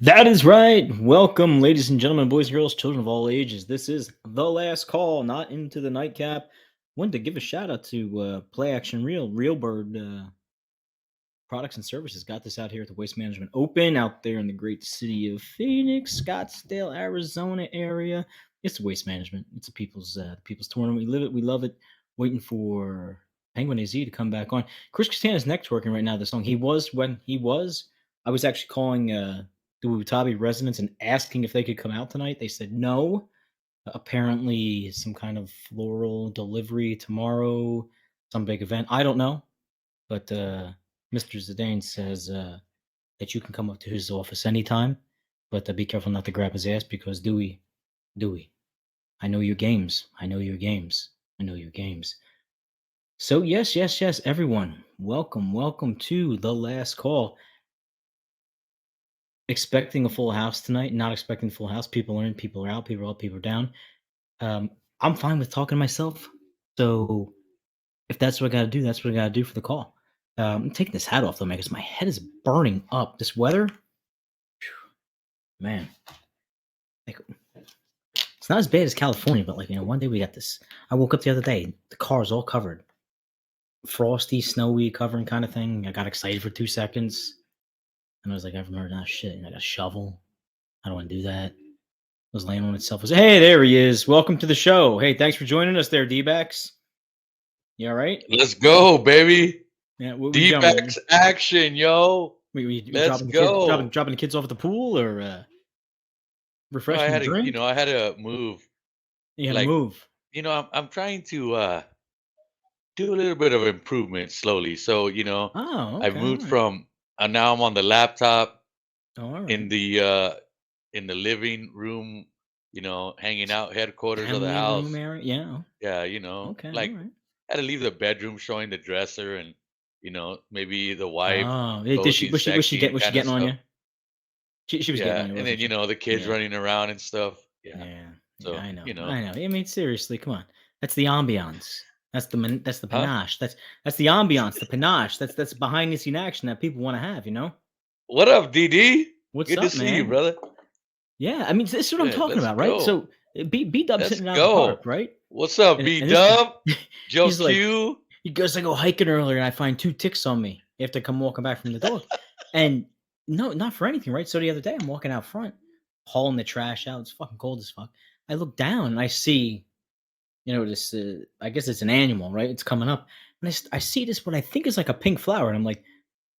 That is right. Welcome, ladies and gentlemen, boys and girls, children of all ages. This is the last call, not into the nightcap. Wanted to give a shout out to Play Action Real Bird Products and Services. Got this out here at the Waste Management Open out there in the great city of Phoenix, Scottsdale, Arizona area. It's the Waste Management. It's a people's tournament. We live it. We love it. Waiting for Penguin AZ to come back on. Chris Costanza's neck twerking right now. The song I was actually calling the Wutabi residents and asking if they could come out tonight. They said no. Apparently, some kind of floral delivery tomorrow, some big event. I don't know, but Mr. Zidane says that you can come up to his office anytime, but be careful not to grab his ass because Dewey, I know your games. I know your games. I know your games. So yes, everyone, welcome to the last call. Expecting a full house tonight, not expecting a full house. People are in, people are out, people are up, people are down. I'm fine with talking to myself. So if that's what I got to do, that's what I got to do for the call. I'm taking this hat off though, man, because my head is burning up. This weather, man, like it's not as bad as California, but one day we got this. I woke up the other day, the car's all covered, frosty, snowy, covering kind of thing. I got excited for 2 seconds. And I was like, I remember that shit. And I got a shovel. I don't want to do that. I was laying on itself. I was, hey, there he is. Welcome to the show. Hey, thanks for joining us there, D-backs. You all right? Let's go, baby. Yeah, what D-backs action, yo. Let's go. Dropping the kids off at the pool or refreshing drink? I had to move. You had to move. I'm trying to do a little bit of improvement slowly. So, okay, I moved from now I'm on the laptop in the living room, hanging out, headquarters of the house. Room area? Yeah. Yeah, Okay. I had to leave the bedroom showing the dresser and maybe the wife. Oh, was she getting on you? She was getting on you. And then the kids running around and stuff. Yeah. So I know. I mean, seriously, come on. That's the ambiance. That's the panache. Huh? That's the ambiance, the panache. That's behind the scene action that people want to have. What up, DD? What's Good up, to see you, brother. Yeah, I mean, this is what I'm talking about, right? So B Dub's sitting out in the park, right? What's up, B Dub? Joe Q. Like, he goes, I go hiking earlier and I find 2 ticks on me after I come walking back from the dog. And no, not for anything, right? So the other day I'm walking out front, hauling the trash out. It's fucking cold as fuck. I look down and I see, this, I guess it's an animal, right? It's coming up. And I see this, what I think is like a pink flower. And I'm like,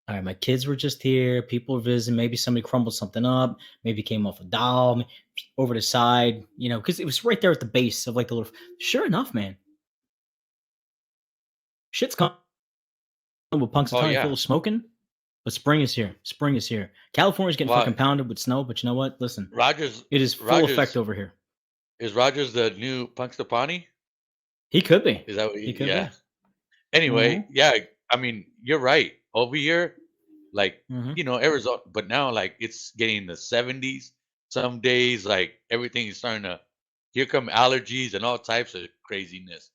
all right, my kids were just here. People were visiting. Maybe somebody crumbled something up. Maybe came off a doll over the side, because it was right there at the base of like the little. Sure enough, man. Shit's coming with Punxsutawney full of smoking. But spring is here. Spring is here. California's getting fucking pounded with snow. But you know what? Listen, it is full effect over here. Is Rogers the new Punxsutawney? He could be. Is that what he could be? Anyway, yeah. I mean, you're right. Over here, like Arizona, but now like it's getting the 70s. Some days, like everything is starting to. Here come allergies and all types of craziness.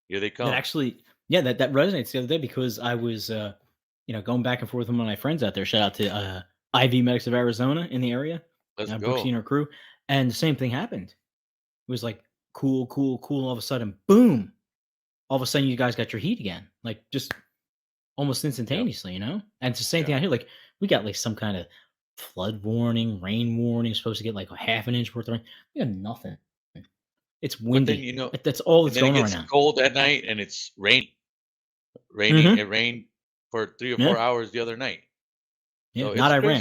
Here they come. That actually, that resonates the other day because I was, going back and forth with one of my friends out there. Shout out to IV Medics of Arizona in the area. Let's go. Brooksy and her crew, and the same thing happened. It was like cool. All of a sudden, boom! All of a sudden, you guys got your heat again, like just almost instantaneously, And it's the same thing out here. Like we got like some kind of flood warning, rain warning. Supposed to get like a half an inch worth of rain. We got nothing. It's windy. Then, that's all that's going on right now. It's cold at night and it's raining. It rained for 3 or 4 hours the other night. Yeah, so not Iran.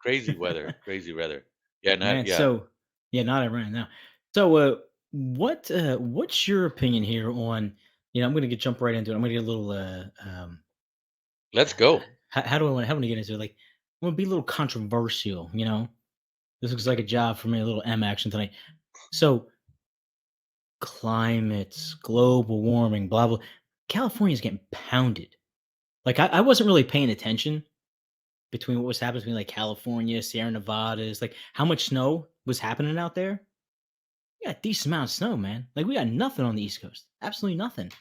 Crazy weather. Crazy weather. Yeah, not Iran now. So what's your opinion here on, I'm going to jump right into it. I'm going to get a little let's go. How do I want to get into it? Like I'm going to be a little controversial, This looks like a job for me, a little M action tonight. So climates, global warming, blah blah. California's getting pounded. Like I wasn't really paying attention between what was happening between like California, Sierra Nevadas, like how much snow was happening out there. We got a decent amount of snow, man. Like we got nothing on the East Coast. Absolutely nothing.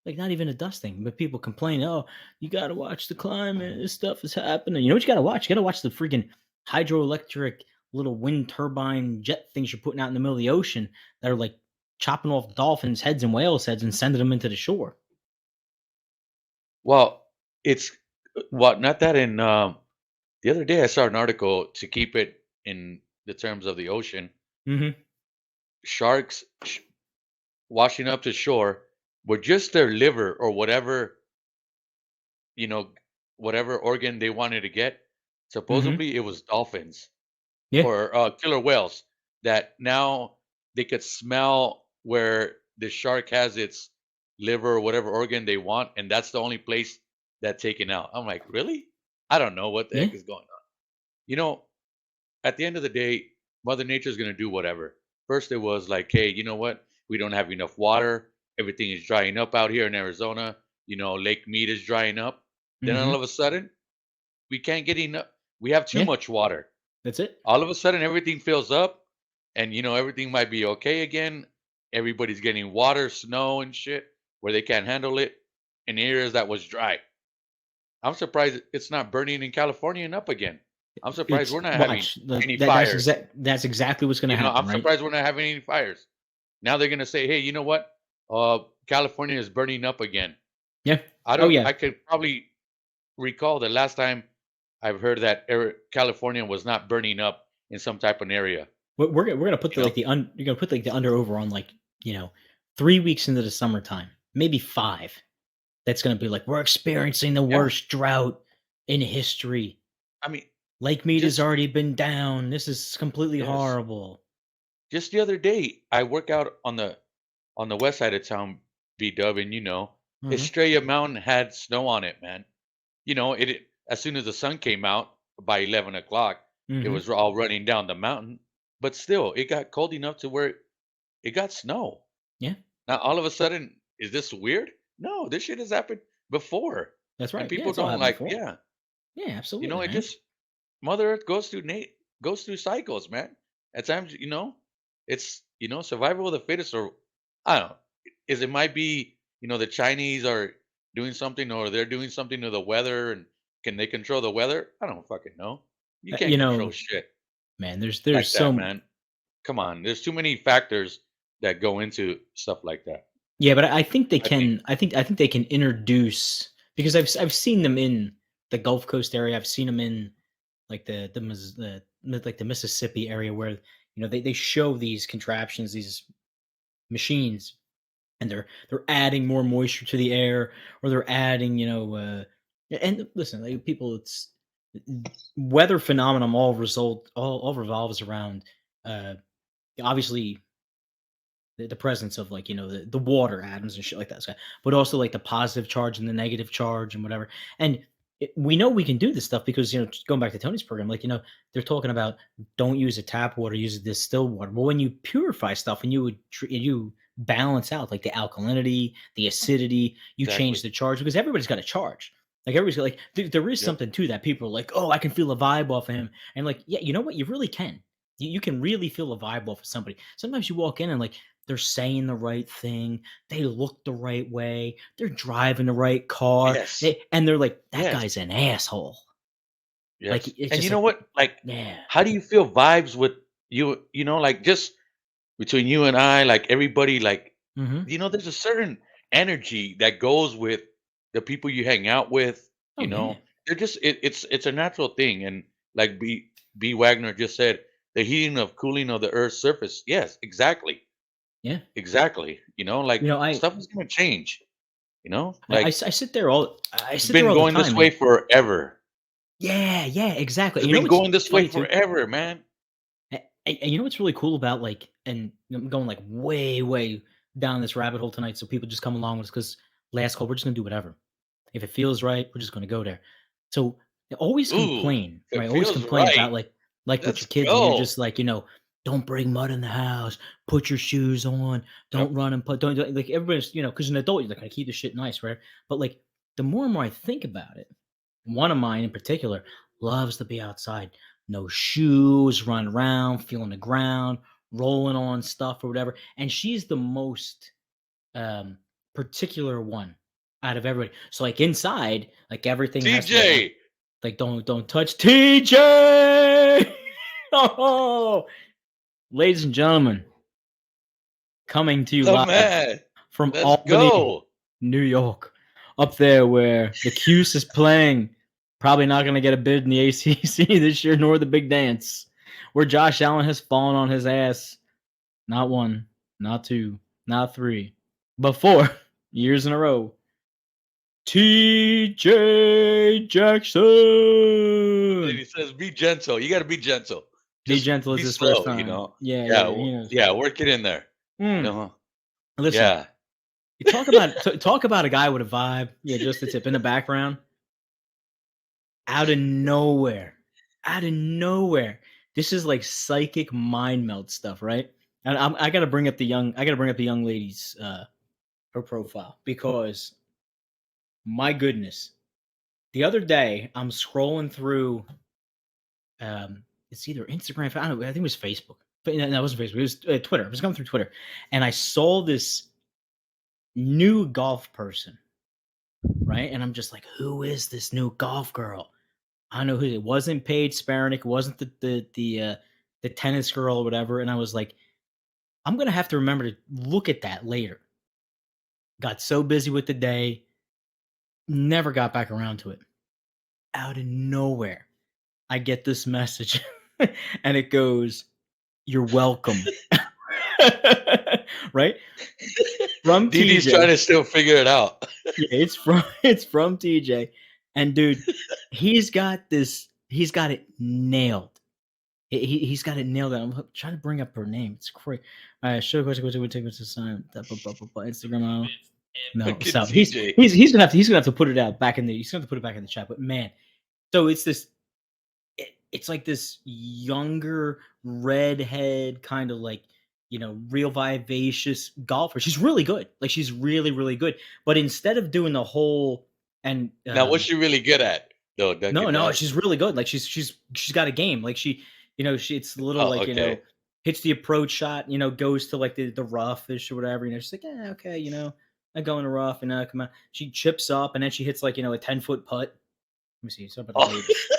Like not even a dust thing. But people complain, oh, you gotta watch the climate. This stuff is happening. You know what you gotta watch? You gotta watch the freaking hydroelectric little wind turbine jet things you're putting out in the middle of the ocean that are like chopping off dolphins' heads and whales' heads and sending them into the shore. Well, it's well, not that in the other day I saw an article to keep it in the terms of the ocean. Mhm. Sharks washing up to shore with just their liver or whatever, you know, whatever organ they wanted to get. Mhm. Supposedly it was dolphins Yeah. or killer whales that now they could smell where the shark has its liver or whatever organ they want, and that's the only place that's taken out. I'm like, really? I don't know what the Yeah. heck is going on. You know, at the end of the day, Mother Nature is going to do whatever. First, it was like, hey, you know what? We don't have enough water. Everything is drying up out here in Arizona. Lake Mead is drying up. Then all Mhm. of a sudden, we can't get enough. We have too Yeah. much water. That's it. All of a sudden, everything fills up, and everything might be okay again. Everybody's getting water, snow, and shit where they can't handle it in areas that was dry. I'm surprised it's not burning in California and up again. I'm surprised It's we're not having watch the any that's fires. that's exactly what's gonna I'm happen, right? surprised we're not having any fires. Now they're gonna say, "Hey, you know what? California is burning up again." Yeah. I Oh don't. yeah. I could probably recall the last time I've heard that California was not burning up in some type of area. We're gonna put You know? you're gonna put like the under over on like 3 weeks into the summertime, maybe five. That's gonna be like we're experiencing the Yeah. worst drought in history. I mean, Lake Mead has just already been down. This is completely yes. horrible. Just the other day, I work out on the west side of town, B-Dub, and Mhm. Estrella Mountain had snow on it, man. It as soon as the sun came out by 11 o'clock, it Mhm. was all running down the mountain. But still, it got cold enough to where it got snow. Yeah, Now, all of a sudden, is this weird? No, this shit has happened before, that's and right. Yeah, people it's all don't happened like. before. Yeah, Yeah, absolutely, it man. just Mother Earth goes through cycles, man. At times, it's survival of the fittest, or I don't know. Is it might be the Chinese are doing something, or they're doing something to the weather, and can they control the weather? I don't fucking know. You can't You control know, shit man, there's like that, so man. Come on, there's too many factors that go into stuff like that. yeah, but I think they I think. can. I think they can introduce because I've seen them in the Gulf Coast area. I've seen them in like like the Mississippi area where they show these contraptions, these machines, and they're adding more moisture to the air, or they're adding and listen, like people, it's weather phenomenon all revolves around uh obviously the presence of like the water atoms and shit like that, so but also like the positive charge and the negative charge and whatever. And we know we can do this stuff because just going back to Tony's program, like they're talking about don't use a tap water, use a distilled water. Well, when you purify stuff and you balance out like the alkalinity, the acidity, you change Exactly. the charge because everybody's got a charge. Like everybody's got like there is Yep. something to that. People are like, oh, I can feel a vibe off of him, and like, yeah, you know what, you really can. You can really feel a vibe off of somebody. Sometimes you walk in and like they're saying the right thing, they look the right way, they're driving the right car, Yes. and they're like, "That Yes. guy's an asshole." Like, Yes. it's And you just know like, what? Like, yeah. how do you feel vibes with you? Like just between you and I, like everybody, like Mhm. there's a certain energy that goes with the people you hang out with. Oh, yeah. They're just it's a natural thing, and like B Wagner just said, the heating of cooling of the Earth's surface. Yes, exactly, Yeah. exactly. You Like know, stuff is gonna change. I Like sit there it's all been the going time, this way and forever. yeah, yeah, exactly. It's And you know been what's going this way funny too? forever, man. And you know what's really cool about like, and I'm going like way, way down this rabbit hole tonight, so people just come along with us because last call, we're just gonna do whatever. If it feels right, we're just gonna go there. So always Ooh, complain, if it right? Always feels complain right, about like with let's your kids when you're go. just like, don't bring mud in the house, put your shoes on, don't Yep. run and put don't like everybody's, because an adult, you're like, I keep the shit nice, right? But like the more and more I think about it, one of mine in particular loves to be outside. No shoes, run around, feeling the ground, rolling on stuff or whatever. And she's the most um particular one out of everybody. So like inside, like everything has to get like TJ. Like, don't touch TJ. Oh, ladies and gentlemen, coming to you The live man. from Let's Albany, go. New York, up there where the Cuse is playing. Probably not going to get a bid in the ACC this year, nor the big dance. Where Josh Allen has fallen on his ass. Not one, not two, not three, but 4 years in a row. TJ Jackson. And he says, "Be gentle. You got to be gentle. Be Just gentle is be his first slow. You time. know. Yeah, Yeah, he knows. yeah. Work it in there. Mm. Listen, Yeah. you talk about a guy with a vibe. Yeah, just the tip in the background. Out of nowhere. Out of nowhere. This is like psychic mind melt stuff, right? And I gotta bring up the young lady's her profile, because my goodness. The other day I'm scrolling through it's either Instagram, I don't know, I think it was Facebook. But no, it wasn't Facebook, it was Twitter. I was going through Twitter and I saw this new golf person, right? And I'm just like, who is this new golf girl? I don't know who it wasn't. Paige Sparanek, it wasn't the tennis girl or whatever. And I was like, I'm gonna have to remember to look at that later. Got so busy with the day, never got back around to it. Out of nowhere, I get this message, and it goes, "You're welcome." Right? From DD's TJ. trying to still figure it out. Yeah, it's from TJ. And dude, he's got it nailed. He's got it nailed. I'm trying to bring up her name. It's crazy. Show question take this sign Instagram model. No, Look at so TJ. he's gonna have to put it out back in the he's gonna have to put it back in the chat. But man, so it's this it's like this younger redhead kind of like, real vivacious golfer. She's really good. Like, she's really, really good. But instead of doing the whole and Now, what's she really good at? No, Duncan no, Dash. she's really good. Like, she's got a game. Like, she it's a little Oh, like, okay. hits the approach shot, goes to like the roughish or whatever, she's like, yeah, okay, I go in the rough and come on. She chips up and then she hits like, a 10-foot putt. Let me see. Something about the Oh, latest.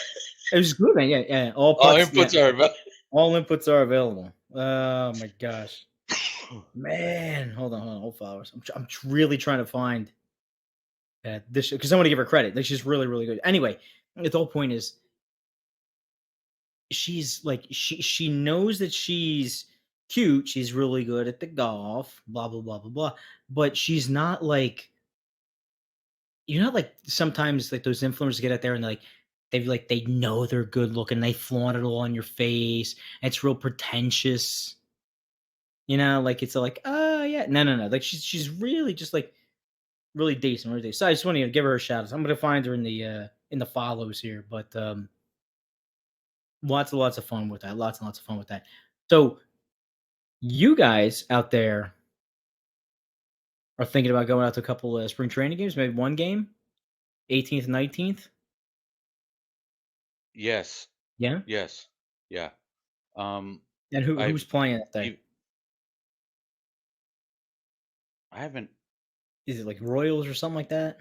It was good, man. Yeah, yeah. All all putts, yeah. inputs are. All inputs are available. Oh my gosh, man! Hold on, hold flowers. I'm really trying to find this because I want to give her credit. Like, she's really, really good. Anyway, the whole point is, she's like she knows that she's cute. She's really good at the golf. Blah blah blah blah blah. But she's not like, like sometimes like those influencers get out there and they know they're good looking. They flaunt it all on your face. And it's real pretentious. Like, it's like, oh yeah, no. Like, she's really just like really decent, really decent. So I just want to give her a shout out. I'm gonna find her in the follows here, but lots of fun with that. Lots and lots of fun with that. So you guys out there are thinking about going out to a couple of spring training games, maybe one game, 18th, 19th. Yes. Yeah. Yes. Yeah. And who's I've. playing that day? e- I haven't. Is it like Royals or something like that?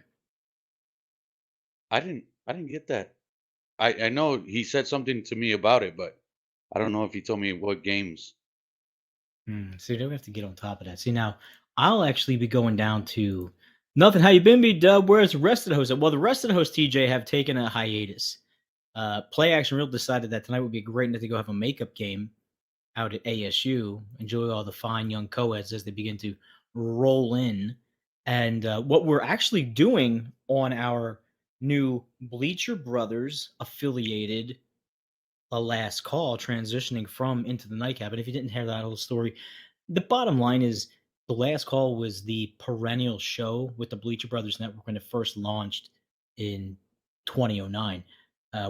I didn't. I didn't get that. I know he said something to me about it, but I don't know if he told me what games. See, we have to get on top of that. See, now I'll actually be going down to nothing. How you been, B Dub? Where's the rest of the hosts? Well, the rest of the hosts, TJ, have taken a hiatus. Play Action Real decided that tonight would be a great night to go have a makeup game out at ASU. Enjoy all the fine young co-eds as they begin to roll in. And what we're actually doing on our new Bleacher Brothers affiliated a last call, transitioning from Into the Nightcap. And if you didn't hear that whole story, the bottom line is the last call was the perennial show with the Bleacher Brothers Network when it first launched in 2009.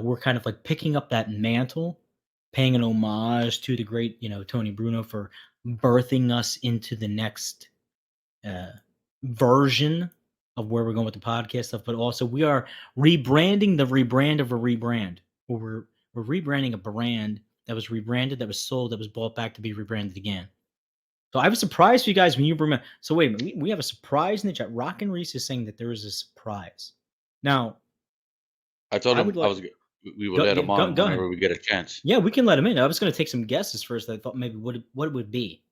We're kind of like picking up that mantle, paying an homage to the great, Tony Bruno for birthing us into the next uh, version of where we're going with the podcast stuff. But also, we are rebranding the rebrand of a rebrand. We're rebranding a brand that was rebranded, that was sold, that was bought back to be rebranded again. So I have a surprise for you guys when you remember. So wait a minute, we have a surprise in the chat. Rock and Reese is saying that there is a surprise. Now, I told I him would like we will let yeah, him on go ahead. whenever we get a chance. Yeah, we can let him in. I was gonna take some guesses first. I thought maybe what it would be.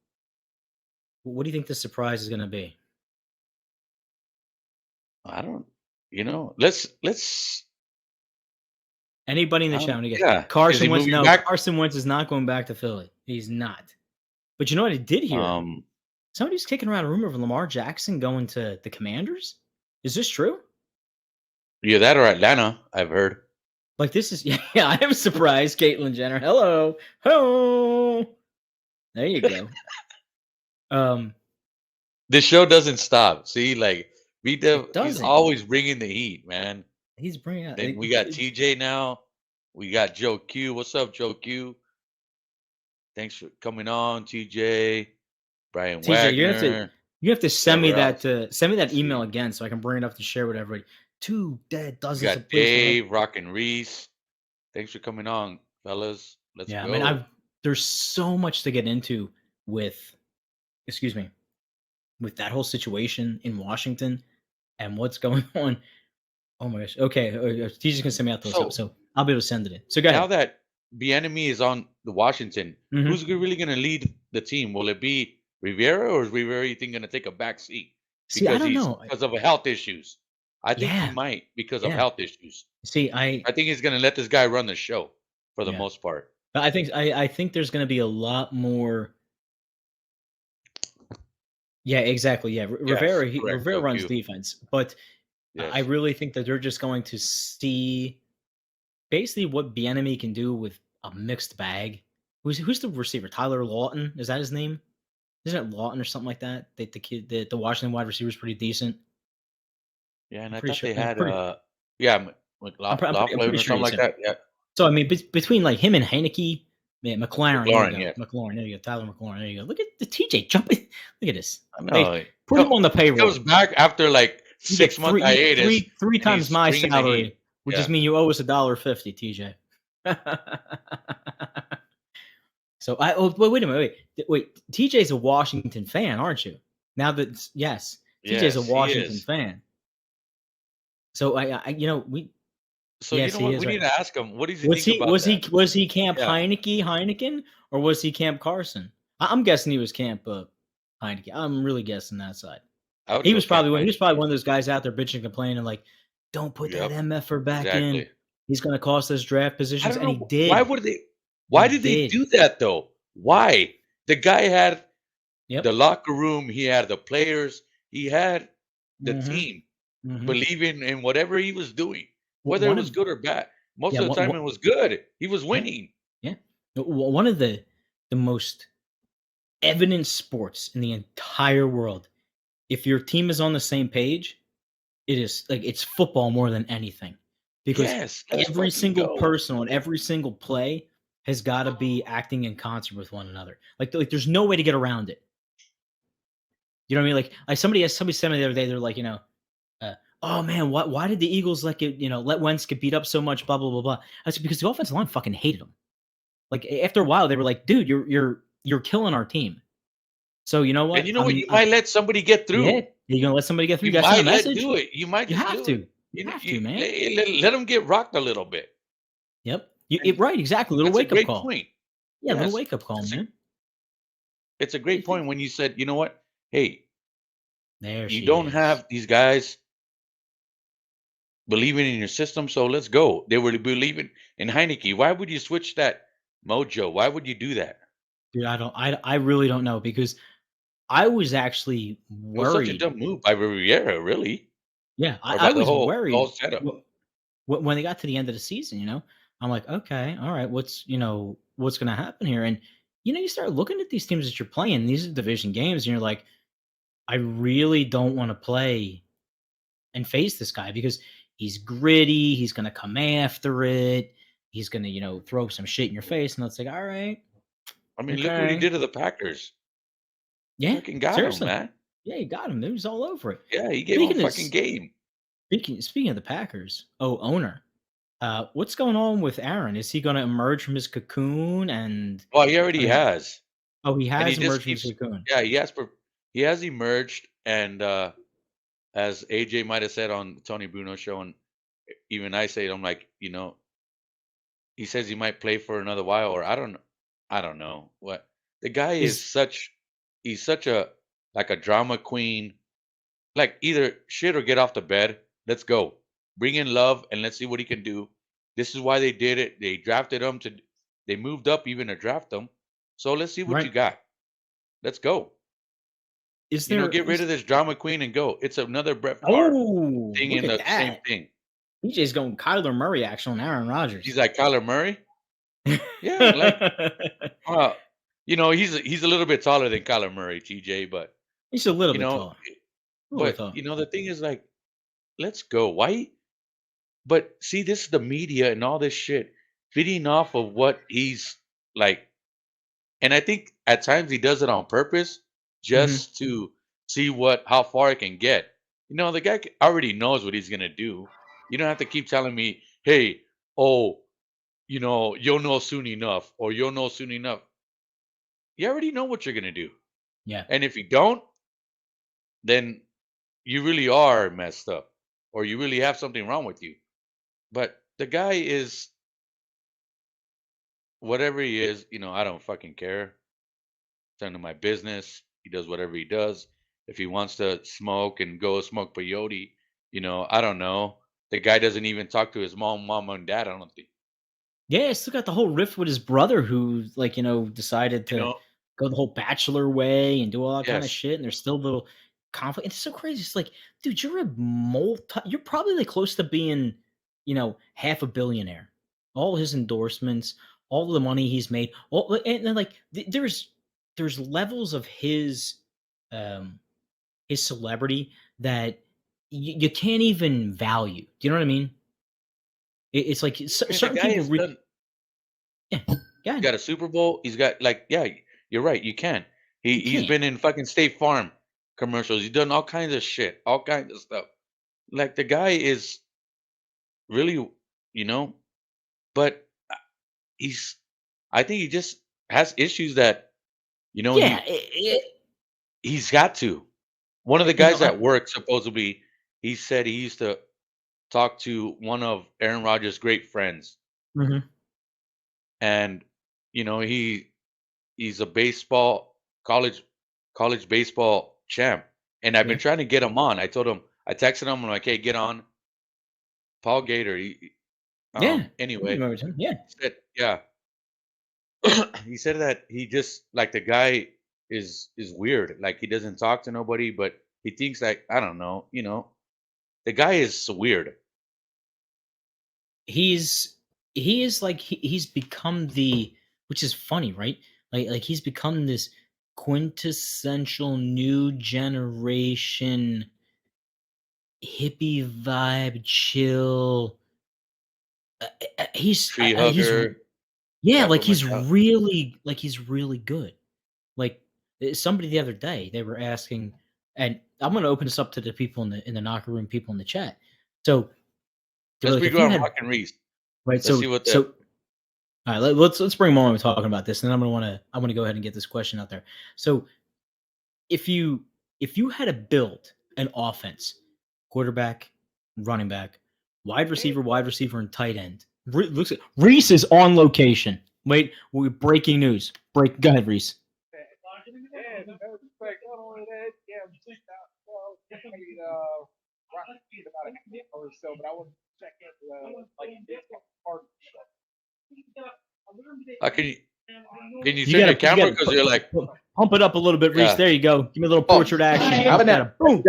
What do you think the surprise is gonna be? I don't, let's. Anybody in the I chat don't. when he gets Yeah, is he Carson Wentz? moving No, back? Carson Wentz is not going back to Philly. He's not. But you know what I did hear? Um, Somebody's kicking around a rumor of Lamar Jackson going to the Commanders. Is this true? Either that or Atlanta. I've heard. Like this is yeah, I am surprised, Caitlyn Jenner. Hello. Hello. There you go. Um, This show doesn't stop. See, like it he's doesn't. always bringing the heat, man. He's bringing out Then we got TJ now. We got Joe Q. What's up, Joe Q? Thanks for coming on, TJ. Brian TJ, Wagner. you have to send me Whoever that else. send me that Let's email see. again so I can bring it up to share with everybody. 2 dead We dozens of got plays for the Dave, Rock and Reese. Thanks for coming on, fellas. Let's yeah, I mean go. there's so much to get into with excuse me, with that whole situation in Washington and what's going on. Oh my gosh. Okay, TJ's gonna send me out those up, So so I'll be able to send it in. So go now ahead. that the enemy is on the Washington, Mhm. who's really going to lead the team? Will it be Rivera, or is Rivera, you think, going to take a back seat See, I don't know. because of health issues? I think he Yeah, might because of yeah. health issues. See, I think he's going to let this guy run the show for the yeah. most part. But I think there's gonna be a lot more yeah, exactly, yeah. Yes, correct. Rivera Joe runs Q. defense, but I Yes. really think that they're just going to see basically what Bieniemy can do with a mixed bag. Who's the receiver? Tyler Lawton? Is that his name? Isn't it Lawton or something like that? The kid, the Washington wide receiver is pretty decent. Yeah, and I'm I pretty thought sure. they had yeah, I'm Laughlin pretty or sure something he's like him. that. Yeah, So I mean, between like him and Heineke, man, McLaren. There you McLaurin. go, Yes, McLaurin. There you go, Tyler McLaurin. There you go. Look at the TJ jumping. Look at this. I Hey, know. put him on the He comes payroll. back after like You get 6 month hiatus, three and times he's my bringing the heat. salary, which Yeah. just mean you owe us $1.50, TJ. So wait a minute, wait. TJ's a Washington fan, aren't you? Now that yes, TJ's a Yes, he Washington is. fan. So we So you yes know he what? is We need right. to ask him. What does he think about that? Was he Camp Yeah, Heineken, or was he Camp Carson? I'm guessing he was Camp Heineke. I'm really guessing that side. I would go Camp He was Heineke. probably one of those guys out there bitching and complaining like, "Don't put that Yep, MFer back in. exactly. He's gonna cost us draft I positions," don't and he know why did. would they. He Why did they did. do that though? Why? The guy had the Yep. locker room. He had the players. He had the Mhm. team Mhm. believing in whatever he was doing, whether it One was of good or bad. Most yeah, of the time, it was good. He was yeah, winning. yeah. One of the most evident sports in the entire world. If your team is on the same page, it is like it's football more than anything, because Yes, let's every fucking single go. person on every single play has got to be acting in concert with one another. There's no way to get around it. You know what I mean? Like somebody said to me the other day, they're like, oh man, why did the Eagles let Wentz get beat up so much? Blah blah blah blah. I said because the offensive line fucking hated him. Like after a while, they were like, dude, you're killing our team. So you know And what? you know what? You might let somebody get Yeah, through. you're gonna let somebody get through. You You gotta send a might message. do it. You might You just have do it. to. You have to, man. Let them get rocked a little bit. Yep. And Right, exactly. Little that's a wake up great call. point. Yeah, little Yes, wake up call, it's a man. it's a great point when you said, you know what? Hey, There you she don't is. have these guys believing in your system, so let's go. They were believing in Heineke. Why would you switch that mojo? Why would you do that? Dude, I really don't know because I was actually It was such a worried. dumb move by Riviera, really, Yeah, or by I was the whole worried setup. when they got to the end of the season. I'm like, okay, all right, what's gonna happen here? And you start looking at these teams that you're playing. These are division games, and you're like, I really don't want to play and face this guy because he's gritty. He's gonna come after it. He's gonna, throw some shit in your face, and it's like, all right, I mean, look what he okay, did to the Packers. yeah, Fucking got him, seriously, man. yeah, he got him. He was all over it. Yeah, he gave him a Speaking of fucking game. speaking of the Packers, owner, what's going on with Aaron? Is he going to emerge from his cocoon? And Well, he I already mean, has, he and he has just emerged from his keeps. cocoon. Yeah, he has emerged, and as AJ might have said on the Tony Bruno show, and even I say it, I'm like, he says he might play for another while, or I don't know what. The guy is Is he's such a like a drama queen. Like either shit or get off the bed. Let's go. Bring in Love and let's see what he can do. This is why they did it. They drafted him they moved up even to draft him. So let's see what you right. got. Let's go. Is there Get rid is of this drama queen and go. It's another Brett Favre Oh, thing look in at the same that. thing. BJ's going Kyler Murray action on Aaron He's Rodgers. like Kyler Murray. Yeah, like uh, he's a little bit taller than Kyler Murray, TJ, but He's a little you bit know, tall. A little bit but tall. the thing is like, let's go. Why? But see, this is the media and all this shit feeding off of what he's like, and I think at times he does it on purpose Mhm. just to see how far it can get. The guy already knows what he's gonna do. You don't have to keep telling me, "Hey, oh, you'll know soon enough," or "You'll know soon enough." You already know what you're gonna do, Yeah. and if you don't, then you really are messed up, or you really have something wrong with you. But the guy is whatever he is. I don't fucking care. It's none of my business. He does whatever he does. If he wants to smoke and go smoke peyote, I don't know. The guy doesn't even talk to his mom, and dad. I don't think. Yeah, still got the whole rift with his brother who, like, decided You to know. go the whole bachelor way and do all that kind of Yes. shit, and there's still little conflict. It's so crazy. It's like, dude, you're probably like close to being, half a billionaire. All his endorsements, all the money he's made, and then like there's levels of his celebrity that you can't even value. Do you know what I mean? It's like I mean, the certain guy people. has done. Yeah, He's God, got a Super Bowl. He's got yeah. You're right. You can. you He's can't. been in fucking State Farm commercials. He's done all kinds of shit, all kinds of stuff. Like the guy is really, you know, but he's. I think he just has issues that Yeah, he's got to. One of the you know, guys at work supposedly he said he used to talk to one of Aaron Rodgers' great friends, mhm, and he's a baseball college baseball champ, and I've been yeah, trying to get him on. I texted him. I'm like, hey, get on Paul Gator. yeah. I Anyway, remember him. Yeah, he said, yeah, he said that he just like the guy is weird. Like he doesn't talk to nobody, but he thinks like I don't know. The guy is weird. he's he is like he's become which is funny, right? Like he's become this quintessential new generation hippie vibe, chill. Tree He's hugger yeah, type like of mentality. he's really good. Like somebody the other day, they were asking, and I'm going to open this up to the people in the knocker room, people in the chat. So they were Let's like, bring if you on had Rock and Reese. right, Let's see what the so all right, let's bring more when we're talking about this, and then I'm gonna go ahead and get this question out there. So if you had to build an offense, quarterback, running back, wide receiver, and tight end. Looks Reese is on location. Wait, we breaking news. Go ahead, Reese. Yeah, no, like not only that, yeah, we just well, definitely rock about a minute or so, but I want to check in like this part of the show. how can you You turn your gotta camera because you're like pump it up a little bit, Reese. yeah. There you go. Give me a little Oh, portrait action. How Up about that. now? Boom.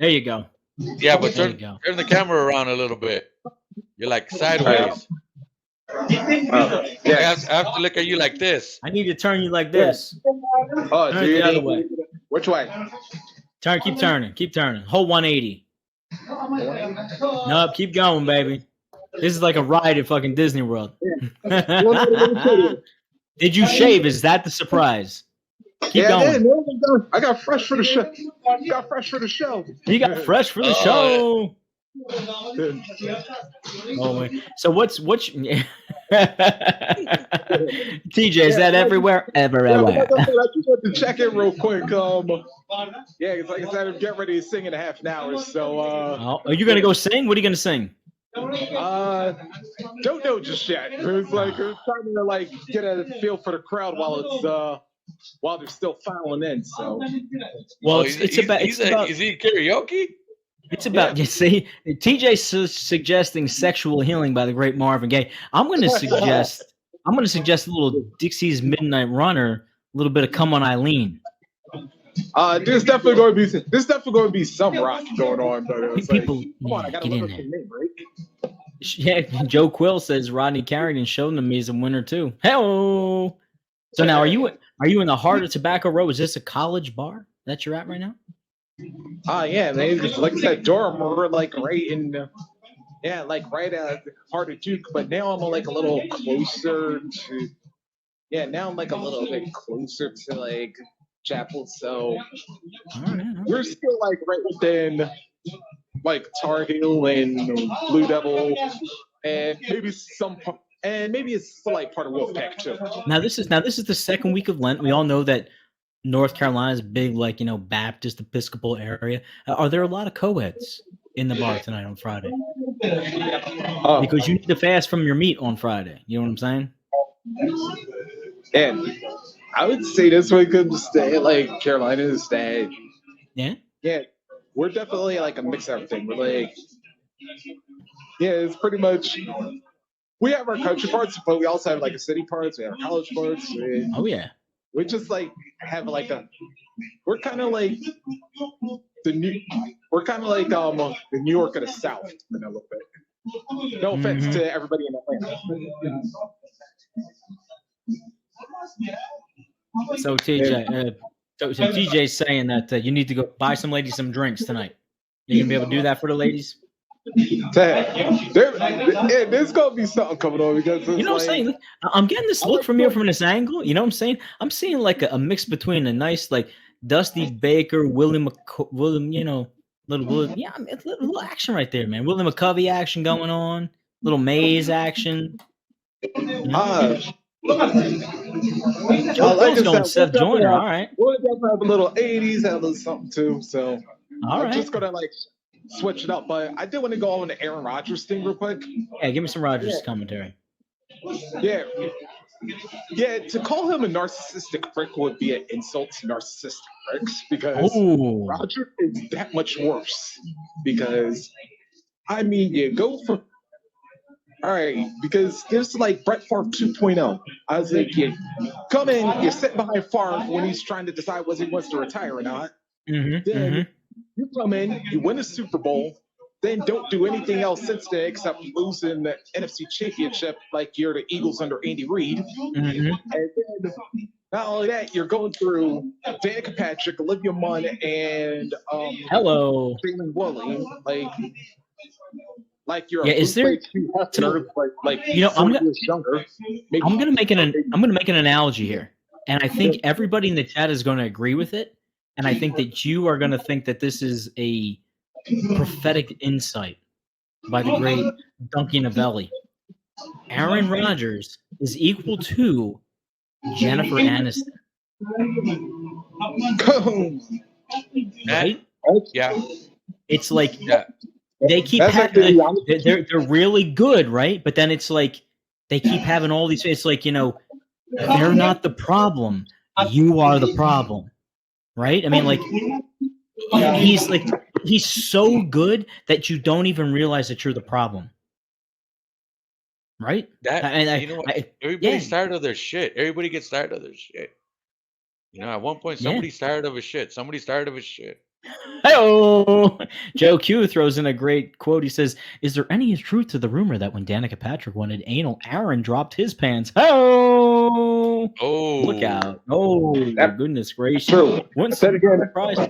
There you go. yeah, but There you turn go. turn the camera around a little bit. You're like Right. sideways. Yes. I have to look at you like this. I need to turn you like Yeah. this. Oh, Turn do it you the other need way. which way? Keep turning. Keep turning. Hold 180. Nope, keep going, baby. This is like a ride at fucking Disney World. Did you shave? Is that the surprise? Keep Yeah, I did. going. I got fresh for the show. Got fresh for the show. You got fresh for the Oh, show. Oh my. So what's TJ? Is that everywhere? Everywhere. I just wanted to check in real quick. Yeah, it's like I said, I'm getting ready to sing in a half an hour. So, are you gonna go sing? What are you gonna sing? Don't know just yet. It's like we're trying to like get a feel for the crowd while they're still filing in. So, well, it's about is he karaoke? It's about you see, TJ's suggesting sexual healing by the great Marvin Gaye. I'm going to suggest a little Dixie's Midnight Runner, a little bit of Come On Eileen. There's definitely going to be some rock going on, but it's people, like, come on, I got to get in look there. up the name, right? Yeah, Joe Quill says Rodney Carrington showed them he's a winner too. Hello. So now, are you in the heart of Tobacco Row? Is this a college bar that you're at right now? Yeah, man. Like I said, Durham, we're like right in, right at the heart of Duke. But now I'm like a little closer to, now I'm like a little bit closer to like Chapel. So we're still like right within like Tar Heel and Blue Devil, and maybe it's still like part of Wolfpack too. Now this is the second week of Lent. We all know that North Carolina's big, like, Baptist Episcopal area. Are there a lot of co-eds in the bar tonight on Friday? Because you need to fast from your meat on Friday. You know what I'm saying? And I would say this way could stay like Carolina is that. Yeah, we're definitely like a mix of everything. We're like, it's pretty much. We have our country parts, but we also have like a city parts. We have our college parts. Oh yeah. We just like have like we're kind of like the New York of the South in a little bit. No offense to everybody in Atlanta. So TJ, so TJ's saying that you need to go buy some ladies some drinks tonight. You gonna be able to do that for the ladies? There's gonna be something coming on because what I'm saying. I'm getting this look from this angle. You know what I'm saying? I'm seeing like a mix between a nice like Dusty Baker, William, little action right there, man. Willie McCovey action going on, little Maze action. Joe going Seth Joyner. All right. We'll definitely have a little 80s, have a little something too. So I'm just gonna like switch it up, but I did want to go on the Aaron Rodgers thing real quick. Yeah, give me some Rodgers commentary. Yeah, to call him a narcissistic prick would be an insult to narcissistic pricks because Rodgers is that much worse. Because I mean, you go for all right, because there's like Brett Favre 2.0. I was like, you come in, you sit behind Favre when he's trying to decide whether he wants to retire or not. Then you come in, you win a Super Bowl, then don't do anything else since then except losing the NFC Championship like you're the Eagles under Andy Reid. And then not only that, you're going through Danica Patrick, Olivia Munn, and Jalen Woolley, like you're is there like I'm gonna make an analogy here, and I think everybody in the chat is going to agree with it, and I think that you are going to think that this is a prophetic insight by the great Duncan Novelli. Aaron Rodgers is equal to Jennifer Aniston. Right? Yeah. It's like they keep having they're really good, right? But then it's like they keep having all these. It's like they're not the problem. You are the problem, right? I mean, like he's so good that you don't even realize that you're the problem, right? Everybody's tired of their shit. Everybody gets tired of their shit. At one point, somebody's tired of his shit. Somebody's tired of his shit. Hey-oh! Joe Q throws in a great quote. He says, "Is there any truth to the rumor that when Danica Patrick wanted anal, Aaron dropped his pants?" Oh, look out! Oh, goodness gracious! True. That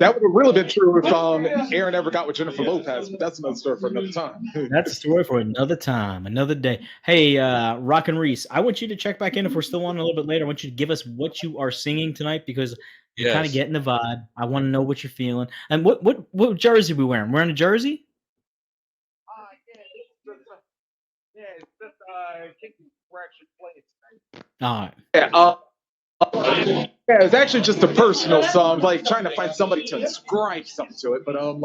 would have really been true if Aaron ever got with Jennifer Lopez, but that's another story for another time. That's a story for another time, another day. Hey, Rock and Reese, I want you to check back in if we're still on a little bit later. I want you to give us what you are singing tonight because you're kind of getting the vibe. I want to know what you're feeling. And what jersey are we wearing? Wearing a jersey? think we're actually playing tonight. All right. Yeah, it's actually just a personal song. Like trying to find somebody to inscribe something to it, but All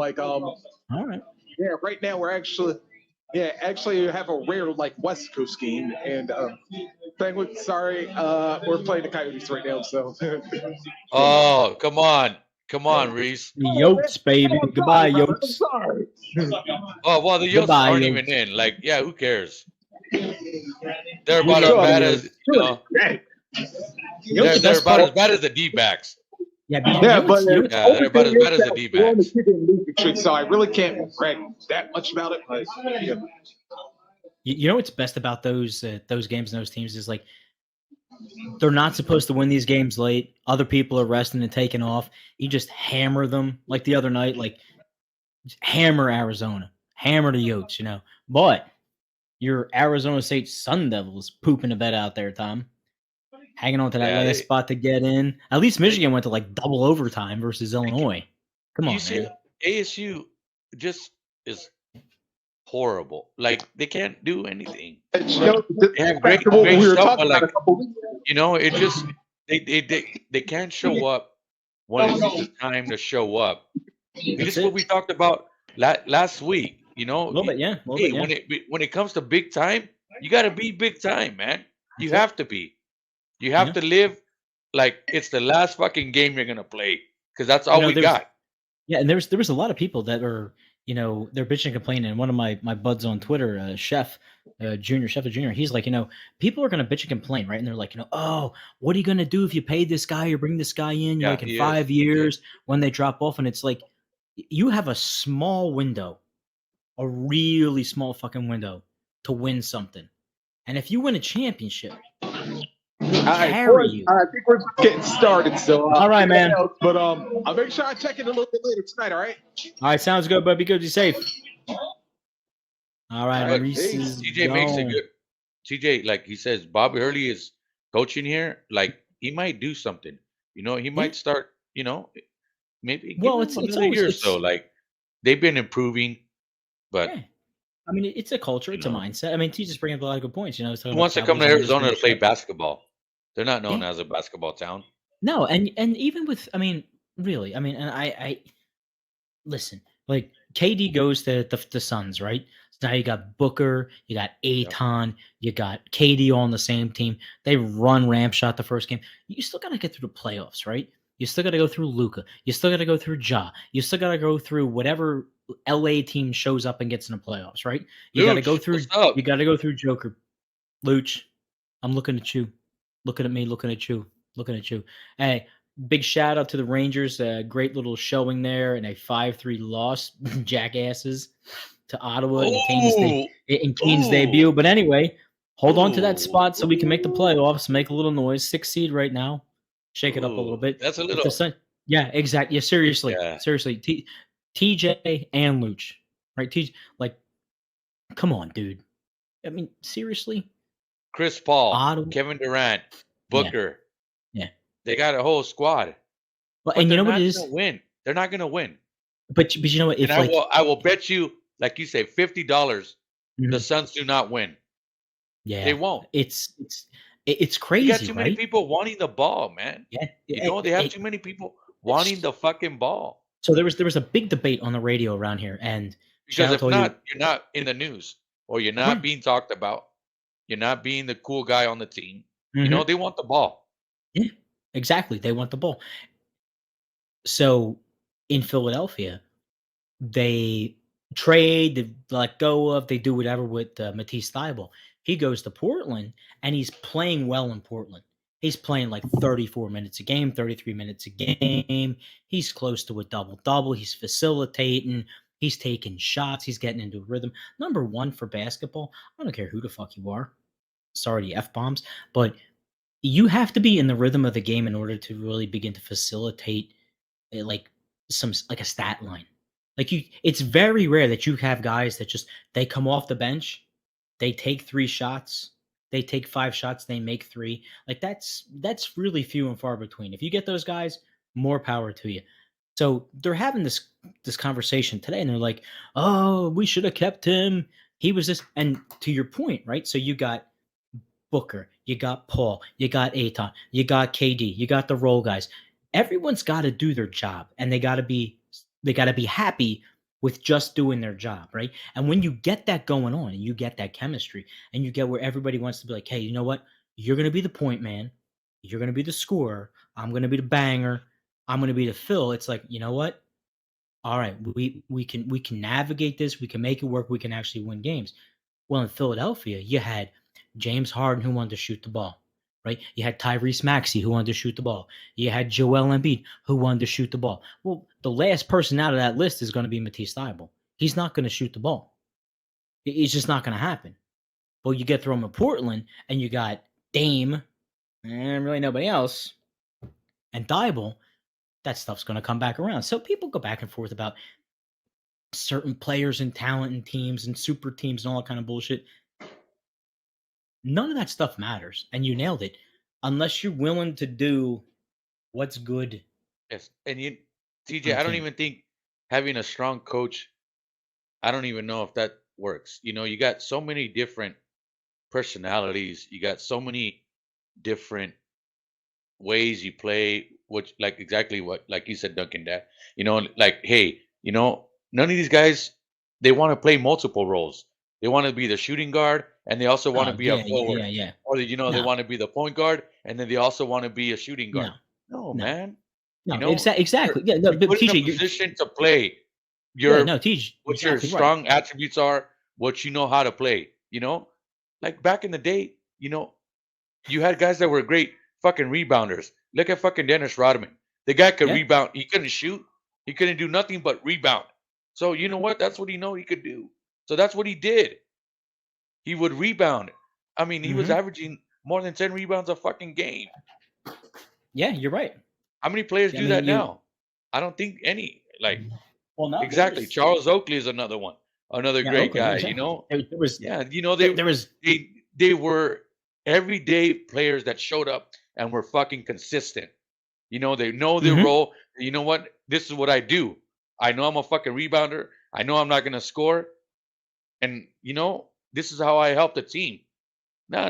right. Yeah, right now we're actually have a rare like West Coast game, and Penguin. Sorry, we're playing the Coyotes right now, so. Oh, come on, Reese. Yotes, baby. Goodbye, Yotes. I'm sorry. Oh well, the Yotes Goodbye, aren't Yotes. even in. Like, yeah, who cares? They're We about as love bad the as you know. You know what the They're best about part- as bad as the D-backs. Yeah, they're about as bad as the D-backs. So I really can't brag that much about it. But, yeah. You know what's best about those games and those teams is like they're not supposed to win these games late. Other people are resting and taking off. You just hammer them like the other night, like just hammer Arizona, hammer the Yotes, you know. But your Arizona State Sun Devils pooping a bed out there, Tom. Hanging on to that last spot to get in. At least Michigan went to like double overtime versus Illinois. Come on, man. ASU just is horrible. Like they can't do anything. They have great stuff, but like you know, it just they can't show up when it's the time to show up. This is what we talked about last week. You know, a little bit, yeah. When it comes to big time, you got to be big time, man. You have to be. You have to live like it's the last fucking game you're gonna play because that's all we got. Yeah, and there was a lot of people that are, you know, they're bitching and complaining. And one of my buds on Twitter, Chef Junior, he's like, you know, people are gonna bitch and complain, right? And they're like, you know, oh, what are you gonna do if you pay this guy or bring this guy in? You're like in 5 years when they drop off, and it's like you have a small window, a really small fucking window to win something. And if you win a championship, I think we're getting started. So all right, man. But I'll make sure I check it a little bit later tonight. All right. All right, sounds good, but be good. Be safe. All right, TJ makes it good. TJ, like he says, Bobby Hurley is coaching here. Like he might do something. You know, he might start. You know, maybe. Well, it's another year or so. Like they've been improving, but. Yeah. I mean, it's a culture, it's a mindset. I mean, TJ's bringing up a lot of good points. You know, who wants to come to Arizona to play basketball? They're not known as a basketball town. No, and even with, I mean, really, I mean, and I listen, like KD goes to the Suns, right? So now you got Booker, you got Aton, you got KD on the same team. They run ramp shot the first game. You still got to get through the playoffs, right? You still got to go through Luka. You still got to go through Ja. You still got to go through whatever LA team shows up and gets in the playoffs, right? You got to go through. You got to go through Joker. Luch, I'm looking at you, looking at me, looking at you, looking at you. Hey, big shout out to the Rangers. Great little showing there and a 5-3 loss, jackasses, to Ottawa in Kane's debut. But anyway, hold on to that spot so we can make the playoffs. Make a little noise. 6th seed right now. Shake it up a little bit. That's a little. Yeah, exactly. Yeah, seriously. TJ and Luch, right? TJ, like, come on, dude. I mean, seriously. Chris Paul, Kevin Durant, Booker. Yeah. They got a whole squad. Well, and you know what it is? They're not going to win. But you know what? If I will bet you, like you say, $50. The Suns do not win. Yeah, they won't. It's crazy. You got too many people wanting the ball, man. Yeah, you know they have too many people wanting the fucking ball. So there was a big debate on the radio around here, and because if not, you're not in the news, or you're not being talked about. You're not being the cool guy on the team. You know they want the ball. Yeah, exactly. They want the ball. So in Philadelphia, they trade, they let go of, they do whatever with Matisse Thybulle. He goes to Portland, and he's playing well in Portland. He's playing like 34 minutes a game, 33 minutes a game. He's close to a double-double. He's facilitating. He's taking shots. He's getting into a rhythm. Number one for basketball, I don't care who the fuck you are. Sorry, the F-bombs. But you have to be in the rhythm of the game in order to really begin to facilitate like a stat line. Like it's very rare that you have guys that just, they come off the bench, they take 3 shots, they take 5 shots, they make 3. Like that's really few and far between. If you get those guys, more power to you. So they're having this conversation today, and they're like, "Oh, we should have kept him. He was this." And to your point, right? So you got Booker, you got Paul, you got Ayton, you got KD, you got the role guys. Everyone's got to do their job, and they got to be happy with just doing their job, right? And when you get that going on, and you get that chemistry, and you get where everybody wants to be like, hey, you know what? You're going to be the point man. You're going to be the scorer. I'm going to be the banger. I'm going to be the fill. It's like, you know what? All right, we can navigate this. We can make it work. We can actually win games. Well, in Philadelphia, you had James Harden who wanted to shoot the ball, right? You had Tyrese Maxey who wanted to shoot the ball. You had Joel Embiid who wanted to shoot the ball. Well, the last person out of that list is going to be Matisse Thybulle. He's not going to shoot the ball. It's just not going to happen. Well, you get thrown to Portland, and you got Dame and really nobody else, and Thybulle. That stuff's going to come back around. So people go back and forth about certain players and talent and teams and super teams and all that kind of bullshit. None of that stuff matters. And you nailed it. Unless you're willing to do what's good. Yes. And TJ, I don't even think having a strong coach, I don't even know if that works. You got so many different personalities. You got so many different ways you play, which like you said, Duncan, that, like, hey, none of these guys, they want to play multiple roles. They want to be the shooting guard, and they also want to be a forward. Yeah. Or they want to be the point guard, and then they also want to be a shooting guard. No, man. No, exactly. You're put in a position to play. What your strong attributes are, what you know how to play. Like back in the day, you had guys that were great fucking rebounders. Look at fucking Dennis Rodman. The guy could rebound. He couldn't shoot. He couldn't do nothing but rebound. So you know what? That's what he could do. So that's what he did. He would rebound. I mean, he was averaging more than 10 rebounds a fucking game. Yeah, you're right. How many players do that now? I don't think any. Like, exactly. Charles Oakley is another one. Another great guy. Exactly. They were everyday players that showed up and were fucking consistent. They know their role. You know what? This is what I do. I know I'm a fucking rebounder. I know I'm not going to score. And, this is how I help the team. Nah,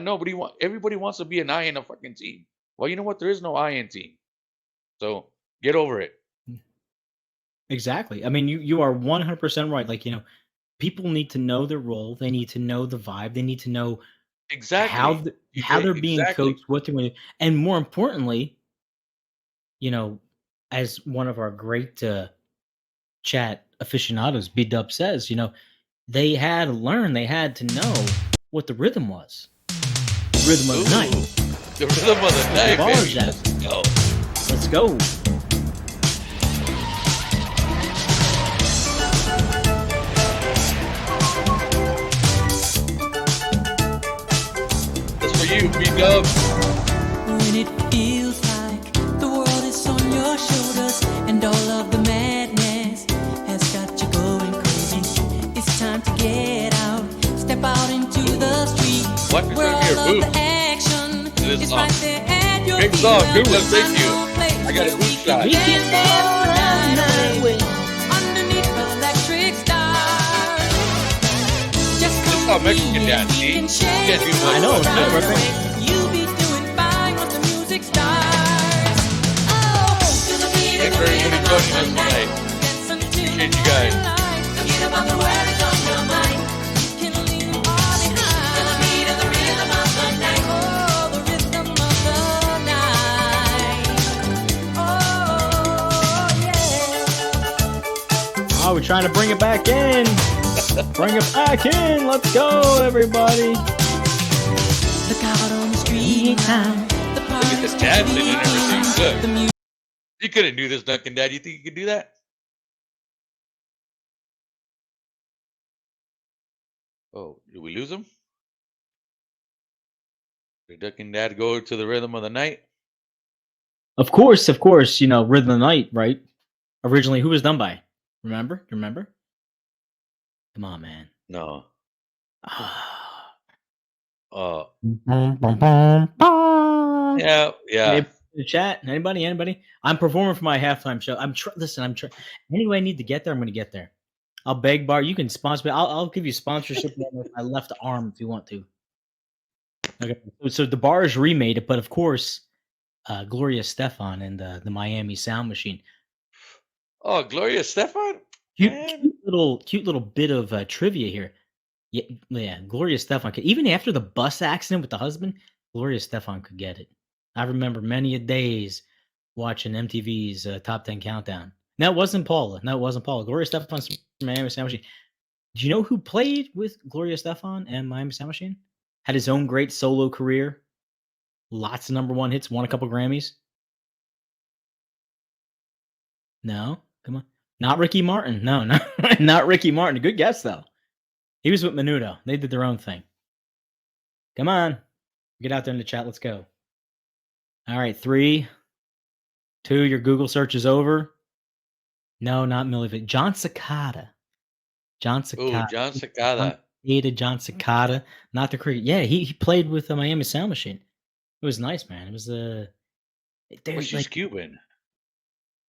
everybody wants to be an eye in a fucking team. Well, you know what? There is no eye in team. So get over it. Exactly. I mean, you are 100% right. Like, people need to know their role. They need to know the vibe. They need to know exactly how they're being coached, what they're going to do. And more importantly, as one of our great chat aficionados, B-Dub says, they had to know what the rhythm was. The rhythm of the night. The rhythm of the night, baby. Let's go. That's for you, B-Dub. When it feels like the world is on your shoulders and all of the madness has got you going crazy, it's time to get out, step out into the street. What is where in all here, of the action is song. right there at your Big feet. song, good one, thank you. I got a boot shot. We can dance away underneath the electric stars. Just This is how Mexican dance, see? You can't do much. I know, it's good, right? You'll be doing fine once the music starts. Oh, to the beat of Thanks for the everybody rhythm joining us of the night. tonight. Listen to Appreciate you guys. Forget about the worries on your mind. You can leave them all behind. To the beat of the rhythm of the night. Oh, the rhythm of the night. Oh, yeah. Oh, we're trying to bring it back in. Bring it back in. Let's go, everybody. Look out on the street now. The Look at party's the dancing and getting everything. on. Good. The music. You couldn't do this, Duncan Dad. You think you could do that? Oh, did we lose him? Did Duncan Dad go to the rhythm of the night? Of course, Rhythm of the Night, right? Originally, who was done by? Remember? You remember? Come on, man. No. Yeah. Hey, the chat. Anybody? I'm performing for my halftime show. Listen. Anyway, I need to get there. I'm going to get there. I'll beg bar. You can sponsor me. I'll give you sponsorship on my left arm if you want to. Okay. So the Bars remade it, but of course, Gloria Estefan and the Miami Sound Machine. Oh, Gloria Estefan? Cute little bit of trivia here. Yeah, Gloria Estefan could, even after the bus accident with the husband, Gloria Estefan could get it. I remember many a days watching MTV's Top 10 Countdown. No, it wasn't Paula. Gloria Estefan's Miami Sound Machine. Do you know who played with Gloria Estefan and Miami Sound Machine? Had his own great solo career. Lots of number one hits, won a couple Grammys. No, come on. Not Ricky Martin. No, not Ricky Martin. Good guess, though. He was with Menudo. They did their own thing. Come on. Get out there in the chat. Let's go. All right. 3, 2. Your Google search is over. No, not Millie. John Cicada. John Cicada. John Cicada. Not the cricket. Yeah, he played with the Miami Sound Machine. It was nice, man. It was well, she's Cuban.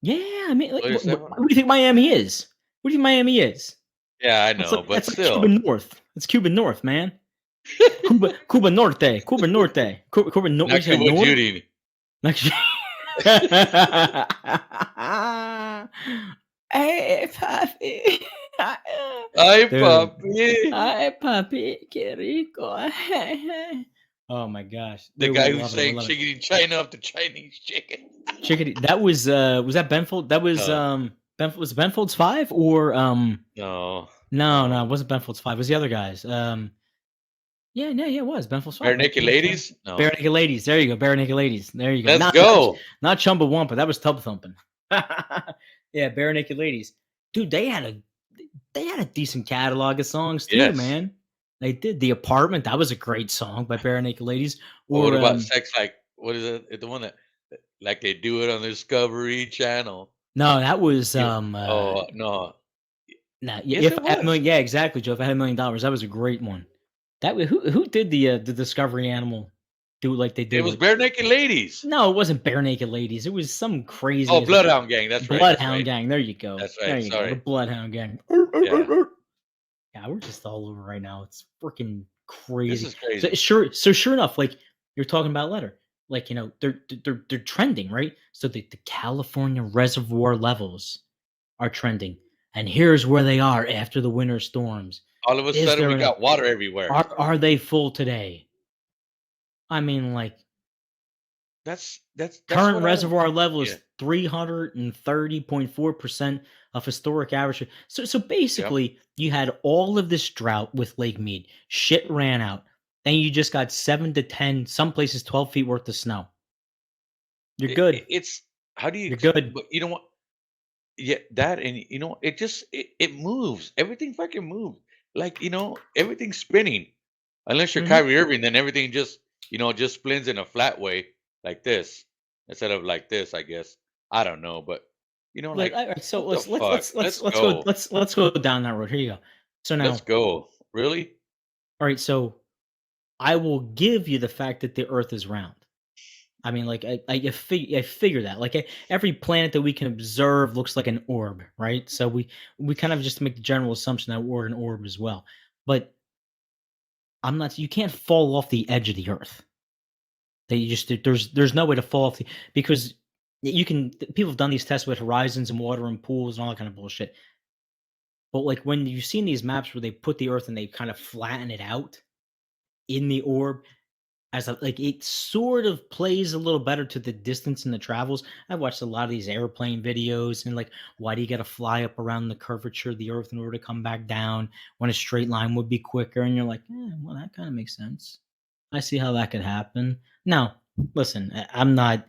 Yeah, I mean, like, what do you think Miami is? What do you think Miami is? Yeah, I know, but that's still. Like Cuban North. It's Cuban North, man. Cuba Norte. Cuba Norte. Cuba Norte. Not Cuba Judy. Hey, papi. Ay, papi. Ay, papi. Que rico. Oh my gosh. The guy who's saying chickadee China up to Chinese chicken. Chickadee. That was that Benfold? That was was it Benfold's 5 or No, it wasn't Benfold's 5. It was the other guys. Yeah, it was Benfold's 5. Bare Naked Ladies? No. Bare Naked Ladies. There you go. Bare Naked Ladies. There you go. Let's go. Not Chumbawampa. That was Tub Thumping. Yeah, Bare Naked Ladies. Dude, they had a decent catalog of songs too, man. They did. The Apartment, that was a great song by Bare Naked Ladies. Or what about Sex Like? What is it? The one that like they do it on the Discovery Channel. No, that was no. No, if I had $1 million, yeah, exactly, Joe. If I had $1 million, that was a great one. That who did the Discovery Animal do it like they did? It was Bare Naked Ladies. No, it wasn't Bare Naked Ladies. It was some crazy. Oh, Bloodhound Gang. That's right. Bloodhound Gang. There you go. That's right. There you Sorry. go. The Bloodhound Gang. Yeah, we're just all over right now. It's freaking crazy. This is crazy. So sure enough, like you're talking about Letter, like they're trending, right? So the California reservoir levels are trending, and here's where they are after the winter storms. All of a sudden, we got water everywhere. Are they full today? I mean, like that's current reservoir level is 330.4% of historic average. So basically, you had all of this drought with Lake Mead. Shit ran out. Then you just got 7 to 10, some places 12 feet worth of snow. You're good. It's how do you? You're good. But you know what? Yeah, that and it just it moves. Everything fucking moves. Like everything's spinning. Unless you're Kyrie Irving, then everything just just spins in a flat way like this instead of like this. I guess I don't know, but like all right, so let's go down that road. Here you go. So now let's go. Really? All right. So I will give you the fact that the Earth is round. I mean, like I figure that. Like every planet that we can observe looks like an orb, right? So we kind of just make the general assumption that we're an orb as well. But you can't fall off the edge of the Earth. There's no way to fall off because people have done these tests with horizons and water and pools and all that kind of bullshit. But like when you've seen these maps where they put the Earth and they kind of flatten it out in the orb, it sort of plays a little better to the distance and the travels. I've watched a lot of these airplane videos and like, why do you got to fly up around the curvature of the Earth in order to come back down when a straight line would be quicker? And you're like, well, that kind of makes sense. I see how that could happen. Now, listen, I'm not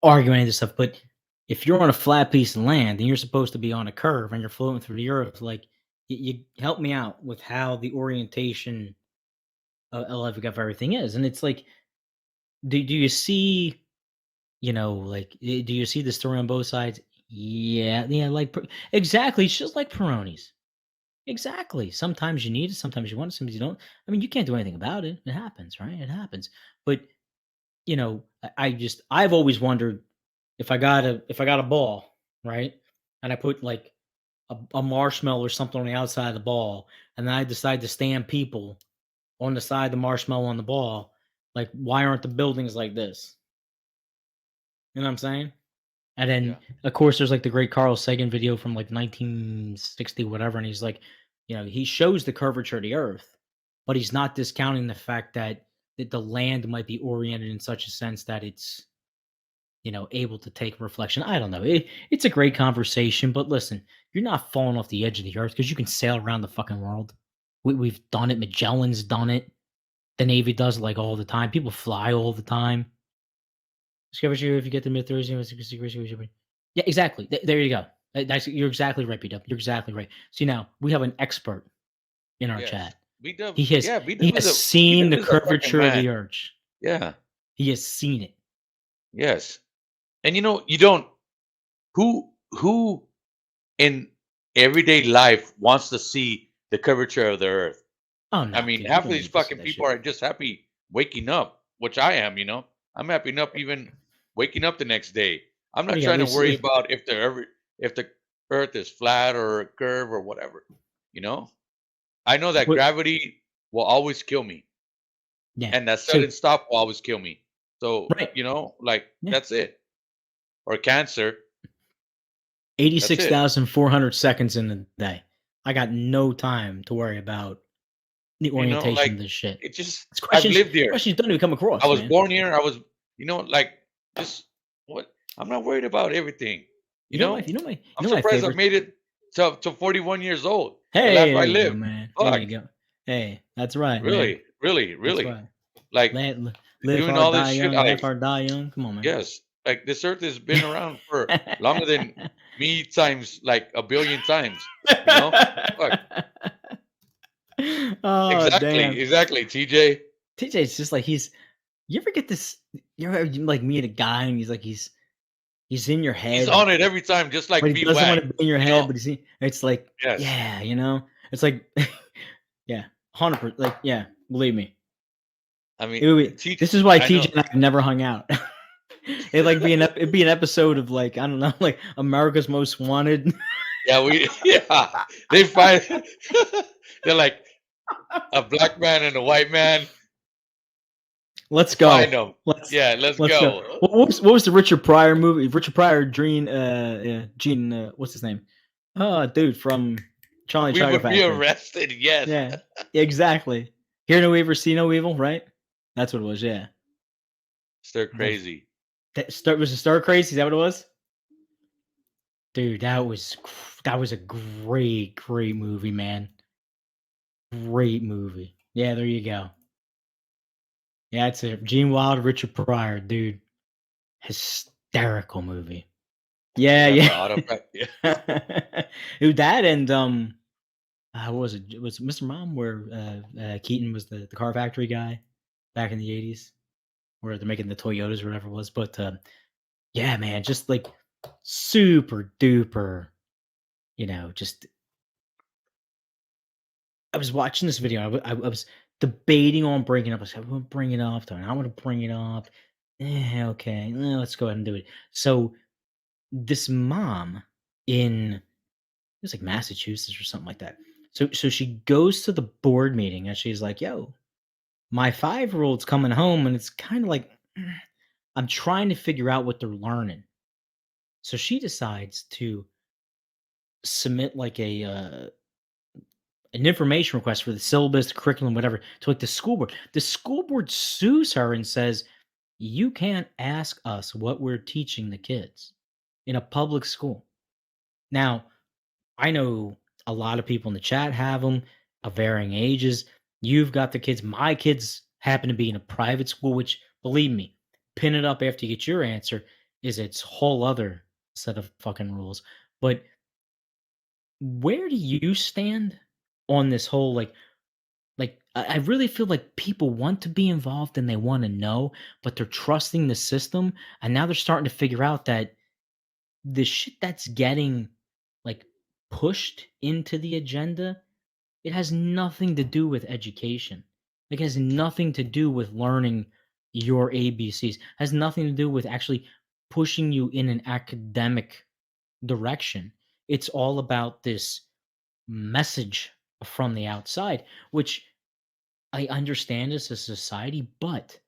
arguing any of this stuff, but if you're on a flat piece of land and you're supposed to be on a curve and you're floating through the Earth, like you help me out with how the orientation of everything is. And it's like, do you see, do you see the story on both sides? Yeah, like exactly. It's just like Peronis. Exactly. Sometimes you need it, sometimes you want it, sometimes you don't. I mean, you can't do anything about it. It happens, right? It happens. But I've always wondered if I got a ball, right, and I put like a marshmallow or something on the outside of the ball, and then I decide to stand people on the side, the marshmallow on the ball. Like, why aren't the buildings like this? You know what I'm saying? And then, of course, there's like the great Carl Sagan video from like 1960, whatever. And he's like, he shows the curvature of the earth, but he's not discounting the fact that the land might be oriented in such a sense that it's, able to take reflection. I don't know. It's a great conversation, but listen, you're not falling off the edge of the earth because you can sail around the fucking world. We've done it. Magellan's done it. The Navy does it like all the time. People fly all the time. Discover you if you get the mid Thursday. Yeah, exactly. There you go. You're exactly right, B-Dub. You're exactly right. See, now we have an expert in our chat. B-Dub, He has seen the curvature of the earth. Yeah. He has seen it. Yes. And you don't who in everyday life wants to see the curvature of the earth? Oh no. I mean, half of these fucking people are just happy waking up, which I am, I'm happy enough even waking up the next day. I'm not trying to worry about if the earth is flat or a curve or whatever. I know that gravity will always kill me. Yeah. And that sudden stop will always kill me. So, that's it. Or cancer. 86,400 seconds in the day. I got no time to worry about the orientation of this shit. I've lived here. Questions don't even come across. I was born here. I was, I'm not worried about everything. I'm surprised I made it to 41 years old. Hey, that's I live, man. There you go. Hey, that's right. Really, man. really. Right. Like live doing hard, all die this young, shit. laugh hard, die young. Come on, man. Yes, like this earth has been around for longer than me times like a billion times. Fuck. Oh, exactly, TJ. TJ's just like you ever get this? You ever like meet a guy and he's in your head. He's on it every time, just like but he doesn't want to be in your head. But it's like, yes. Yeah, it's like, yeah, 100%. Like, yeah, believe me. I mean, this is why TJ and I have never hung out. It'd be an episode of like, I don't know, like America's Most Wanted. They find they're like a black man and a white man. Let's go. Find them. Let's go. What was the Richard Pryor movie? Richard Pryor, Gene, what's his name? Oh, dude from Charlie We Tiger would Factory. be arrested. Yes. Yeah, exactly. Hear no evil, see no evil, right? That's what it was. Yeah. Stir crazy. Was it Stir Crazy? Is that what it was? Dude, that was a great movie, man. Great movie. Yeah, there you go. Yeah, that's it. Gene Wilder, Richard Pryor, dude. Hysterical movie. Yeah. Dude, that and what was it? It was Mr. Mom where Keaton was the car factory guy back in the 80s, where they're making the Toyotas or whatever it was. But yeah, man, just like super duper, just I was watching this video. I was debating on bringing it up. I said, I want to bring it up. I want to bring it up. Okay, let's go ahead and do it. So this mom it was like Massachusetts or something like that. So she goes to the board meeting and she's like, yo, my 5-year-old's coming home and it's kind of like, I'm trying to figure out what they're learning. So she decides to submit like an information request for the syllabus, the curriculum, whatever, to like the school board. The school board sues her and says, you can't ask us what we're teaching the kids in a public school. Now, I know a lot of people in the chat have them of varying ages. You've got the kids. My kids happen to be in a private school, which, believe me, pin it up after you get your answer is its whole other set of fucking rules. But where do you stand on this whole like I really feel like people want to be involved and they want to know, but they're trusting the system, and now they're starting to figure out that the shit that's getting like pushed into the agenda, it has nothing to do with education. It has nothing to do with learning your ABCs. It has nothing to do with actually pushing you in an academic direction. It's all about this message from the outside, which I understand as a society, but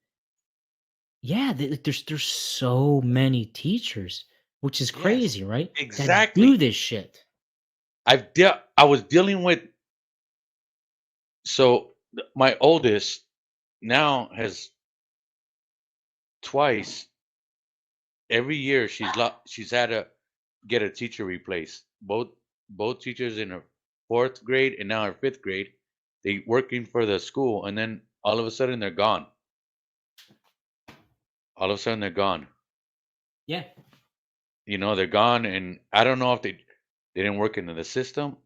yeah, there's so many teachers, which is Yes, crazy, right? That do exactly. this shit. I was dealing with my oldest now has twice every year she's had to get a teacher replaced. Both teachers in her fourth grade and now her fifth grade, they working for the school, and then all of a sudden they're gone. All of a sudden they're gone. Yeah. They're gone, and I don't know if they didn't work into the system.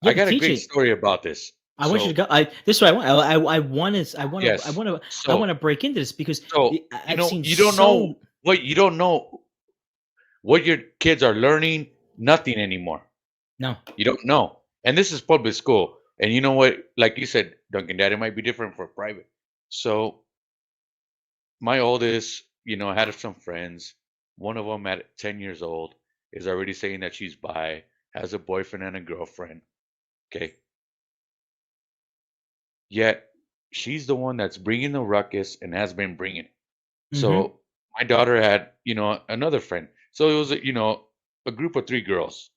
Yeah, I but got a great TJ, story about this. I want you to So go. This is what I want. I want to. yes, I want to break into this because I've seen you don't know so. what you don't know what your kids are learning. Nothing anymore. No. You don't know. And this is public school. And you know what? Like you said, Duncan, Dad, it might be different for private. So my oldest, had some friends. One of them at 10 years old is already saying that she's bi, has a boyfriend and a girlfriend. Okay. Yet she's the one that's bringing the ruckus and has been bringing it. Mm-hmm. So my daughter had, another friend. So it was, a group of three girls.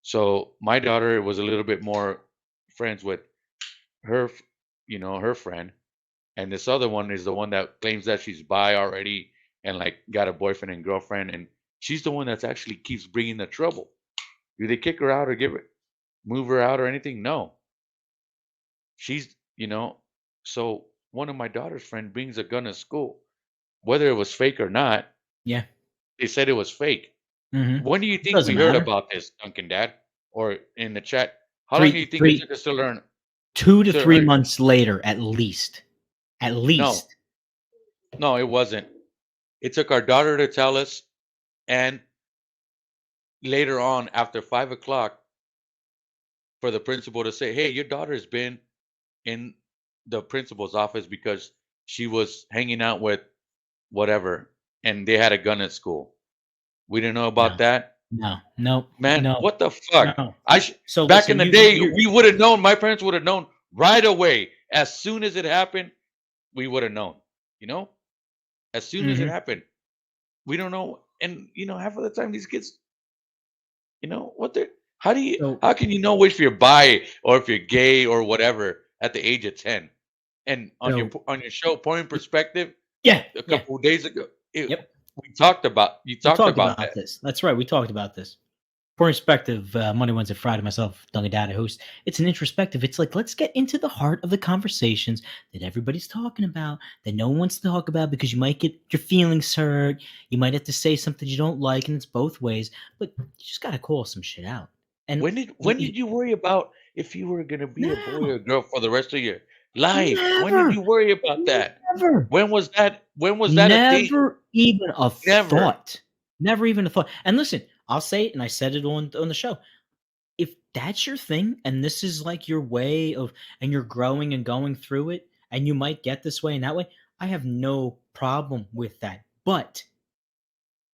So my daughter was a little bit more friends with her, her friend, and this other one is the one that claims that she's bi already and like got a boyfriend and girlfriend, and she's the one that's actually keeps bringing the trouble. Do they kick her out or move her out or anything? No, she's, so one of my daughter's friend brings a gun to school, whether it was fake or not. Yeah. They said it was fake. Mm-hmm. When do you It think doesn't we heard matter. about this, Duncan, Dad, or in the chat? How long do you think it took us to learn? 2 to To 3 learn? months later, at least. At No, least. no, it wasn't. It took our daughter to tell us, and later on, after 5 o'clock, for the principal to say, "Hey, your daughter's been in the principal's office because she was hanging out with whatever, and they had a gun at school." We didn't know No. about that. No. No. Man, No. what the fuck? No. So Back in listen, the day, we would have known. My parents would have known right away. As soon as it happened, we would have known. As soon as it Mhm. happened, we don't know. And half of the time, these kids, what they're. So How can you know if you're bi or if you're gay or whatever at the age of 10? And so on your show, Point Perspective, yeah, a yeah. couple of days ago, Yep. you talked about We talked about that. this. That's right. We talked about this. For Perspective, Monday, Wednesday, Friday, myself, Duncan Data host. It's an introspective. It's like, let's get into the heart of the conversations that everybody's talking about, that no one wants to talk about because you might get your feelings hurt. You might have to say something you don't like, and it's both ways. But you just got to call some shit out. And When did you worry about if you were gonna be a boy or no, a girl for the rest of your life? When did never, you worry about that? never. When was that? When was that a thing? Never even a Never. thought. Never even a thought. And listen, I'll say it, and I said it on the show. If that's your thing, and this is like your way of, and you're growing and going through it, and you might get this way and that way, I have no problem with that. But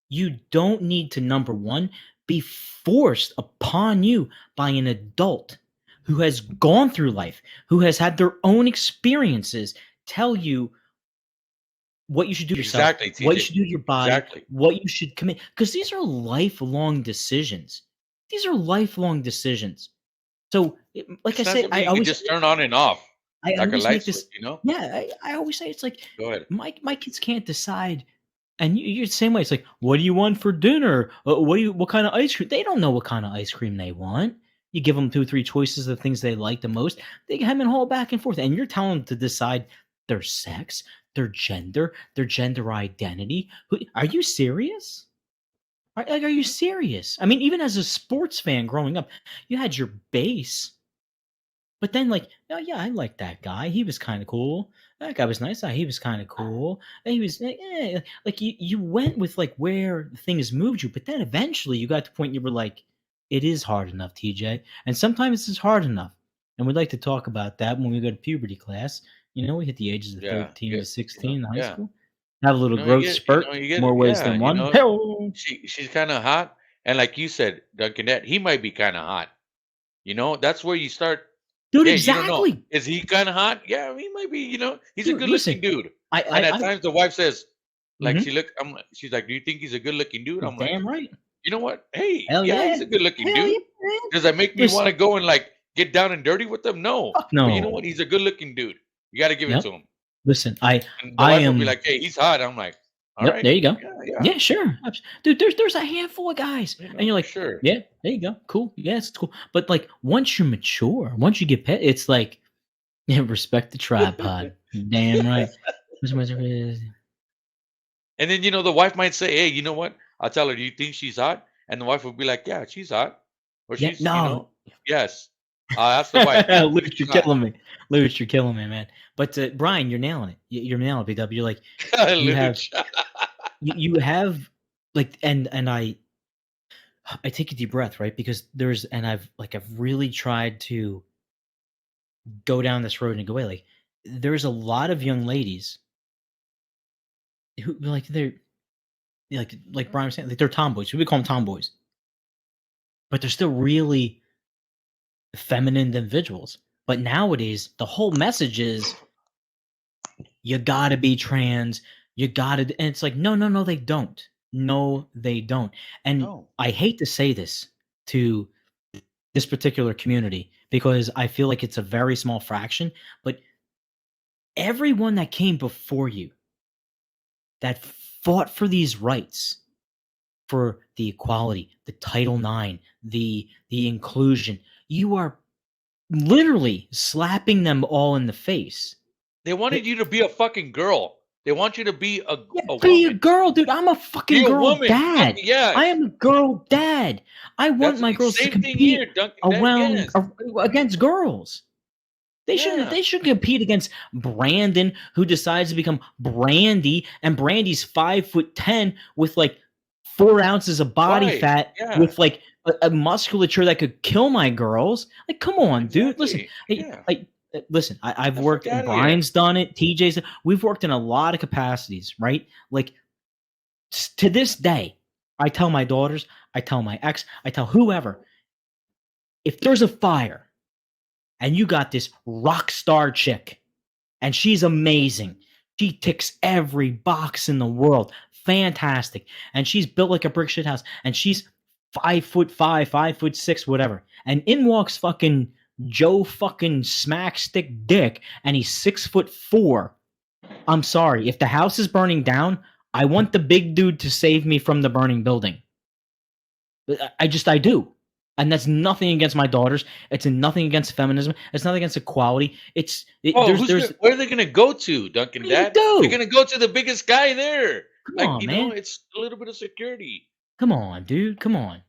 you don't need to, number one, be forced upon you by an adult who has gone through life, who has had their own experiences, tell you what you should do to yourself, Exactly, what you TJ. should do to your body, Exactly. what you should commit. Because these are lifelong decisions. These are lifelong decisions. So, like I It's not say, something you can just turn on and off I like a always light make switch, this. Yeah, I always say it's like Go ahead. my kids can't decide, and you're the same way. It's like, what do you want for dinner? What kind of ice cream? They don't know what kind of ice cream they want. You give them 2, 3 choices of things they like the most. They hem and haul back and forth, and you're telling them to decide their sex, their gender identity. Are you serious? Are you serious? I mean, even as a sports fan growing up, you had your base, but then, like, oh yeah, I like that guy. He was kind of cool. That guy was nice. He was kind of cool. He was, like you went with like where things moved you. But then eventually, you got to the point you were like, it is hard enough, TJ, and sometimes it's hard enough. And we'd like to talk about that when we go to puberty class. We hit the ages of Yeah. 13 to 16 in high Yeah. school. Have a little growth spurt, You get more it. ways Yeah, than one. Hell, she's kind of hot, and like you said, Duncan, that he might be kind of hot. That's where you start dude. Yeah, you don't know. Exactly. Is he kind of hot? Yeah, he might be. He's a Dude, good-looking dude. And at times the wife says, like, she's like, "Do you think he's a good-looking dude?" I'm like, damn right. you know what? Hey, Hell yeah, yeah. he's a good-looking Hell dude. yeah, man. Does that make me want to go and like get down and dirty with them? No. Fuck But you know no. what? He's a good-looking dude. You got to give it to him. Listen, And the I wife will be am. like, "Hey, he's hot." I'm like, "All right, There you go. yeah, Yeah, sure. Dude, there's a handful of guys, and you're like, sure. yeah, there you go. Cool. Yes, it's cool. But like, once you're mature, once you get pet, it's like, yeah, respect the tripod. Damn right. And then the wife might say, "Hey, you know what? I'll tell her. Do you think she's hot?" And the wife would be like, "Yeah, she's hot." Or Yeah, she's, no. yes. That's the wife. Luke, you're killing me. Luke, you're killing me, man. But Brian, you're nailing it. You're nailing it, B-Dub. You're like, you have, you have, like, and I take a deep breath, right? Because I've really tried to go down this road and go away. Like, there's a lot of young ladies who they're like Brian was saying, like, they're tomboys. We call them tomboys, but they're still really feminine individuals. But nowadays, the whole message is you gotta be trans. You gotta, and it's like, no, they don't. No, they don't. And I hate to say this to this particular community because I feel like it's a very small fraction, but everyone that came before you that fought for these rights, for the equality, the Title IX, the inclusion, you are literally slapping them all in the face. They wanted you to be a fucking girl. They want you to be a woman. Be a girl, dude. I'm a fucking girl dad. Yes. I am a girl dad. I want my girls to compete against girls. They should compete against Brandon, who decides to become Brandy, and Brandy's 5'10" with like 4 ounces of body fat, with like a musculature that could kill my girls. Like, come on, dude. Listen, listen. I've worked, and Brian's done it. TJ's. We've worked in a lot of capacities, right? Like, to this day, I tell my daughters, I tell my ex, I tell whoever, if there's a fire and you got this rock star chick and she's amazing, she ticks every box in the world, fantastic, and she's built like a brick shit house, and she's 5'5", 5'6", whatever, and in walks fucking Joe fucking Smackstick Dick, and he's 6'4". I'm sorry, if the house is burning down, I want the big dude to save me from the burning building. I do. And that's nothing against my daughters. It's nothing against feminism. It's nothing against equality. Where are they going to go to, Duncan Dad? They're going to go to the biggest guy there. Come on, man. It's a little bit of security. Come on, dude. Come on.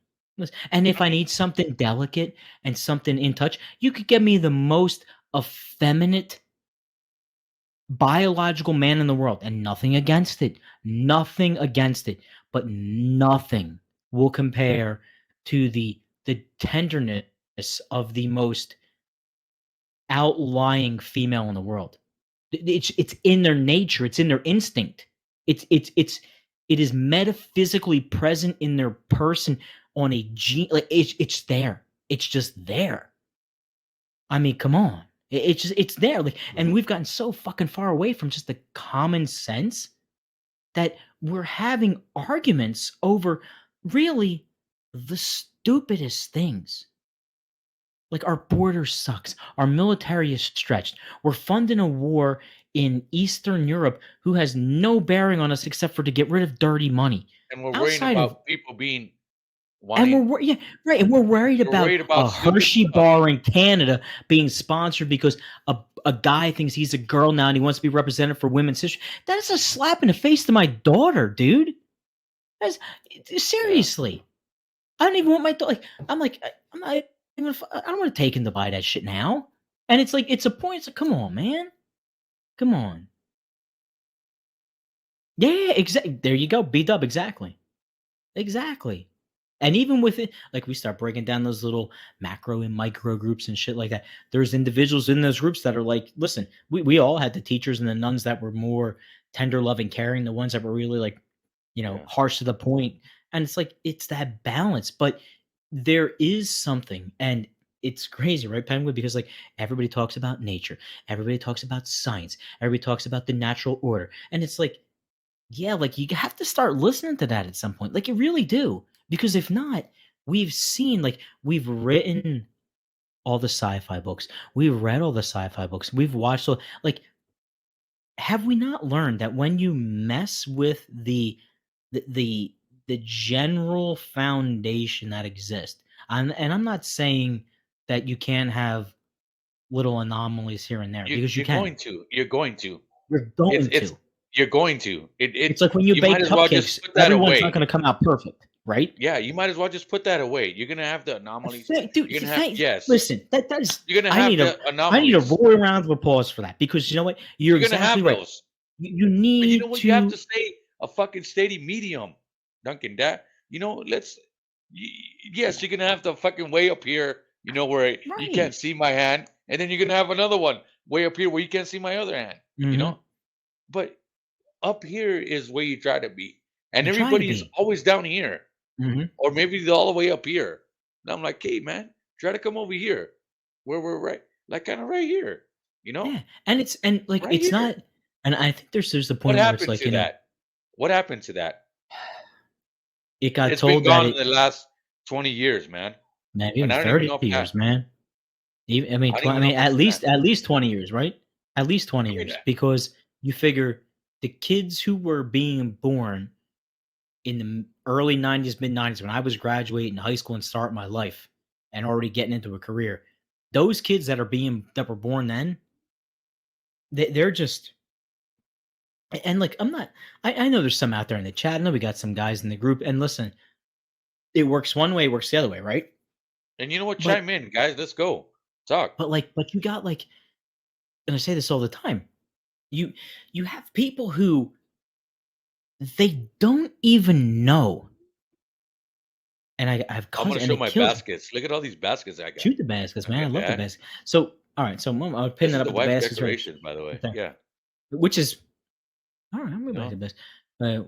And if I need something delicate and something in touch, you could get me the most effeminate biological man in the world, and nothing against it. Nothing against it. But nothing will compare to the tenderness of the most outlying female in the world. It's in their nature. It's in their instinct. It is metaphysically present in their person on a gene. Like, it's there. It's just there. I mean, come on. It's there. Like, and we've gotten so fucking far away from just the common sense that we're having arguments over really the stupidest things. Like, our border sucks. Our military is stretched. We're funding a war in Eastern Europe who has no bearing on us except for to get rid of dirty money. And we're worried about people being... And we're worried about a Hershey bar in Canada being sponsored because a guy thinks he's a girl now and he wants to be represented for women's history. That is a slap in the face to my daughter, dude. Seriously. I don't even want my daughter. I don't want to take him to buy that shit now. And it's like, it's a point. It's like, come on, man. Come on. Yeah, exactly. There you go. B-Dub, exactly. Exactly. And even with it, like, we start breaking down those little macro and micro groups and shit like that. There's individuals in those groups that are like, listen, we all had the teachers and the nuns that were more tender, loving, caring, the ones that were really like, harsh to the point. And it's like, it's that balance. But there is something, and it's crazy, right, Penguin? Because like everybody talks about nature, everybody talks about science, everybody talks about the natural order, and it's like, yeah, like you have to start listening to that at some point. Like you really do, because if not, we've written all the sci-fi books, we've read all the sci-fi books, we've watched all like. Have we not learned that when you mess with the the the general foundation that exists, and I'm not saying that you can't have little anomalies here and there because you You're can. going to. You're going to. You're It's going it's to. you're going to. It's like when you You might bake as well just cupcakes, put that everyone's not away. going to come out perfect, right? Yeah, you might as well just put that away. You're gonna have the anomalies. Dude, You're gonna have listen, that is. You're gonna I have need a the I need a anomalies. roar round of applause for that because you know what? You're You're gonna exactly have right. those. You But you know need what? You have to to stay a fucking steady medium, Duncan. That yes, you're gonna have the fucking way up here. Where you can't right. see my hand, and then you're gonna have another one way up here where you can't see my other hand. Mhm. But up here is where you try to be, and You try to everybody is be. always down here, Mhm. or maybe they're all the way up here. And I'm like, hey man, try to come over here, where we're right, like kind of right here, Yeah, and like right it's here. not, and I think there's the What point where it's happened like to that? What happened to that? it got It's been told that gone in it the last 20 years, man. maybe And even I don't even 30 know if years, man. Even, I mean, I don't I even know mean, if it's that. at least 20 years, right? At least 20 I mean, years, because you figure the kids who were being born in the early 90s, mid 90s, when I was graduating high school and starting my life and already getting into a career, those kids that were born then, they're just and like I'm not. I know there's some out there in the chat. I know we got some guys in the group, and listen, it works one way, it works the other way, right? and you know what? But Chime in, guys. Let's go talk. but you got like, and I say this all the time. You you have people who they don't even know, and I have I'm gonna cousins, and show it my kills. baskets. Look at all these baskets I got. Shoot the baskets, man. I Look at love the that. baskets. So all right, so Mom, I'll pin This that is up the with the wife baskets right decorations, by the way. there, Yeah, which is all right. I'm going you back know. to this.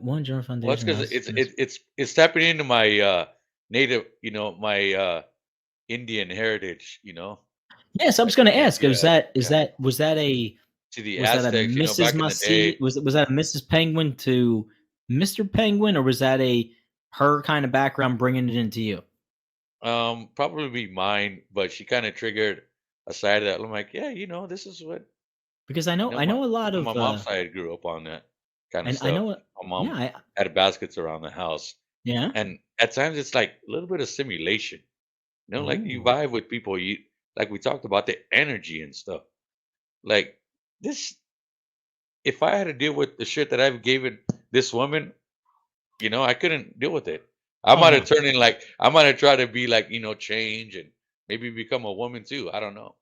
One General Well, it's Foundation. because it's tapping into my native, my Indian heritage. Yes, I was Like going to yeah, ask. yeah, yeah. Was that a To the Was that a Aztecs, Mrs. back in the Mussie? day. Was that a Mrs. Penguin to Mr. Penguin, or was that a her kind of background bringing it into you? Probably be mine, but she kind of triggered a side of that. I'm like, yeah, this is what Because I know my a lot my of mom's side grew up on that kind of and I stuff. know My yeah, mom had baskets around the house, yeah. and at times it's like a little bit of simulation. Like you Ooh. vibe with people. You like we talked about the energy and stuff. Like this, if I had to deal with the shit that I've given this woman, I couldn't deal with it. I Oh might no, have turned in like I might have tried to be like change and maybe become a woman too. I don't know.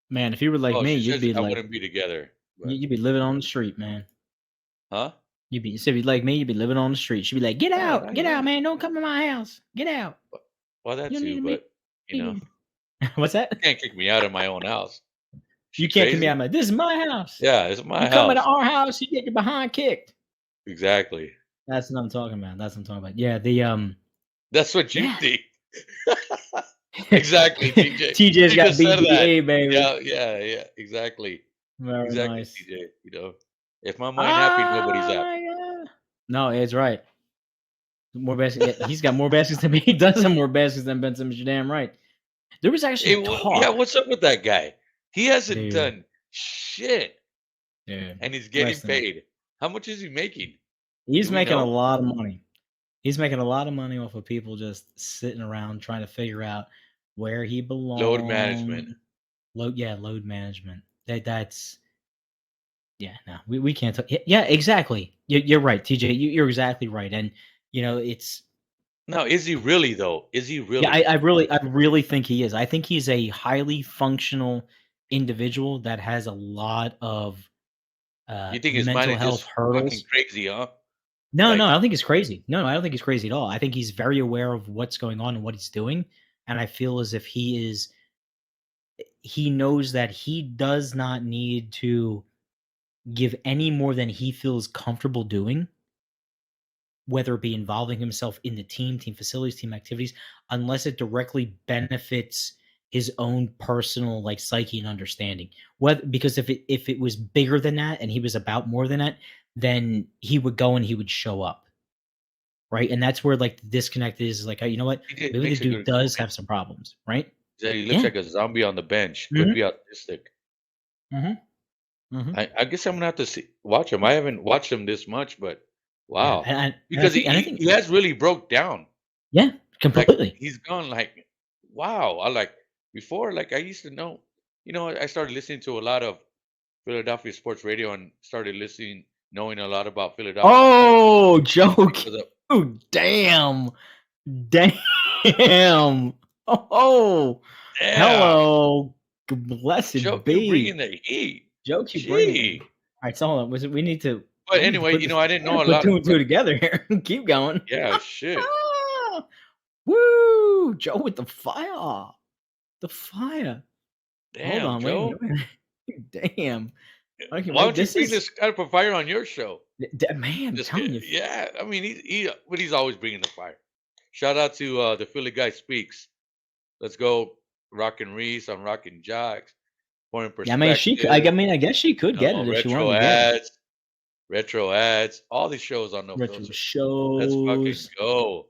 man! If you were like Oh, me, she you'd says be I like wouldn't be together, but you'd be living on the street, man. huh? You'd be if you'd like me, you'd be living on the street. She'd be like, Oh, no, get out, yeah. man! Don't come to my house. Get out. Well, that You don't need too, to but meet. What's that? you can't kick me out of my own house. You She can't come out. crazy? Like, this is my house. Yeah, it's my You come into house. our house, you get your behind kicked. Exactly. That's what I'm talking about. That's what I'm talking about. Yeah, the That's what you yeah. think. Exactly, TJ. TJ's You got just said that. BBA, baby. Yeah, yeah, yeah. Exactly. Very Exactly, nice. TJ. If my mind happy, nobody's Oh happy. my god. No, it's right. More baskets. Yeah, he's got more baskets than me. He does have more baskets than Ben Simmons. You're damn right. There was actually Yeah, talk, what's up with that guy? He hasn't dude. done shit, Dude, and he's getting listen. paid. How much is he making? He's Do we making a know? lot of money. He's making a lot of money off of people just sitting around trying to figure out where he belongs. Load management. Load management. That's yeah, no, we can't talk. Yeah, exactly. You're right, TJ. You're exactly right. And it's No, is he really though? Is he really? yeah. I really think he is. I think he's a highly functional individual that has a lot of You think his mind mental is health just fucking hurdles. crazy, huh? No, I Like, don't think he's crazy. No, I don't think he's crazy at all. I think he's very aware of what's going on and what he's doing. And I feel as if he knows that he does not need to give any more than he feels comfortable doing whether it be involving himself in the team facilities, team activities, unless it directly benefits his own personal like psyche and understanding. Because if it was bigger than that and he was about more than that, then he would go and he would show up. Right. And that's where like the disconnect is like, you know what? He Maybe the makes a dude good does point. have some problems, right? He looks Yeah. like a zombie on the bench. Could be autistic. I guess I'm gonna have to watch him. I haven't watched him this much, but wow, Yeah, and because I think he has really broke down. yeah, Like completely. he's gone like wow. I like before like I used to know. I started listening to a lot of Philadelphia sports radio and started knowing a lot about Philadelphia. Oh, Joe! Because of, Oh, damn! Oh, damn. hello, blessed Joe, you be. bringing the heat. Joe, you bringing it. All right, so hold on. We need to. But we need to anyway, put this, I didn't know a put lot. two and two together here. Keep going. Yeah, shit. Woo! Joe with the fire. The fire. Damn, Hold on, Joe. wait. Damn. Why don't you bring this kind of fire on your show? Man, I'm Just telling you. yeah, I mean, but he's always bringing the fire. Shout out to the Philly Guy Speaks. Let's go, Rockin' Reese on Rockin' Jocks. Point of Yeah, I mean, perspective. I guess she could get it if she wanted to get it. Retro ads, all these shows on No Retro Filter. shows. Let's fucking go.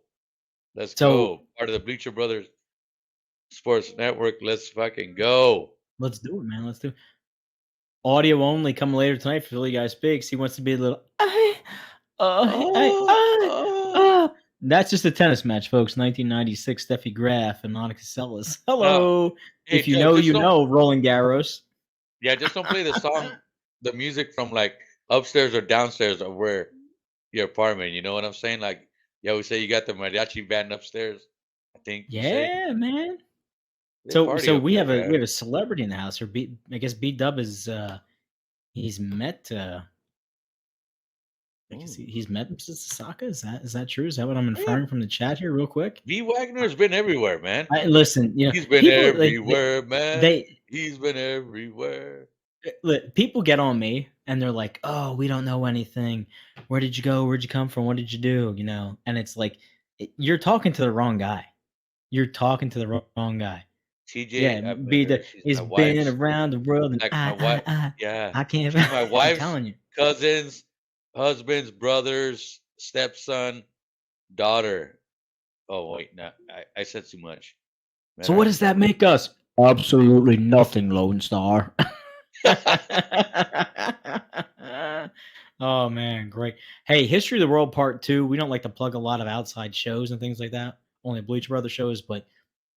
Let's go. Part of the Bleacher Brothers Sports Network. Let's fucking go. Let's do it, man. Let's do it. Audio only coming later tonight for Philly Guy Speaks. He wants to be a little. That's just a tennis match, folks. 1996, Steffi Graf and Monica Seles. Hello. Hey, if you know, you know, Roland Garros. Yeah, just don't play the song, the music from like upstairs or downstairs of where your apartment. You know what I'm saying? Like you always say, you got the mariachi band upstairs. I think. Yeah, man. So we have a celebrity in the house. Or I guess B Dub is he's met. I guess he's met Mrs. Sasaka. Is that true? Is that what I'm inferring from the chat here, real quick? V Wagner's been everywhere, man. Listen, he's been everywhere, man. He's been everywhere. People get on me and they're like, "Oh, we don't know anything. Where did you go? Where'd you come from? What did you do?" You know, and it's like you're talking to the wrong guy. You're talking to the wrong guy. TJ, yeah, he's been around the world, and like my wife. I can't. She's my wife's I'm telling you. Cousins, husband's brother's stepson, daughter. Oh wait, no, I said too much. Man, so what does that make us? Absolutely nothing, Lone Star. Oh man, great. Hey, History of the World Part 2. We don't like to plug a lot of outside shows and things like that. Only Bleach Brother shows, but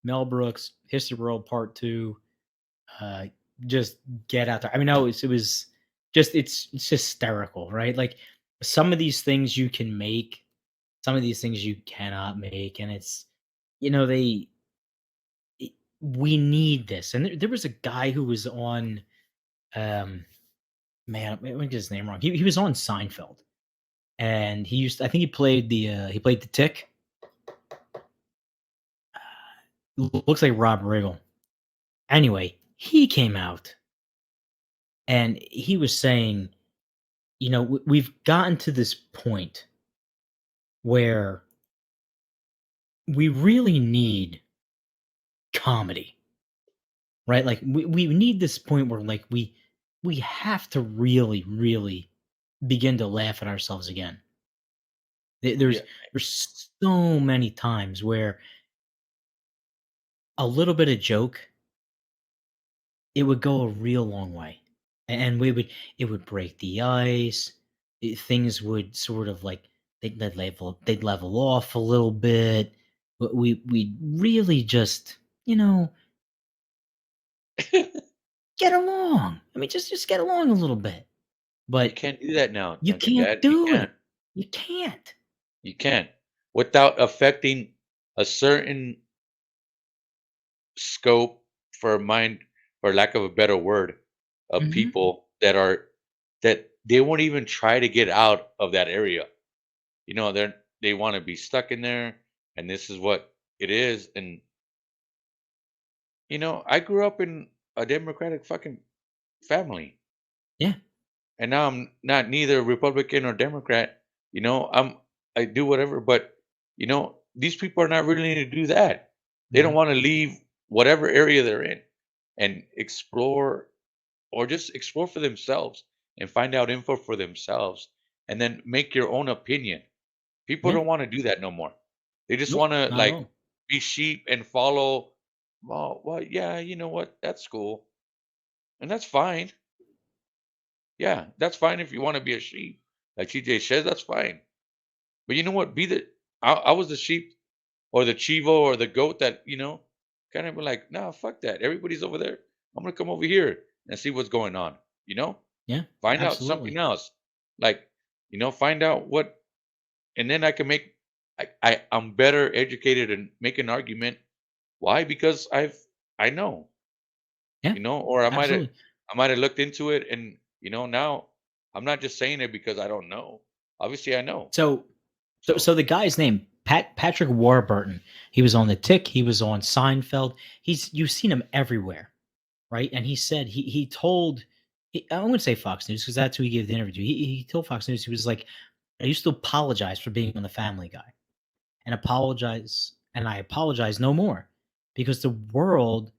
Mel Brooks, History of the World Part 2. Just get out there. I mean, no, it was just it's hysterical, right? Like some of these things you can make, some of these things you cannot make, and it's we need this. And there was a guy who was on man, I'm gonna get his name wrong. He was on Seinfeld, and I think he played the Tick. Looks like Rob Riggle. Anyway, he came out and he was saying, we've gotten to this point where we really need comedy, right? Like we need this point where like we have to really, really begin to laugh at ourselves again. There's so many times where a little bit of joke, it would go a real long way, and it would break the ice. Things would sort of like they'd level off a little bit. But we really just get along. I mean, just get along a little bit. But you can't do that now. You can't do it. You can't. You can't without affecting a certain scope for lack of a better word, of people that they won't even try to get out of that area. They want to be stuck in there, and this is what it is. And I grew up in a Democratic fucking family. Yeah. And now I'm not neither Republican or Democrat. I'm I do whatever. But these people are not really to do that. They don't want to leave whatever area they're in and explore, or just explore for themselves and find out info for themselves, and then make your own opinion. People Yeah. don't want to do that no more. They just Nope, want to not at all. be sheep and follow. Well, yeah, you know what? That's cool, and that's fine. Yeah, that's fine if you want to be a sheep, like TJ says. That's fine. But you know what? I was the sheep or the chivo or the goat that kind of be like, nah, fuck that. Everybody's over there. I'm gonna come over here and see what's going on. Yeah, Find out something absolutely. else. Like, find out what, and then I can make. I'm better educated and make an argument. Why? Because I know. Yeah, Or absolutely. I might have looked into it, and now I'm not just saying it because I don't know. Obviously, I know. So So the guy's name, Patrick Warburton. He was on The Tick. He was on Seinfeld. You've seen him everywhere, right? And he said he told. I'm going to say Fox News because that's who he gave the interview to. He told Fox News, he was like, I used to apologize for being on The Family Guy, and I apologize no more, because the world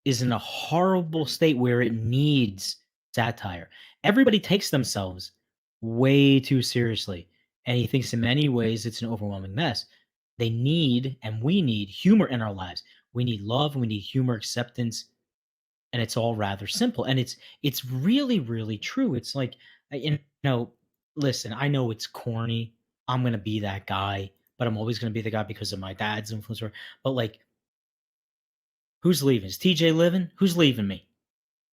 is in a horrible state where it needs satire. Everybody takes themselves way too seriously, and he thinks in many ways it's an overwhelming mess. They need, and we need, humor in our lives. We need love, and we need humor, acceptance, and it's all rather simple. And it's really, really true. It's like, listen, I know it's corny. I'm gonna be that guy, but I'm always gonna be the guy because of my dad's influence. But like, who's leaving? Is TJ living? Who's leaving me?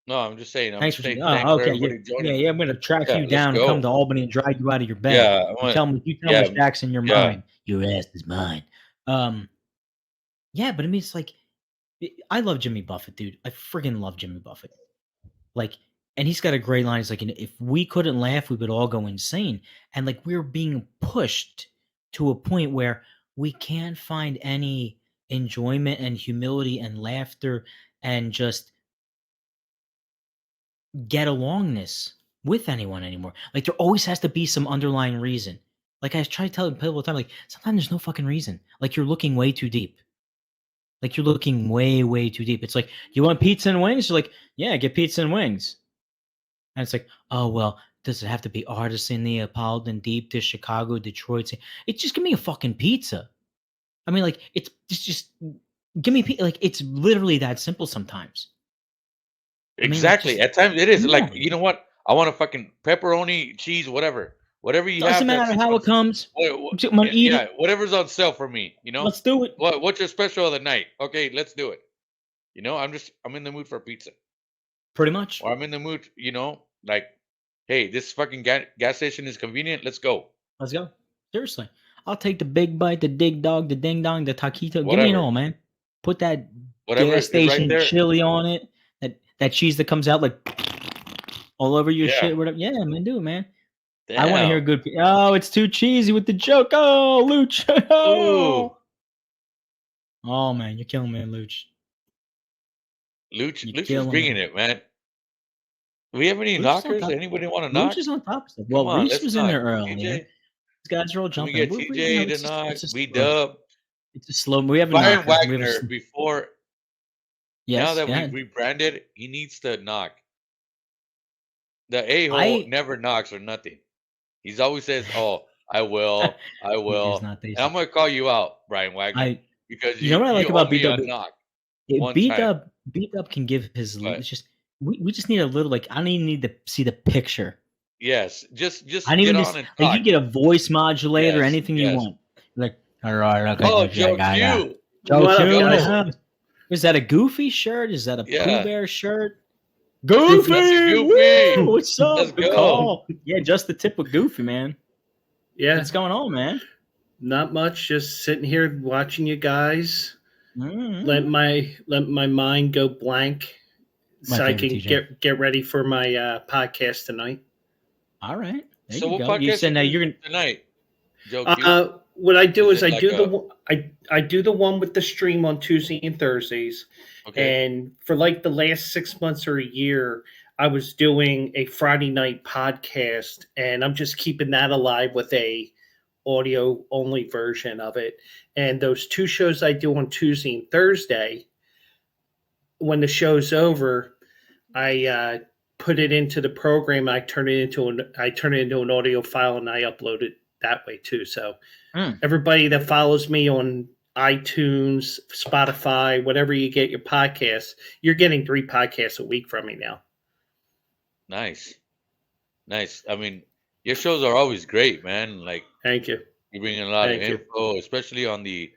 no, I'm just saying. Thanks for saying. Thanks Oh, for okay. Yeah, everybody joining. yeah. I'm gonna track Yeah, you let's down and come go. to Albany and drag you out of your bed. Yeah, I want. You tell Yeah, Miss Jackson you're yeah. mine. Your ass is mine. Yeah, but I mean, it's like, I love Jimmy Buffett, dude. I friggin' love Jimmy Buffett. Like, and he's got a great line. He's like, if we couldn't laugh, we would all go insane. And like, we're being pushed to a point where we can't find any enjoyment and humility and laughter and just get alongness with anyone anymore. Like, there always has to be some underlying reason. Like, I try to tell people all the time, like, sometimes there's no fucking reason. Like, you're looking way too deep. Like, you're looking way, way too deep. It's like, you want pizza and wings? You're like, yeah, get pizza and wings. And it's like, oh, well, does it have to be artisan, Neapolitan, deep dish, Chicago, Detroit? It's just give me a fucking pizza. I mean, like, it's just give me like, it's literally that simple sometimes. Exactly. At times it is like, on. you know what? I want a fucfucking pepperoni, cheese, whatever you Doesn't have. matter how it comes. I'm gonna eat it. Whatever's on sale for me. Let's do it. What's your special of the night? Okay, let's do it. I'm in the mood for pizza. Pretty much. Or I'm in the mood, like, hey, this fucking gas station is convenient. Let's go. Let's go. Seriously. I'll take the big bite, the dig dog, the ding dong, the taquito. Whatever. Give me it all, man. Put that gas station chili on it. That cheese that comes out like all over your shit. Whatever. Yeah, man, do it, man. Damn. I want to hear a good. Oh, it's too cheesy with the joke. Oh, Luch. Oh, man, you're killing me, Luch. Luch is bringing it, man. Do we have any knockers? Anybody want to knock? Luch is on top of stuff. Well, Reese was in there earlier. These guys are all jumping. We get TJ to knock. B-Dub. It's a slow. We have Brian Wagner before. Yes, now that we rebranded, he needs to knock. The a-hole never knocks or nothing. He's always says, "Oh, I will, I will." And I'm gonna call you out, Brian Wagner, because you know what I like about B-Dub? B-Dub can give his. It's just we just need a little, like, I don't even need to see the picture. Yes, just I get on and talk. You get a voice modulator, anything you want. Like, all right, okay. Oh, Joe Q. Joe Q. Is that a Goofy shirt? Is that a Pooh Bear shirt? Goofy! Woo! What's up? Let's Good call. Yeah, just the tip of Goofy, man. Yeah. What's going on, man? Not much. Just sitting here watching you guys. Let my mind go blank so I can get ready for my podcast tonight. All right. There so you what go. podcast you said now you're gonna tonight? Joe what I do is I do the one with the stream on Tuesday and Thursdays. Okay. And for like the last 6 months or a year, I was doing a Friday night podcast, and I'm just keeping that alive with a audio only version of it. And those 2 shows I do on Tuesday and Thursday, when the show's over, I put it into the program. I turn it into an audio file, and I upload it that way too. So everybody that follows me on iTunes, Spotify, whatever you get your podcasts, you're getting 3 podcasts a week from me now. Nice. I mean, your shows are always great, man. Like, thank you. You bring in a lot of info, especially on the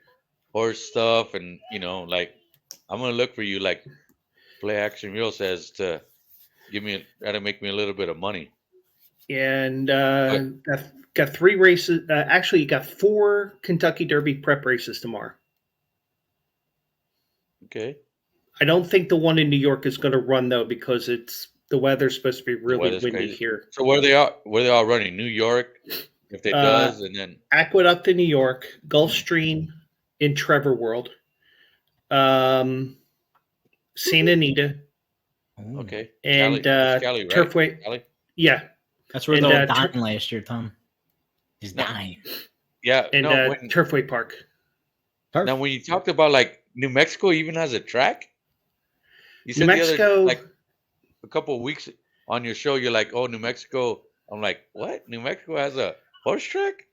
horse stuff, and like, I'm gonna look for you, like Play Action Real says, to try to make me a little bit of money. And got 3 races. Actually, you got 4 Kentucky Derby prep races tomorrow. Okay. I don't think the one in New York is going to run though, because the weather's supposed to be really windy crazy here. So where they all running? New York, if it does, and then Aqueduct in New York, Gulfstream in Trevor World, St. Anita. Okay. And Cali, right? Turfway. Cali? Yeah. That's where they were dying last year, Tom. He's dying. Yeah. And Turfway Park. Now, when you talked about like New Mexico even has a track, you said New Mexico, like a couple of weeks on your show, you're like, "Oh, New Mexico." I'm like, "What? New Mexico has a horse track?"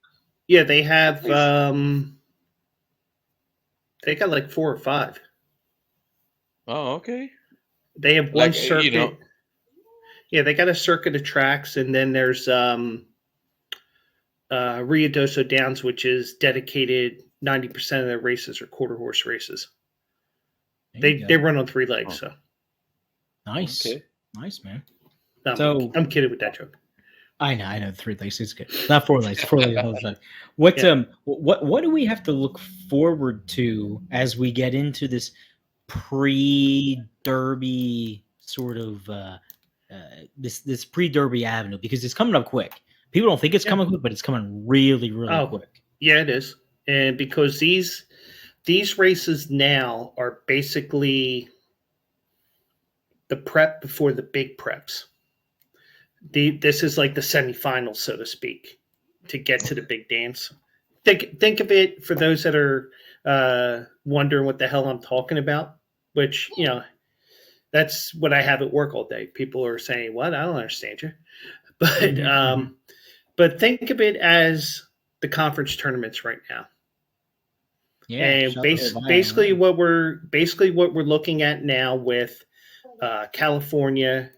Yeah, they have. They got like 4 or 5. Oh, okay. They have one circuit. Yeah, they got a circuit of tracks, and then there's Ruidoso Downs, which is dedicated. 90% of their races are quarter horse races. They run on 3 legs. So nice, nice, man. No, I'm kidding with that joke. I know 3 legs is good, not 4 legs. 4 legs. What do we have to look forward to as we get into this pre-Derby sort of this pre-Derby avenue, because it's coming up quick. People don't think it's coming quick, but it's coming really, really quick. Yeah, it is. And because these races now are basically the prep before the big preps. This is like the semifinals, so to speak, to get to the big dance. Think of it, for those that are wondering what the hell I'm talking about, which, that's what I have at work all day. People are saying, "What? I don't understand you." But think of it as the conference tournaments right now. Yeah, and basically what we're looking at now with California,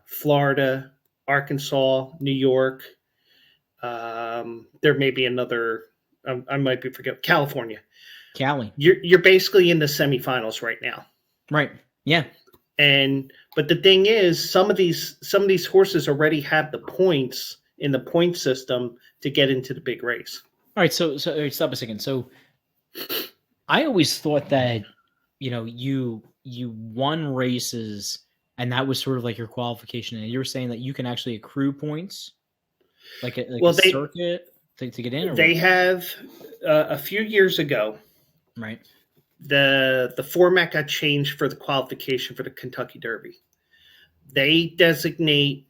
Florida, Arkansas, New York. There may be another. I might be forgetting California. Cali. You're basically in the semifinals right now. Right. Yeah. But the thing is, some of these horses already have the points in the point system to get into the big race. All right. So stop a second. So I always thought that you won races, and that was sort of like your qualification. And you're saying that you can actually accrue points, like a circuit to get in. They have a few years ago, right? The format got changed for the qualification for the Kentucky Derby. They designate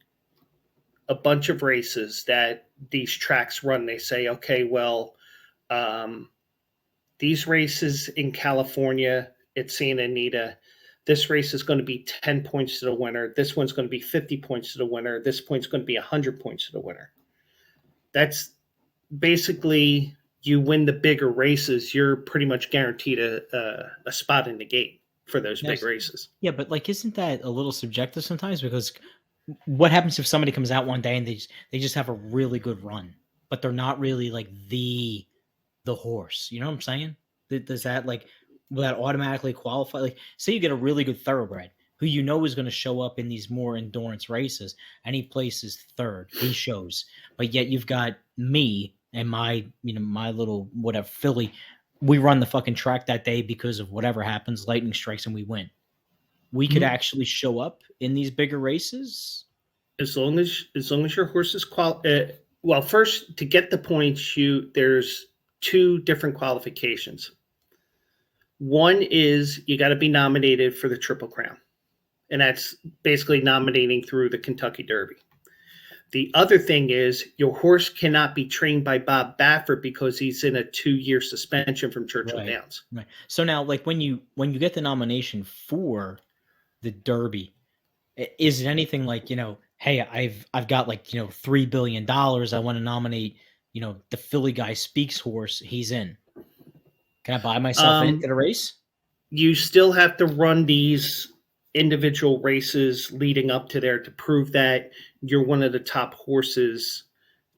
a bunch of races that these tracks run. They say, okay, well, these races in California at Santa Anita, this race is going to be 10 points to the winner. This one's going to be 50 points to the winner. This point's going to be 100 points to the winner. That's basically, you win the bigger races, you're pretty much guaranteed a spot in the gate for those big races. Yeah, but isn't that a little subjective sometimes? Because what happens if somebody comes out one day and they just have a really good run, but they're not really like the horse? You know what I'm saying? Does that will that automatically qualify? Like, say you get a really good thoroughbred who is going to show up in these more endurance races, and he places 3rd. He shows, but yet you've got me and my little whatever filly. We run the fucking track that day because of whatever happens, lightning strikes, and we win. We could actually show up in these bigger races as long as your horse is well, first, to get the points, there's 2 different qualifications. One is you got to be nominated for the Triple Crown, and that's basically nominating through the Kentucky Derby. The other thing is your horse cannot be trained by Bob Baffert because he's in a 2-year suspension from Churchill Right. Downs. Right. So now, like when you get the nomination for the Derby, is it anything like, hey, I've got like, $3 billion. I want to nominate, the Philly guy Speaks horse. He's in. Can I buy myself into the race? You still have to run these individual races leading up to there to prove that you're one of the top horses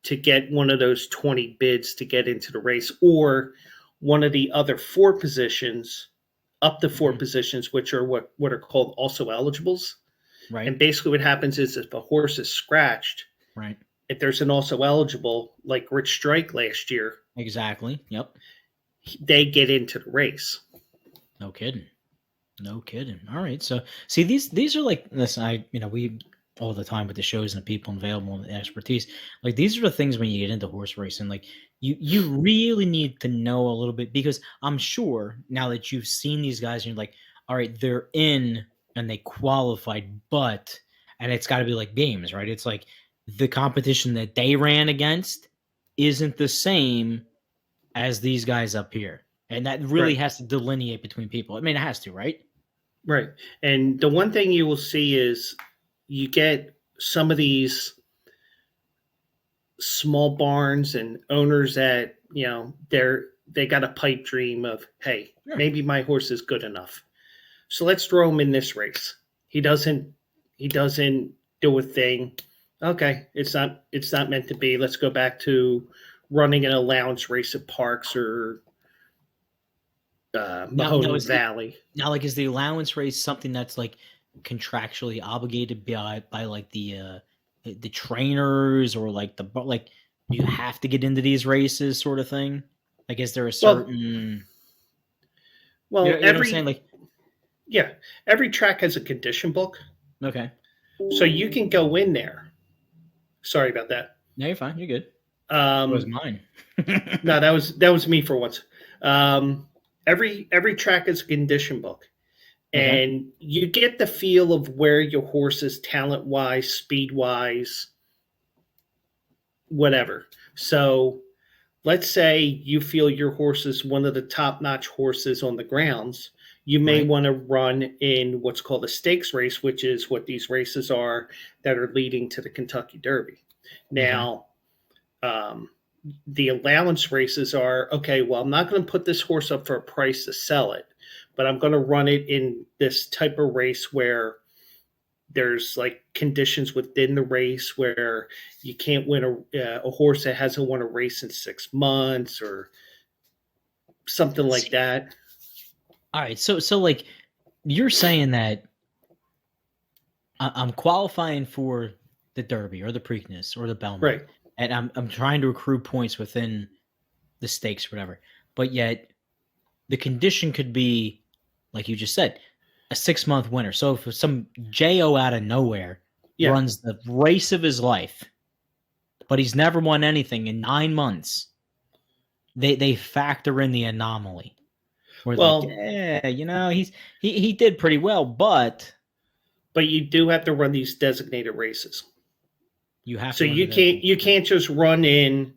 to get one of those 20 bids to get into the race, or one of the other 4 positions, up to 4 positions, which are what are called also eligibles. Right. And basically what happens is if a horse is scratched, right, if there's an also eligible, like Rich Strike last year. Exactly. Yep. They get into the race. No kidding. All right. So see, these are like, listen, we all the time with the shows and the people available and the expertise. Like these are the things when you get into horse racing, like you really need to know a little bit, because I'm sure now that you've seen these guys and you're like, all right, they're in and they qualified, and it's got to be like games, right? It's like the competition that they ran against isn't the same as these guys up here. And that really has to delineate between people. I mean, it has to, right? Right. And the one thing you will see is you get some of these small barns and owners that, they got a pipe dream of, hey, maybe my horse is good enough. So let's throw him in this race. He doesn't do a thing. Okay, it's not meant to be. Let's go back to running an allowance race at Parks or Mahoney Valley. Now, like, is the allowance race something that's like contractually obligated by like the trainers, or like you have to get into these races, sort of thing? Like, is there a certain? Well, you know what I'm saying? Like, yeah, every track has a condition book. Okay. So you can go in there. Sorry about that. No, you're fine. You're good. It was mine. No, that was me for once. Every track is a condition book, and you get the feel of where your horse is talent-wise, speed-wise, whatever. So let's say you feel your horse is one of the top-notch horses on the grounds. You may want to run in what's called a stakes race, which is what these races are that are leading to the Kentucky Derby. Now, the allowance races are, okay, well, I'm not going to put this horse up for a price to sell it, but I'm going to run it in this type of race where there's like conditions within the race where you can't win a horse that hasn't won a race in 6 months or something like that. All right. So like you're saying that I'm qualifying for the Derby or the Preakness or the Belmont. Right. And I'm trying to accrue points within the stakes, whatever. But yet the condition could be, like you just said, a 6-month winner. So if some J.O. out of nowhere runs the race of his life, but he's never won anything in 9 months, they factor in the anomaly. Where he did pretty well, but you do have to run these designated races. You have so you can't just run in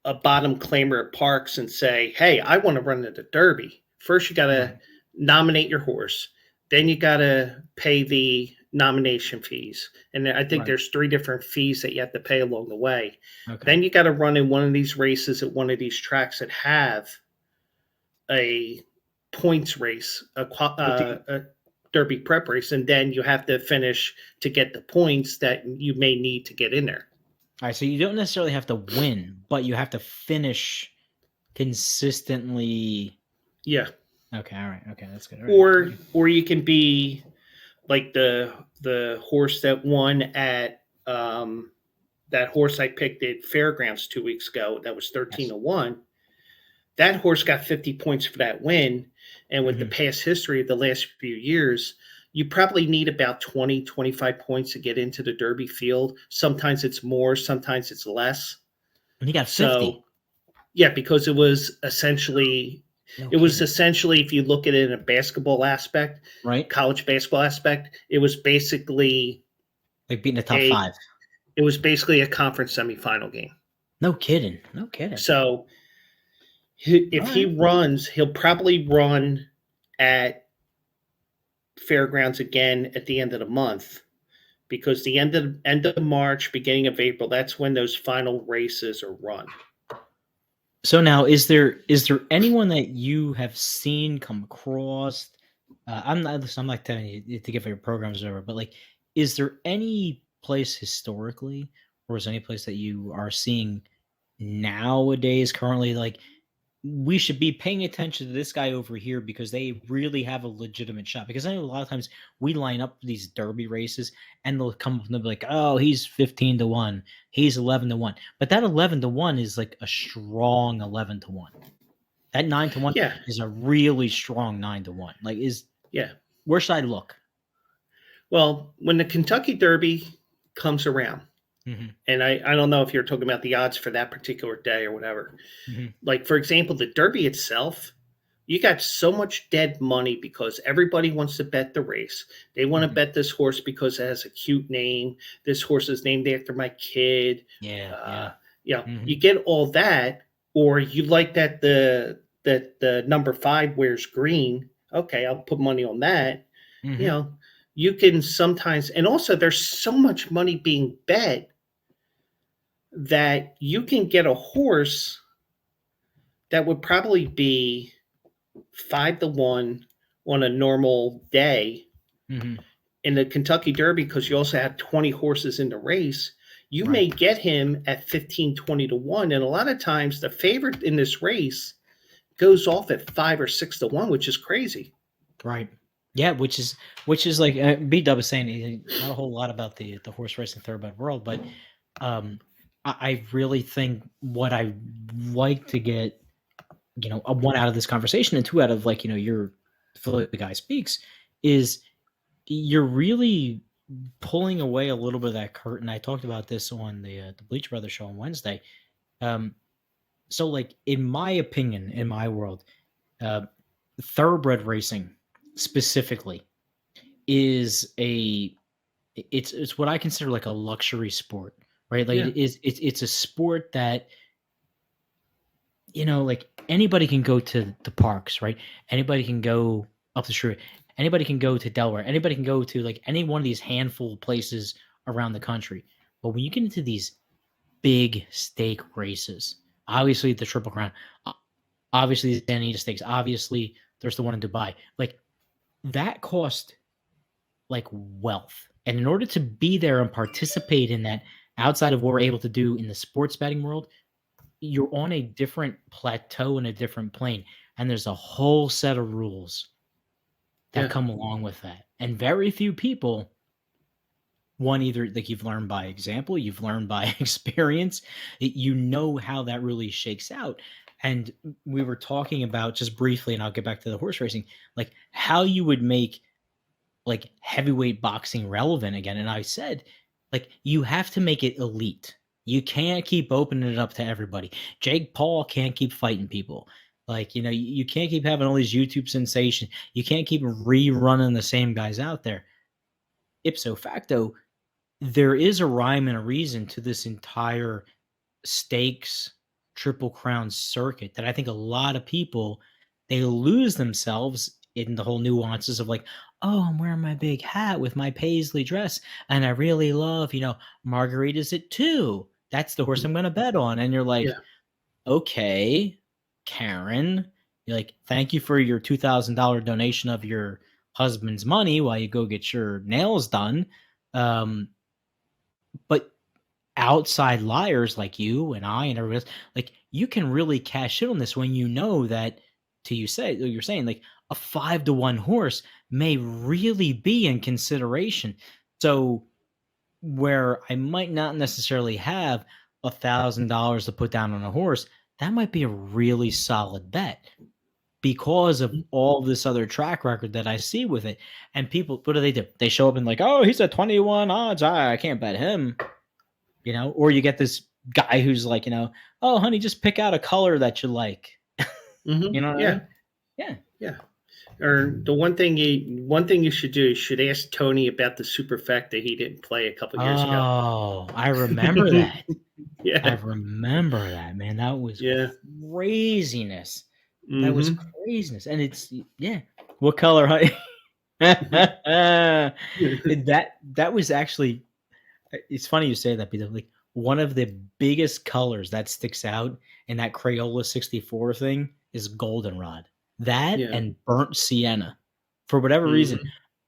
a bottom claimer at Parks and say, hey, I want to run the Derby. First, you got to nominate your horse. Then you got to pay the nomination fees. And I think there's 3 different fees that you have to pay along the way. Okay. Then you got to run in one of these races at one of these tracks that have a points race, a Derby prep race, and then you have to finish to get the points that you may need to get in there. All right, so you don't necessarily have to win, but you have to finish consistently. Yeah. Okay. All right. Okay, that's good. Right. Or you can be like the horse that won at that horse I picked at Fairgrounds 2 weeks ago. That was 13-1. That horse got 50 points for that win. And with the past history of the last few years, you probably need about 20, 25 points to get into the Derby field. Sometimes it's more, sometimes it's less. And he got 50. So, yeah, because it was essentially, if you look at it in a basketball aspect, right? College basketball aspect, it was basically like beating the top 5. It was basically a conference semifinal game. No kidding. So if he runs, he'll probably run at Fairgrounds again at the end of the month, because the end of March, beginning of April, that's when those final races are run. So now, is there anyone that you have seen come across? I'm not telling you to give your programs over, but like, is there any place historically, or is there any place that you are seeing nowadays currently, like, we should be paying attention to this guy over here because they really have a legitimate shot? Because I know a lot of times we line up these derby races and they'll come up and they'll be like, oh, he's 15-1, he's 11-1. But that 11-1 is like a strong 11-1. That 9-1 is a really strong 9-1. Like, where should I look? Well, when the Kentucky Derby comes around, and I don't know if you're talking about the odds for that particular day or whatever. Like, for example, the Derby itself, you got so much dead money because everybody wants to bet the race. They want to bet this horse because it has a cute name. This horse is named after my kid. You get all that, or you like that the number 5 wears green. Okay, I'll put money on that. You can sometimes, and also there's so much money being bet that you can get a horse that would probably be 5-1 on a normal day in the Kentucky Derby, because you also have 20 horses in the race. You may get him at 15, 20-1. And a lot of times the favorite in this race goes off at 5 or 6-1, which is crazy. Right. Yeah, which is like B-Dub is saying, not a whole lot about the horse racing thoroughbred world, but I really think what I like to get, a 1 out of this conversation and 2 out of, like, your the guy speaks, is you're really pulling away a little bit of that curtain. I talked about this on the Bleach Brothers show on Wednesday. So, like, in my opinion, in my world, thoroughbred racing specifically is it's what I consider like a luxury sport, right? Like, it's a sport that, like, anybody can go to the parks, right? Anybody can go up the street. Anybody can go to Delaware. Anybody can go to, like, any one of these handful of places around the country. But when you get into these big stake races, obviously the Triple Crown, obviously the Santa Anita Stakes, obviously there's the one in Dubai, like, that cost, like, wealth. And in order to be there and participate in that, outside of what we're able to do in the sports betting world, you're on a different plateau and a different plane. And there's a whole set of rules that come along with that. And very few people, one, either, like, you've learned by example, you've learned by experience, how that really shakes out. And we were talking about, just briefly, and I'll get back to the horse racing, like, how you would make, like, heavyweight boxing relevant again. And I said, like, you have to make it elite. You can't keep opening it up to everybody. Jake Paul can't keep fighting people. Like, you can't keep having all these YouTube sensations. You can't keep rerunning the same guys out there. Ipso facto, there is a rhyme and a reason to this entire stakes Triple Crown circuit that I think a lot of people, they lose themselves in the whole nuances of, like, oh, I'm wearing my big hat with my paisley dress, and I really love, Margarita's at 2. That's the horse I'm going to bet on. And you're like, okay, Karen, you're like, thank you for your $2,000 donation of your husband's money while you go get your nails done. But outside liars like you and I and everybody else, like, you can really cash in on this when you know that, you're saying, like, a 5-1 horse may really be in consideration. So where I might not necessarily have $1,000 to put down on a horse, that might be a really solid bet because of all this other track record that I see with it. And people, what do? They show up and, like, oh, he's at 21 odds. I can't bet him, or you get this guy who's like, oh, honey, just pick out a color that you like. You know what I mean? Yeah. Or the one thing you should do is should ask Tony about the superfecta he didn't play a couple years ago. Oh, I remember that. Yeah. I remember that, man. That was craziness. That was craziness. And it's what color, honey? that was actually, it's funny you say that, because like one of the biggest colors that sticks out in that Crayola 64 thing is goldenrod. That and burnt sienna. For whatever reason,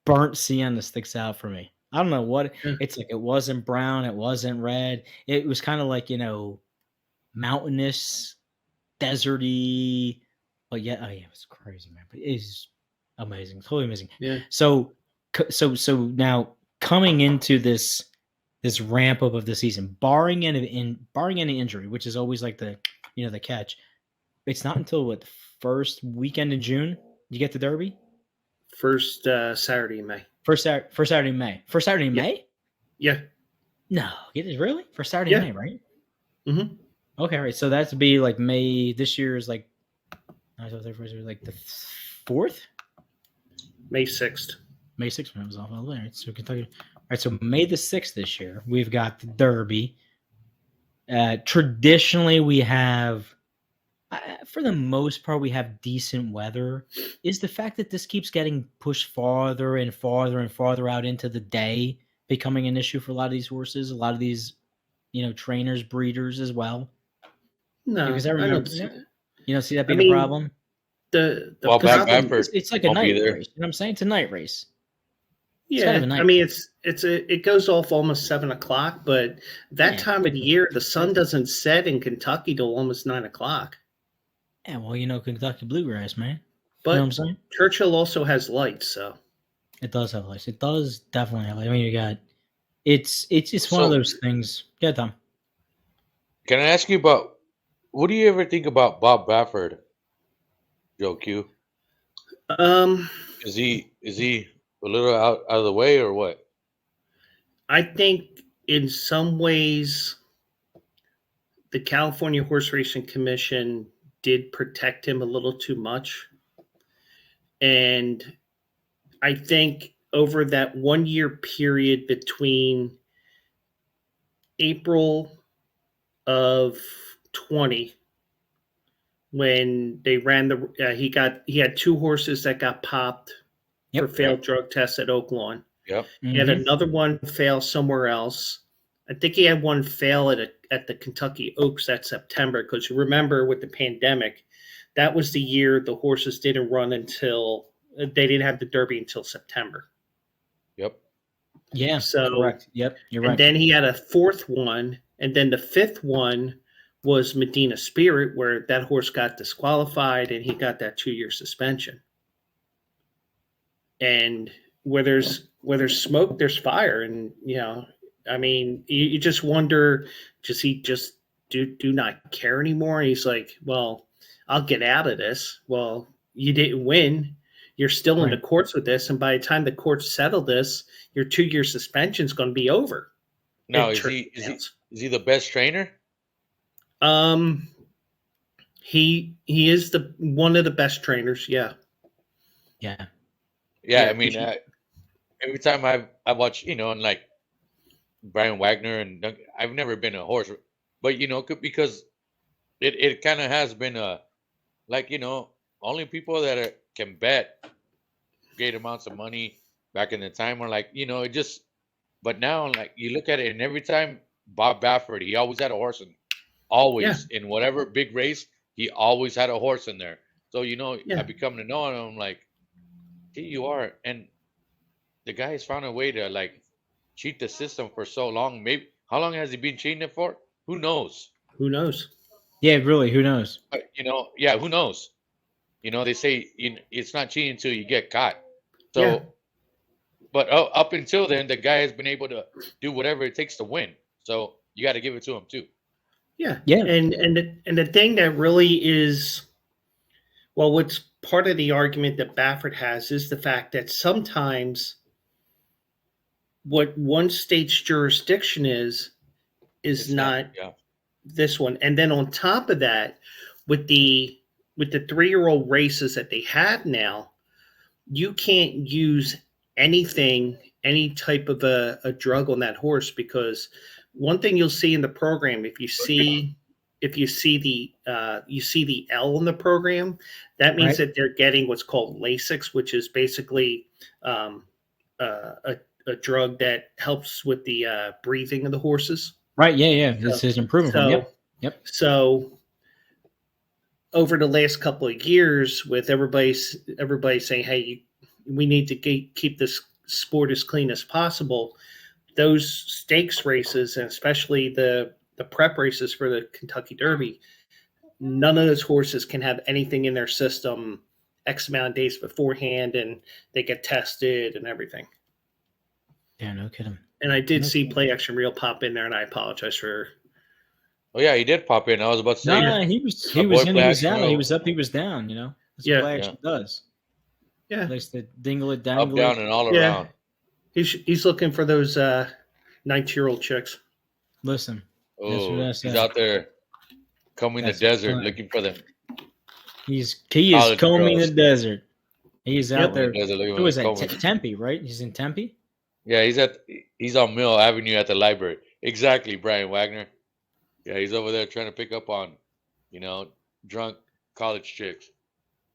burnt sienna sticks out for me. I don't know what it's like. It wasn't brown, it wasn't red. It was kind of like, mountainous, deserty, but yeah, it was crazy, man. But it's amazing, totally amazing. Yeah. So now coming into this ramp up of the season, barring any injury, which is always like the the catch, it's not until the first weekend in June you get the Derby. First Saturday in May. First Saturday in May. First Saturday in May? Yeah. No, it is really first Saturday in May, right? Mm-hmm. Okay, right. So that's to be like May. This year is like the 4th. May 6th. May 6th when I was off. All right, so Kentucky. All right, so May the 6th this year, we've got the Derby. Traditionally, we have, for the most part, we have decent weather. Is the fact that this keeps getting pushed farther and farther and farther out into the day becoming an issue for a lot of these horses, a lot of these, trainers, breeders as well? No, because I remember, don't see that. You don't see that being a problem? The problem, it's like a night race. You know what I'm saying? It's a night race. Yeah, I mean it goes off almost 7 o'clock, but that time of the year the sun doesn't set in Kentucky till almost 9 o'clock. Yeah, well, Kentucky bluegrass, man. But you know what I'm saying? Churchill also has lights, so it does have lights. It does definitely have lights. I mean, you got it's just one of those things. Yeah, Tom. Can I ask you about what do you ever think about Bob Baffert, Joe Q? Is he a little out of the way or what? I think in some ways the California Horse Racing Commission did protect him a little too much. And I think over that 1 year period between April of 20, when they ran he had 2 horses that got popped for failed drug tests at Oaklawn. Yep. He had another one fail somewhere else. I think he had one fail at the Kentucky Oaks that September, because you remember with the pandemic, that was the year the horses didn't run until they didn't have the Derby until September. Yep. Yeah. So correct. Yep. You're right. And then he had a 4th one, and then the 5th one was Medina Spirit, where that horse got disqualified and he got that 2-year suspension. And where there's smoke, there's fire. And, I mean, you just wonder, does he just do not care anymore? And he's like, well, I'll get out of this. Well, you didn't win. You're still in the courts with this. And by the time the courts settle this, your 2-year suspension is going to be over. Now, is he the best trainer? He is one of the best trainers. Yeah. Yeah. Yeah. I mean, every time I watch, and like Brian Wagner and Doug, I've never been a horse, but because it kind of has been only people that can bet great amounts of money back in the time are like, it just, but now like you look at it, and every time Bob Baffert, he always had a horse in whatever big race, he always had a horse in there. So, I become to know, and I'm like, here you are. And the guy has found a way to like cheat the system for so long. Maybe how long has he been cheating it for? Who knows? Who knows? Yeah, really, who knows? But, who knows? They say it's not cheating until you get caught. So, but up until then, the guy has been able to do whatever it takes to win. So you got to give it to him too. Yeah. And the thing that really is, well, what's part of the argument that Baffert has is the fact that sometimes what one state's jurisdiction is not this one. And then on top of that, with the 3-year-old races that they have now, you can't use anything, any type of a drug on that horse, because one thing you'll see in the program, if you see the L in the program, that means that they're getting what's called Lasix, which is basically a drug that helps with the breathing of the horses. Right. Yeah. This is improving from. Yep. So over the last couple of years, with everybody saying, "Hey, we need to keep this sport as clean as possible," those stakes races, and especially the prep races for the Kentucky Derby, none of those horses can have anything in their system X amount of days beforehand, and they get tested and everything. Yeah, no kidding. And I did see Play Action Reel pop in there, and I apologize for. Oh yeah, he did pop in. I was about to say. No, he was in, he was out, he was up, he was down. You know, that's what Play Action does. Yeah, likes to dingle it, dangle up, down, and all around. He's looking for those 90-year-old chicks. Listen, oh, he's out there combing the desert looking for them. He is combing the desert. He's out there. Who is that? Tempe, right? He's in Tempe. Yeah, he's on Mill Avenue at the library. Exactly, Brian Wagner. Yeah, he's over there trying to pick up on, drunk college chicks.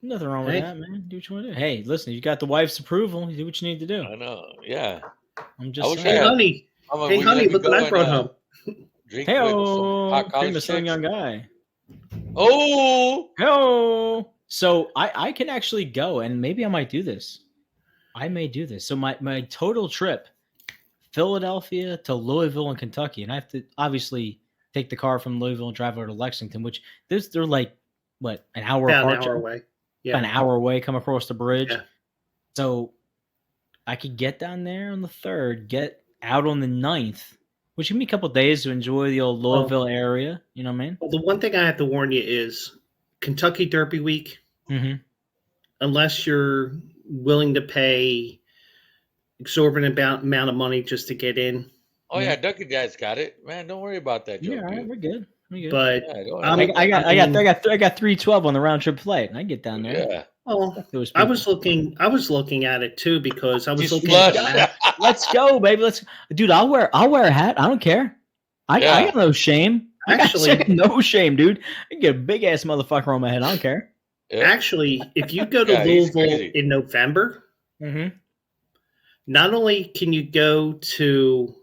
Nothing wrong with that, man. Do what you want to do. Hey, listen, you got the wife's approval. You do what you need to do. I know. Yeah. I'm just saying. Hey, honey. Hey, honey, look what I brought home. Hey-oh, famous young guy. Oh. Hey-oh. So I can actually go, and maybe I might do this. I may do this. So my total trip, Philadelphia to Louisville and Kentucky, and I have to obviously take the car from Louisville and drive over to Lexington, which they're like, what, an hour apart? An hour away. Yeah. An hour away, come across the bridge. Yeah. So I could get down there on the 3rd, get out on the 9th, which give me a couple of days to enjoy the old Louisville area. You know what I mean? Well, the one thing I have to warn you is Kentucky Derby week, unless you're willing to pay exorbitant amount of money just to get in. Oh yeah, Ducky Dad's got it, man. Don't worry about that. Yeah, all right, we're good. But I got 312 on the round trip flight, and I get down there. Yeah. Well, I was looking at it too, because I was looking at the map. Let's go, baby. Dude, I'll wear a hat. I don't care. I got no shame. Actually, no shame, dude. I can get a big ass motherfucker on my head. I don't care. Yeah. Actually, if you go to Louisville in November, not only can you go to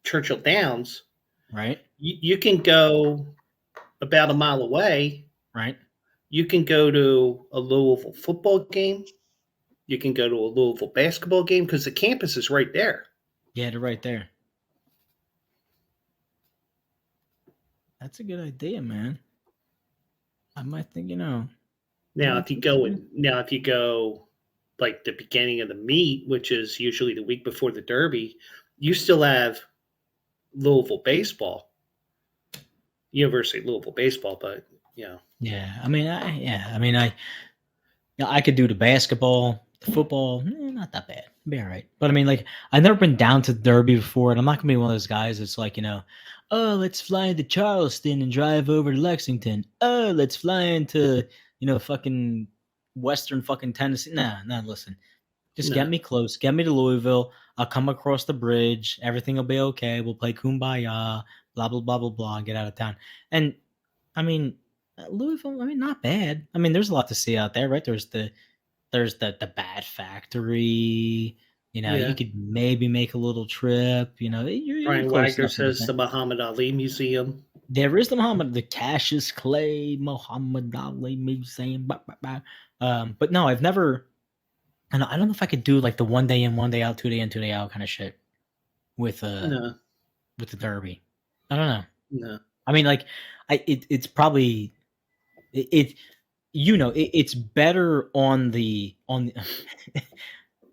Churchill Downs, right? You can go about a mile away. Right. You can go to a Louisville football game. You can go to a Louisville basketball game, because the campus is right there. Yeah, they're right there. That's a good idea, man. I might think, Now, if you go like the beginning of the meet, which is usually the week before the Derby, you still have Louisville baseball. University of Louisville baseball, but Yeah, I mean, I could do the basketball, the football, not that bad. It'd be all right. But I mean, like, I've never been down to the Derby before, and I'm not gonna be one of those guys that's like, oh, let's fly into Charleston and drive over to Lexington. Oh, let's fly into, fucking Western fucking Tennessee. Nah, listen. Just get me close. Get me to Louisville. I'll come across the bridge. Everything will be okay. We'll play Kumbaya, blah, blah, blah, blah, blah, and get out of town. And, I mean, Louisville, not bad. I mean, there's a lot to see out there, right? There's the Bat Factory. You could maybe make a little trip. Brian Wagner says the Muhammad Ali Museum. There is the Cassius Clay Muhammad Ali Museum. But no, I've never. And I don't know if I could do like the 1 day in, 1 day out, 2 day in, 2 day out kind of shit with the Derby. I don't know. No. I mean, like, it's probably it's better on the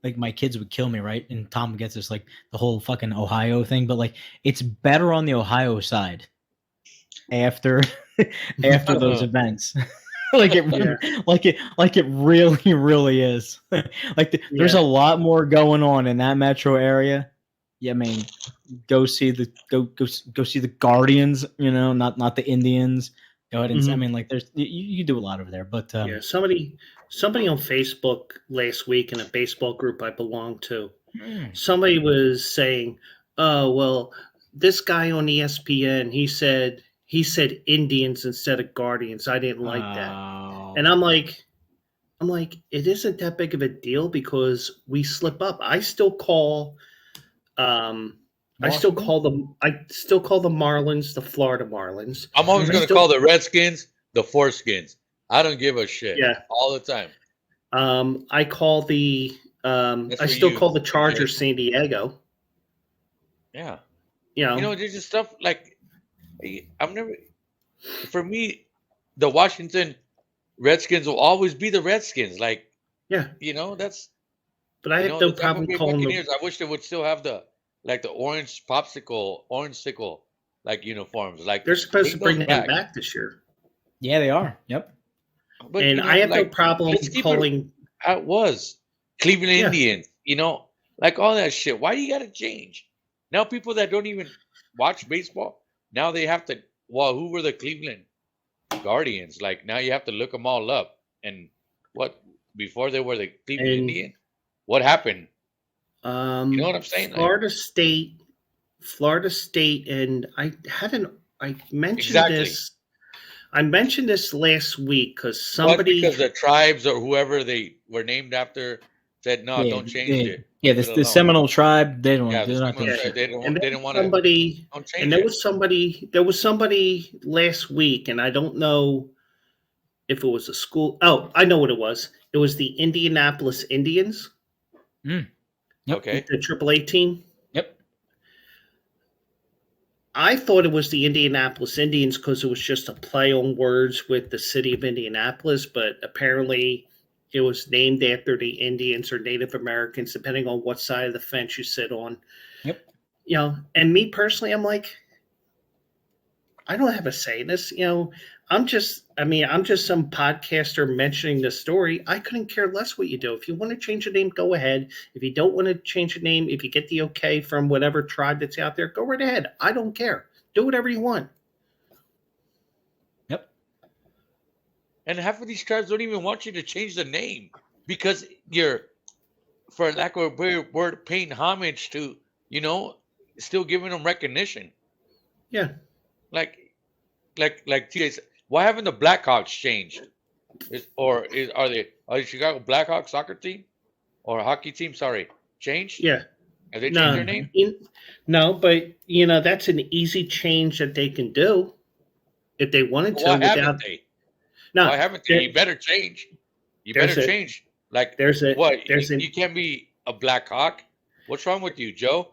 like, my kids would kill me, right? And Tom gets this, like, the whole fucking Ohio thing, but like, it's better on the Ohio side after those events. Like it really is. There's a lot more going on in that metro area. Yeah, I mean, go see the Guardians, not the Indians. Go ahead and I mean, like, there's you do a lot over there, but yeah, somebody on Facebook last week in a baseball group I belong to, somebody was saying, "Oh well, this guy on ESPN, he said Indians instead of Guardians. I didn't like that." And I'm like, it isn't that big of a deal because we slip up. I still call the Marlins the Florida Marlins. I'm always going to call the Redskins the Foreskins. I don't give a shit. Yeah. All the time. I call the call the Chargers San Diego. Yeah. You know, there's just stuff like for me, the Washington Redskins will always be the Redskins. Like, yeah. That's. But I have no problem calling them. I wish they would still have the orange sickle, like uniforms. Like they're supposed to bring them back this year. Yeah, they are. Yep. But, I have no problem calling. It was Cleveland Indians. Like all that shit. Why do you got to change? Now people that don't even watch baseball, now they have to. Well, who were the Cleveland Guardians? Like now you have to look them all up. And what before they were the Cleveland Indians? What happened? You know what I'm saying? Florida State, and I mentioned this. I mentioned this last week because somebody because the tribes or whoever they were named after said no, don't change it. Yeah, the Seminole tribe, they don't. Yeah, They don't want to. Don't change and there was somebody last week, and I don't know if it was a school. Oh, I know what it was. It was the Indianapolis Indians. Yep. Okay. The AAA team. Yep. I thought it was the Indianapolis Indians because it was just a play on words with the city of Indianapolis, but apparently it was named after the Indians or Native Americans, depending on what side of the fence you sit on. Yep. And me personally, I'm like, I don't have a say in this. I'm just some podcaster mentioning the story. I couldn't care less what you do. If you want to change the name, go ahead. If you don't want to change the name, if you get the okay from whatever tribe that's out there, go right ahead. I don't care. Do whatever you want. Yep. And half of these tribes don't even want you to change the name because you're, for lack of a better word, paying homage to, still giving them recognition. Yeah. Like TJ said, why haven't the Blackhawks changed? Are the Chicago Blackhawks soccer team or hockey team? Sorry, changed? Yeah. Have they changed their name? No, but that's an easy change that they can do if they wanted to. Why haven't they? No, why haven't they? You better change. You better change. Like you can't be a Blackhawk. What's wrong with you, Joe?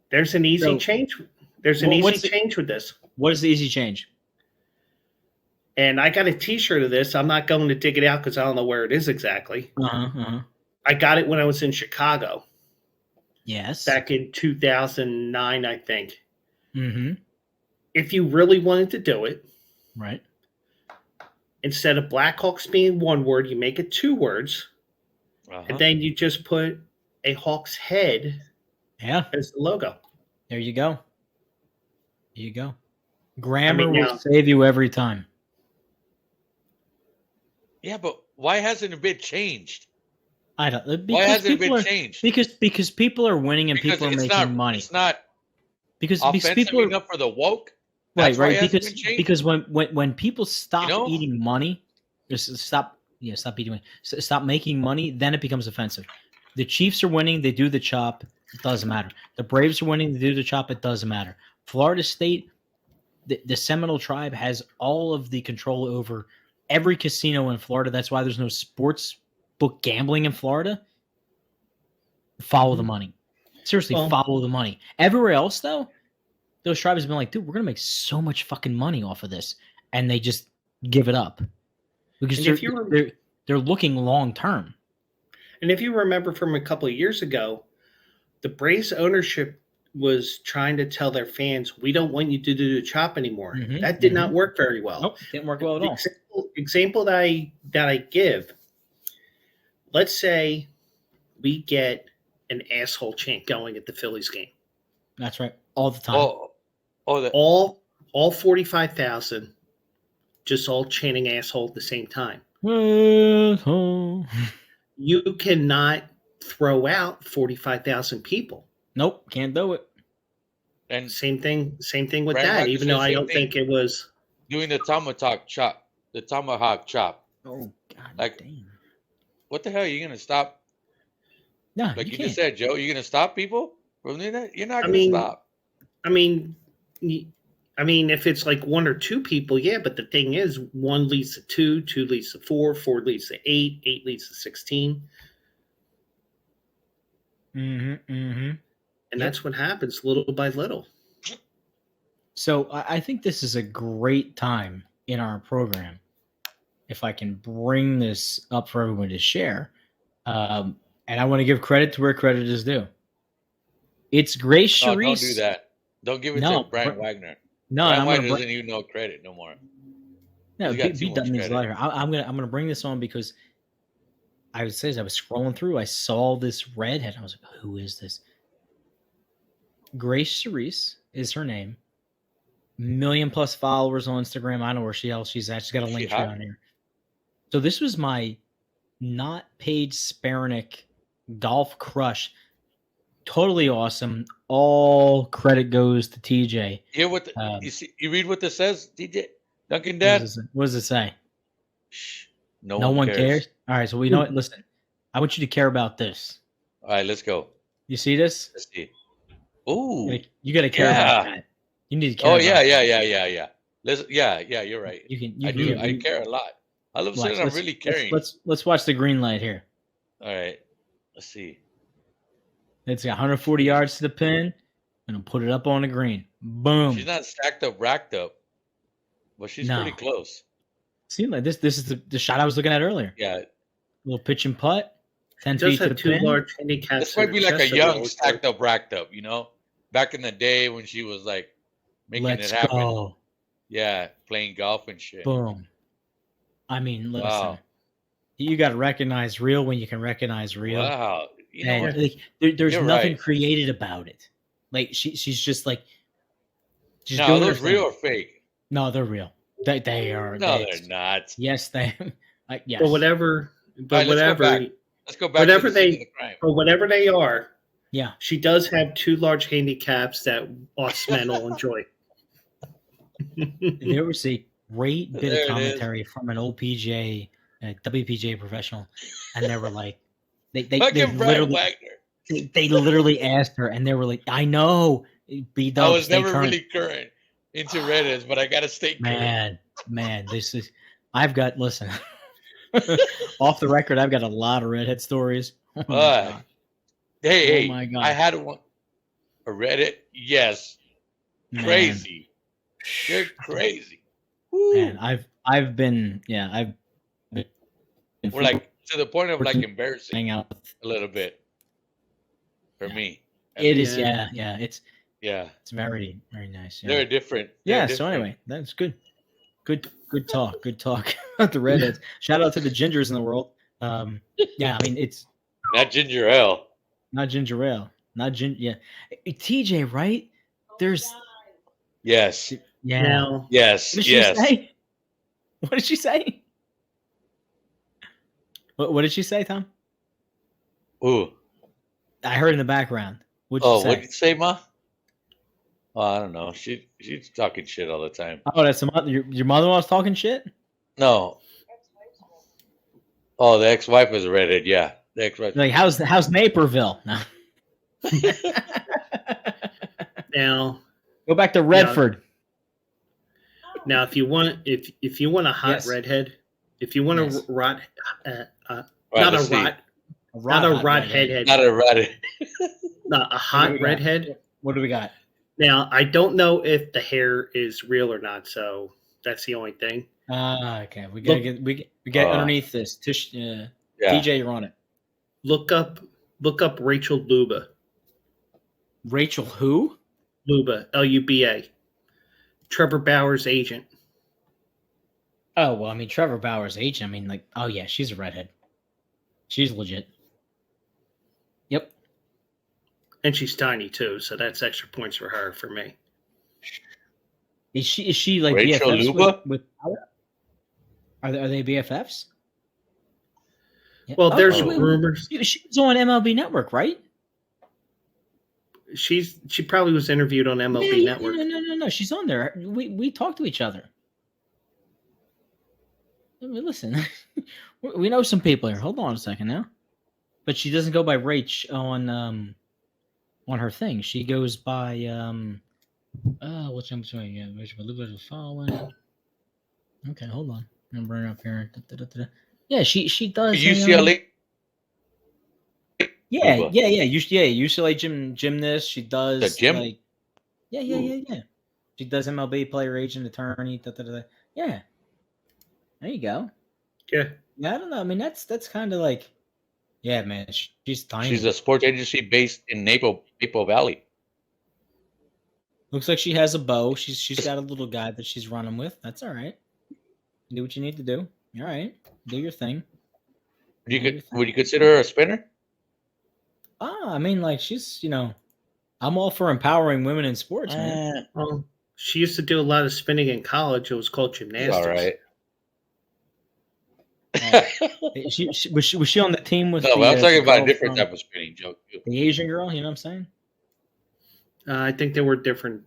There's an easy change. There's an easy change with this. What is the easy change? And I got a T-shirt of this. I'm not going to dig it out because I don't know where it is exactly. I got it when I was in Chicago. Yes. Back in 2009, I think. Mm-hmm. If you really wanted to do it. Right. Instead of Blackhawks being one word, you make it two words. And then you just put a hawk's head as the logo. There you go. There you go. Grammar will save you every time. Yeah, but why hasn't it been changed? I don't. Why hasn't it been changed? Because people are winning and people are making money. It's not because people are enough for the woke. Right. Because when people stop eating money, stop making money, then it becomes offensive. The Chiefs are winning, they do the chop, it doesn't matter. The Braves are winning, they do the chop, it doesn't matter. Florida State, the Seminole tribe has all of the control over every casino in Florida. That's why there's no sports book gambling in Florida. Follow the money. Seriously, follow the money. Everywhere else, though, those tribes have been like, dude, we're going to make so much fucking money off of this. And they just give it up. Because they're looking long term. And if you remember from a couple of years ago, the Braves ownership was trying to tell their fans, we don't want you to do the chop anymore. Mm-hmm, that did not work very well. Nope, didn't work well at all. Example that I give, let's say we get an asshole chant going at the Phillies game. That's right. All the time. All 45,000 just all chanting asshole at the same time. Asshole. You cannot throw out 45,000 people. Nope, can't do it. And Same thing with Brian that, Wagner even said though the I same don't thing. think it was. doing the tomahawk chop. Oh God, Like, damn. what the hell? Are you gonna stop? No, Like you can't. just said, Joe, you're gonna stop people from doing that? You're not I gonna mean, stop. I mean, if it's like 1 or 2 people, yeah. But the thing is, 1 leads to 2, 2 leads to 4, 4 leads to 8, 8 leads to 16. And that's what happens little by little. So I think this is a great time in our program, if I can bring this up for everyone to share. And I want to give credit to where credit is due. It's Grace No, Charisse. don't do that. Don't give it to Brian Wagner. No, Brian I'm Wagner doesn't even know credit no more. No, He's got too much needs a credit. lot. I'm gonna bring this on because I was scrolling through, I saw this redhead. I was like, who is this? Grace Charisse is her name. 1 million+ followers on Instagram. I don't know where she's at. She's got a link tree on here. So this was my not Paige Spernick golf crush. Totally awesome. All credit goes to TJ. Hear what you read what this says, TJ Duncan Dad? What does it say? Shh. No one cares. All right, so we know it. Listen, I want you to care about this. All right, let's go. You see this? Let's see. Ooh, you got to care about that. You need to care. Oh yeah. You're right. I care a lot. All of a sudden, I'm really caring. Let's watch the green light here. All right, let's see. It's got 140 yards to the pin, and I'll put it up on the green. Boom. She's not stacked up, racked up, but she's pretty close. See, like this is the shot I was looking at earlier. Yeah, little pitch and putt. 10 feet to the pin. Large handicaps. This might be like a young stacked up, racked up. You know, back in the day when she was like making it happen. Go. Yeah, playing golf and shit. Boom. I mean, listen. You got to recognize real when you can recognize real. Wow. You know, and like, there's nothing created about it. Like she's just like. Just no, those real or fake? No, they're real. They are. No, they're not. Yes, they. Yes. But whatever. Let's go back. Whatever whatever they are. Yeah. She does have 2 large handicaps that us men will enjoy. There was a great bit of commentary from an old PGA, WPGA professional, and they were like, they literally asked her, and they were like, "I know, B-Dub, I was never really current into redheads, but I gotta stay current." Man, this is. I've got off the record. I've got a lot of redhead stories. Hey, my God. I had one. A redhead, yes, Man. Crazy. You're crazy. Man, I've been. We're like to the point of like embarrassing. Hang out a little bit for me. It is, yeah. It's very, very nice. Yeah. They're different. So anyway, that's good. Good talk. Good talk about the redheads. Shout out to the gingers in the world. I mean, it's not ginger ale. Not ginger ale. Not ginger. Yeah, TJ, right? There's. Yes. Yeah. Now, yes. What did she say? What did she say? What did she say, Tom? Ooh. I heard in the background. What did you say, Ma? Oh, I don't know. She's talking shit all the time. Oh, that's your mother-in-law's talking shit? No. Oh, the ex-wife is a redhead. Yeah, the ex-wife. Like how's Naperville? No. Now go back to Redford. Now, if you want a hot redhead, if you want a rot, not a hot redhead. What do we got? Now, I don't know if the hair is real or not, so that's the only thing. Okay. We get underneath this. TJ, you're on it. Look up Rachel Luba. Rachel who? Luba, Luba. Trevor Bauer's agent. Oh, well, I mean, Trevor Bauer's agent. I mean, like, oh yeah, she's a redhead. She's legit. Yep. And she's tiny too, so that's extra points for me. Is she like Rachel Luba? with Bauer? Are they BFFs? Yeah. Well, there's rumors. She was on MLB Network, right? She probably was interviewed on MLB Network. No. She's on there. We talk to each other. I mean, listen, we know some people here. Hold on a second now. But she doesn't go by Rach on her thing. She goes by what's I'm saying? Yeah, a little bit of following. Okay, hold on. I'm bring her up here. Yeah, she does. UCLA. Yeah. UCLA gymnast. She does the gym. Like, yeah. She does MLB player agent attorney. Yeah. There you go. Yeah. I don't know. I mean, that's kind of like, yeah, man. She's tiny. She's a sports agency based in Maple Valley. Looks like she has a bow. She's got a little guy that she's running with. That's all right. Do what you need to do. All right. Do your thing. Would you consider her a spinner? I mean, like, she's, I'm all for empowering women in sports, man. Well, she used to do a lot of spinning in college. It was called gymnastics. All right. Was she on the team with? No, but I'm talking about a different type of spinning joke. The Asian girl, you know what I'm saying? I think they were different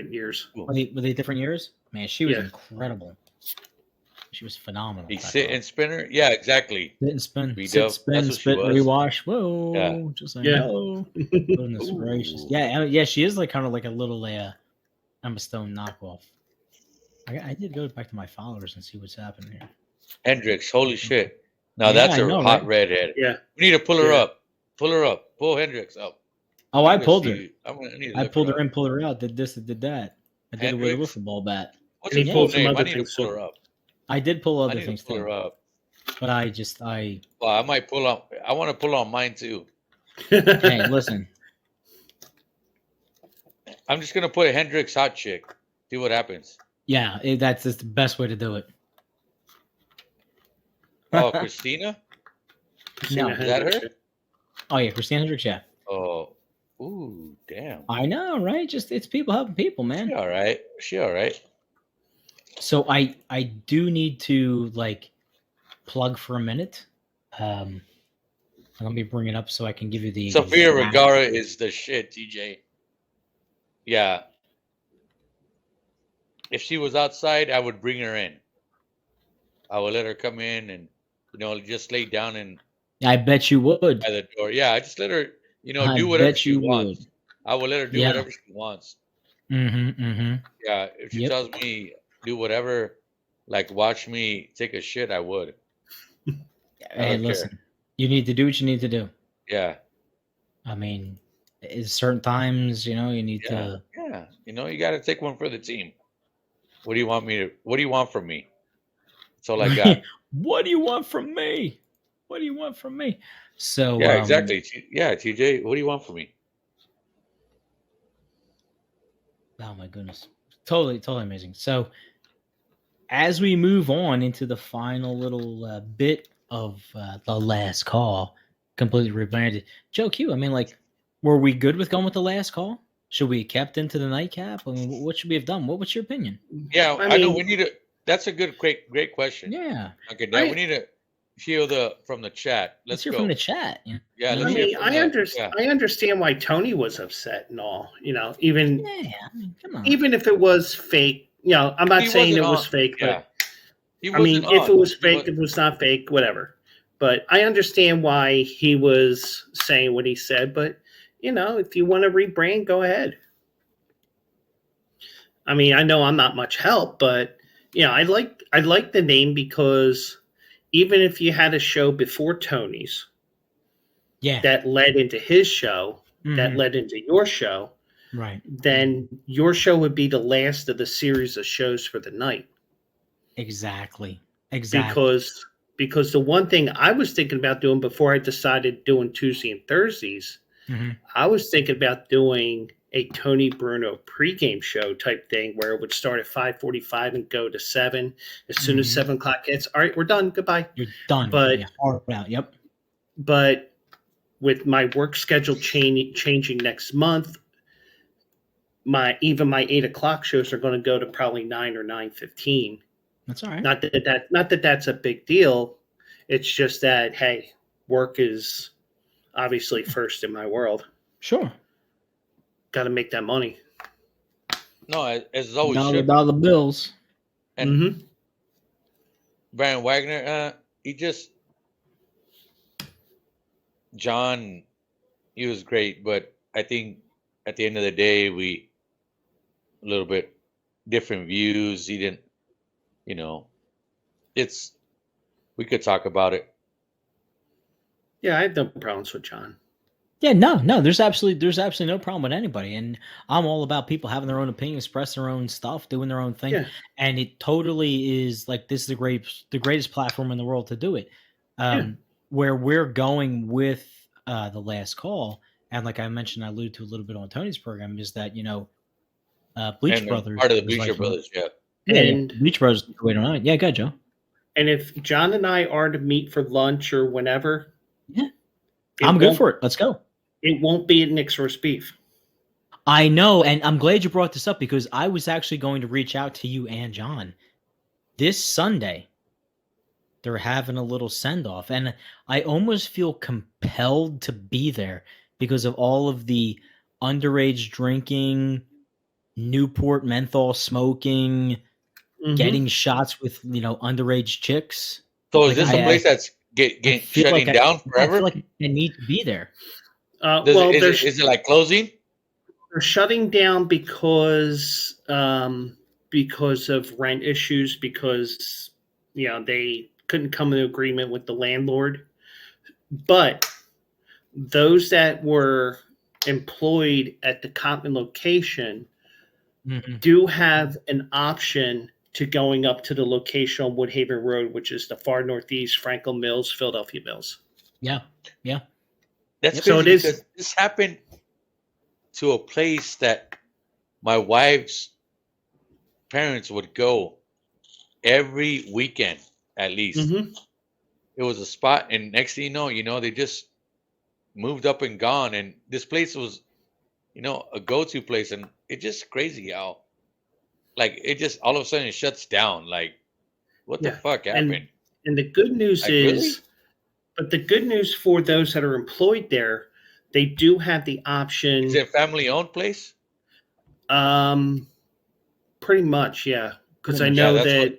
years. Were they different years? Man, she was incredible. She was phenomenal. The sit and spinner? Yeah, exactly. Sit and spin. Sit, spin, spit, rewash. Whoa. Yeah. Just like, oh. Goodness gracious. Yeah, she is like kind of like a little Emma Stone knockoff. I did go back to my followers and see what's happening here. Hendricks, holy shit. Now that's a hot redhead. Yeah. We need to pull her up. Pull her up. Pull Hendricks up. Oh, I pulled her. I pulled her in, pulled her out, did this, did that. I did it with a wiffle ball bat. What's her full name? I need to pull her up. I did pull other things too. Her up. But I Well, I might pull up. I want to pull on mine too. Hey, listen. I'm just gonna put a Hendricks hot chick. See what happens. Yeah, that's the best way to do it. Oh, Christina? No, is that her? Oh yeah, Christina Hendricks. Yeah. Oh, ooh, damn. I know, right? Just it's people helping people, man. She all right. So I do need to like plug for a minute. Let me bring it up so I can give you the. Sofia Vergara is the shit, TJ. Yeah. If she was outside, I would bring her in. I would let her come in and just lay down and. I bet you would. By the door, yeah. I just let her, do whatever she wants. I will let her do whatever she wants. Yeah, if she tells me do whatever, like watch me take a shit, I would. Hey, listen, you need to do what you need to do. Yeah. I mean, at certain times, you need to. Yeah, you got to take one for the team. What do you want from me? That's all I got. What do you want from me? What do you want from me? So yeah, exactly. Yeah, TJ, what do you want from me? Oh my goodness, totally amazing. So as we move on into the final little bit of the last call, completely rebranded. Joe Q, I mean, like, were we good with going with the last call? Should we have kept into the nightcap? I mean, what should we have done? What's your opinion? Yeah, I know we need to. That's a great question. Yeah. Okay, now we need to hear from the chat. Let's hear from the chat. Yeah, I mean, I understand why Tony was upset and all. Even come on. Even if it was fake, I'm not saying it was fake, but I mean, if it was fake, if it was not fake, whatever. But I understand why he was saying what he said. But if you want to rebrand, go ahead. I mean, I know I'm not much help, but I like the name because even if you had a show before Tony's, that led into his show, that led into your show, right? Then your show would be the last of the series of shows for the night. Exactly. Because the one thing I was thinking about doing before I decided doing Tuesday and Thursdays, I was thinking about doing a Tony Bruno pregame show type thing where it would start at 5:45 and go to 7. As soon as 7 o'clock hits, all right, we're done. Goodbye. You're done. But yep. But with my work schedule changing next month, my 8 o'clock shows are going to go to probably 9 or 9:15. That's all right. Not that that's a big deal. It's just that, hey, work is obviously first in my world. Sure. Got to make that money. No, as always should. Dollar bills. And Brian Wagner, John, he was great, but I think at the end of the day, a little bit different views. He didn't, we could talk about it. Yeah, I have no problems with John. Yeah, no, there's absolutely no problem with anybody, and I'm all about people having their own opinion, express their own stuff, doing their own thing, Yeah. and it totally is like this is the greatest platform in the world to do it. Where we're going with the last call, and like I mentioned, I alluded to a little bit on Tony's program, is that Bleach And Brothers, part of the Bleacher Brothers, and Bleach Brothers, wait on it, yeah, go ahead, Joe. And if John and I are to meet for lunch or whenever, yeah, I'm good for it. Let's go. It won't be at Nick's Roast Beef. I know, and I'm glad you brought this up because I was actually going to reach out to you and John. This Sunday, they're having a little send-off, and I almost feel compelled to be there because of all of the underage drinking, Newport menthol smoking, getting shots with, underage chicks. So is this a place that's getting shutting down forever? I feel like I need to be there. Is it like closing? They're shutting down because of rent issues, because they couldn't come to agreement with the landlord. But those that were employed at the Compton location do have an option to going up to the location on Woodhaven Road, which is the far northeast, Franklin Mills, Philadelphia Mills. Yeah. That's crazy because this happened to a place that my wife's parents would go every weekend at least. It was a spot, and next thing you know, they just moved up and gone. And this place was, a go-to place, and it's just crazy how, like, it just all of a sudden it shuts down. Like, what the fuck happened? And the good news is. But the good news for those that are employed there, they do have the option. Is it a family-owned place? Pretty much, yeah. Because I know that.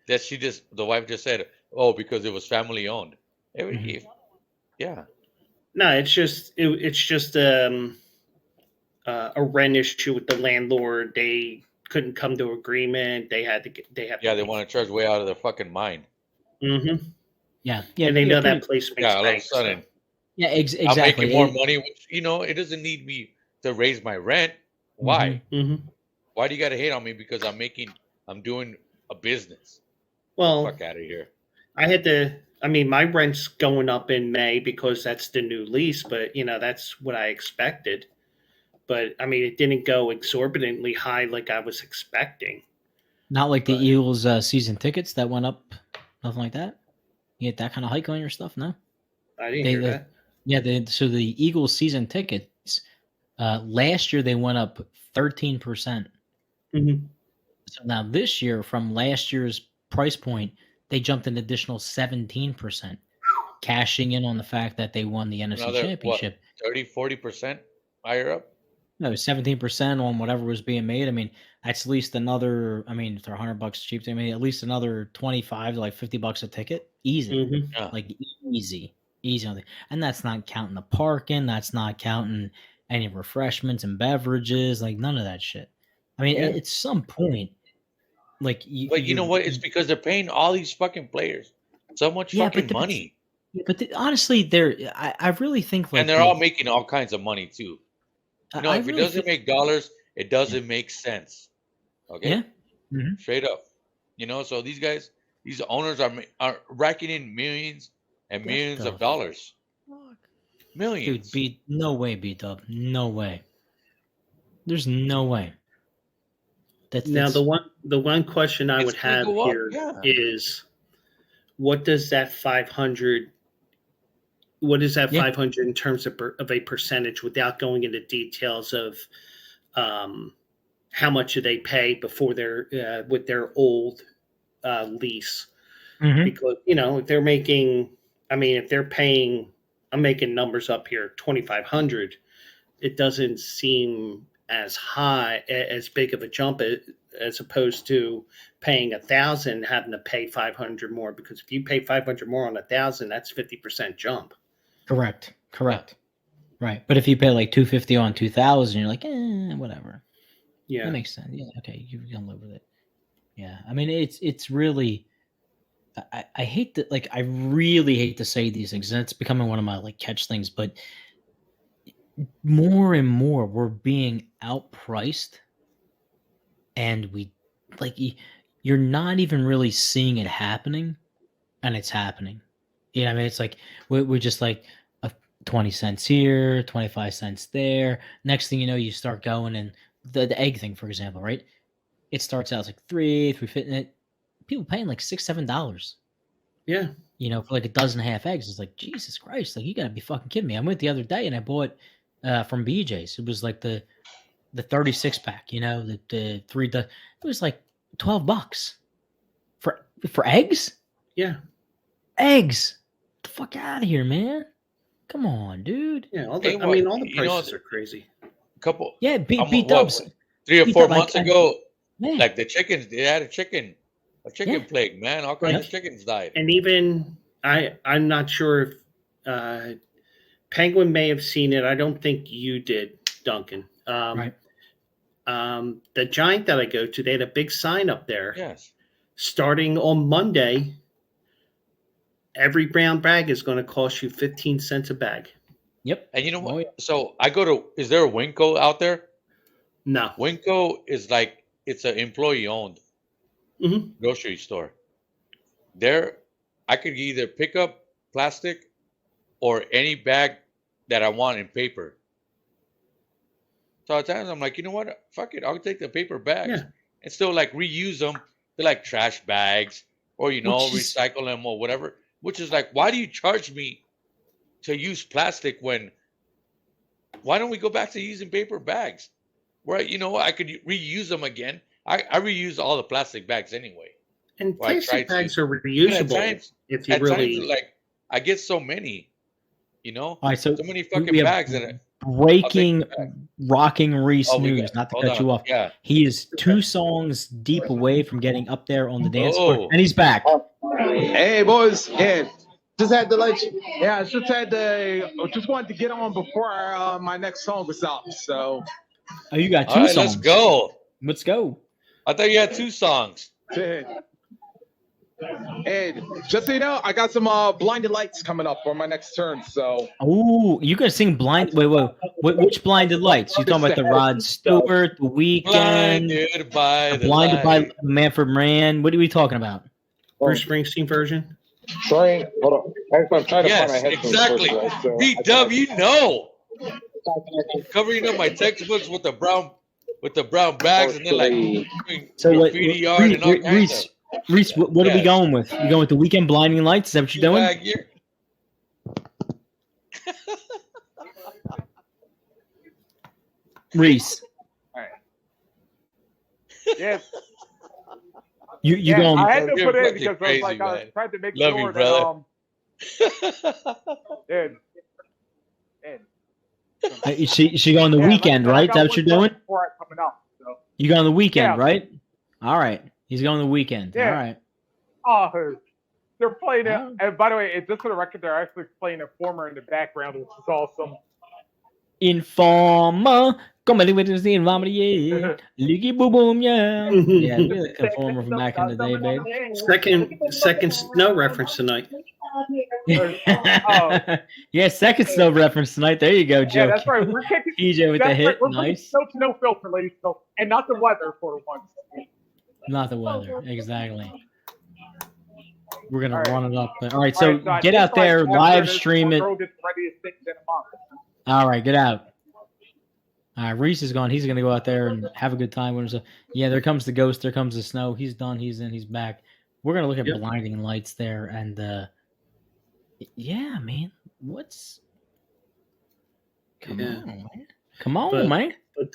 The wife just said, "Oh, because it was family-owned." Yeah. No, it's just a rent issue with the landlord. They couldn't come to agreement. They want to charge way out of their fucking mind. Yeah, and they know that place makes all of a sudden. So. Yeah, exactly. I'm making more money, which, it doesn't need me to raise my rent. Why? Why do you got to hate on me because I'm doing a business? Well, fuck out of here. My rent's going up in May because that's the new lease, but that's what I expected. But it didn't go exorbitantly high like I was expecting. Not like the Eagles season tickets that went up, nothing like that. You get that kind of hike on your stuff? No, I didn't hear that. Yeah, so the Eagles season tickets last year they went up 13%. So now this year, from last year's price point, they jumped an additional 17%, cashing in on the fact that they won the NFC Championship. 30-40% higher up. No, 17% on whatever was being made. That's at least another. If they're $100 cheap, at least another $25 to like $50 a ticket. Easy, like easy on the. And that's not counting the parking. That's not counting any refreshments and beverages. Like none of that shit. At some point, like you know what? It's because they're paying all these fucking players so much fucking money. But honestly, I really think like, and they're all making all kinds of money too. If it doesn't make dollars, it doesn't make sense. Okay. Yeah. Straight up. So these owners are racking in millions and millions of dollars. Millions. Dude, no way, B-Dub. No way. There's no way. Now the one question I would have here is, what does that 500? What is that 500 in terms of a percentage, without going into details of how much do they pay before they're with their old lease Mhm. because if they're making, if they're paying, I'm making numbers up here, 2,500. It doesn't seem as high, as big of a jump as opposed to paying 1,000, having to pay 500 more. Because if you pay 500 more on 1,000, that's 50% jump. Correct. Right. But if you pay like $250 on 2,000, you're like, whatever. Yeah, that makes sense. Yeah, okay, you can live with it. Yeah, I mean, it's really. I hate that. Like, I really hate to say these things, and it's becoming one of my like catch things. But more and more, we're being outpriced, and we like you're not even really seeing it happening, and it's happening. You know, what I mean, it's like we're just like 20 cents here, 25 cents there. Next thing you know, you start going, and the egg thing, for example, right? It starts out like $3.50. People paying like $6-7. yeah. For like a dozen half eggs. It's like, Jesus Christ, like you gotta be fucking kidding me. I went the other day and I bought from BJ's. It was like the 36 pack, the three. It was like $12 for eggs. Yeah. Eggs. Get the fuck out of here, man. Come on, dude. Yeah, all Hey, the what, prices are crazy. couple, Yeah, beat what, dubs. 3 or Beat 4 up, months like, ago, Yeah. like the chickens, they had a chicken Yeah. plague, man. All kinds of chickens died. And even I'm not sure if Penguin may have seen it. I don't think you did, Duncan. Right. The Giant that I go to, they had a big sign up there. Yes. Starting on Monday, every brown bag is going to cost you 15 cents a bag. Yep. And you know what? Oh, yeah. So I go to, is there a Winco out there? No. Winco is like, it's an employee owned grocery store. There, I could either pick up plastic or any bag that I want in paper. So at times I'm like, you know what? Fuck it. I'll take the paper bags and still like reuse them. They're like trash bags or, recycle them or whatever. Which is like, why do you charge me to use plastic when, why don't we go back to using paper bags? Where, I could reuse them again. I reuse all the plastic bags anyway. And Well, plastic bags are reusable if you really. Times, like, I get so many, All right, so many we fucking have bags in it. breaking, rocking Reese Oh, news. Not to hold cut on. you off. Yeah. He is 2 songs deep away from getting up there on the dance floor, Oh. and he's back. Hey, boys. Yeah. Just had to let you. Yeah, just wanted to get on before my next song was out. So. Oh, you got 2 All right, songs. let's go. Let's go. I thought you had 2 songs. And just so you know, I got some blinded lights coming up for my next turn. So. Oh, you gonna sing blind? Wait. Which blinded lights? You talking about the Rod Stewart, the Weekend, Blinded by the Blinded by light. Manfred Mann? What are we talking about? Bruce Springsteen version? Hold on. I'm trying to find my Yes, headphones. exactly. First of all, so B-Dub, you know. Covering up my textbooks with the brown bags and then like doing graffiti art and all kinds of. Reese, what are we going with? You going with the Weekend Blinding Lights? Is that what you're doing? Reese. All right. Yes. You going? I had to You're put it in fucking because I was crazy, trying to make Love sure you, brother. that She going the Weekend, right? Is that what you're doing? Coming up, so. You going the Weekend, Yeah. right? All right. He's going the Weekend. Yeah. All right. Oh, they're playing it. And by the way, just for the record, they're actually playing Informer in the background, which is awesome. Informer. Come on, with the Informer, yeah. Leaky boom boom, yeah. Yeah, we're the Informer from back in the day, babe. Second Snow reference tonight. Yeah, second Snow reference tonight. There you go, Joe. Yeah, that's right. We're kicking TJ with the hit. We're Nice. no filter, ladies, and not the weather for once. Not the weather, exactly. We're gonna All right. run it up. All right, so I get think out there, after live this, stream it. girl gets ready to sing in a month. All right, get out. All right, Reese is gone. He's gonna go out there and have a good time. Yeah, there comes the ghost. There comes the snow. He's done. He's in. He's back. We're gonna look at blinding lights there, and yeah, man. Come on, man. Come on, man. But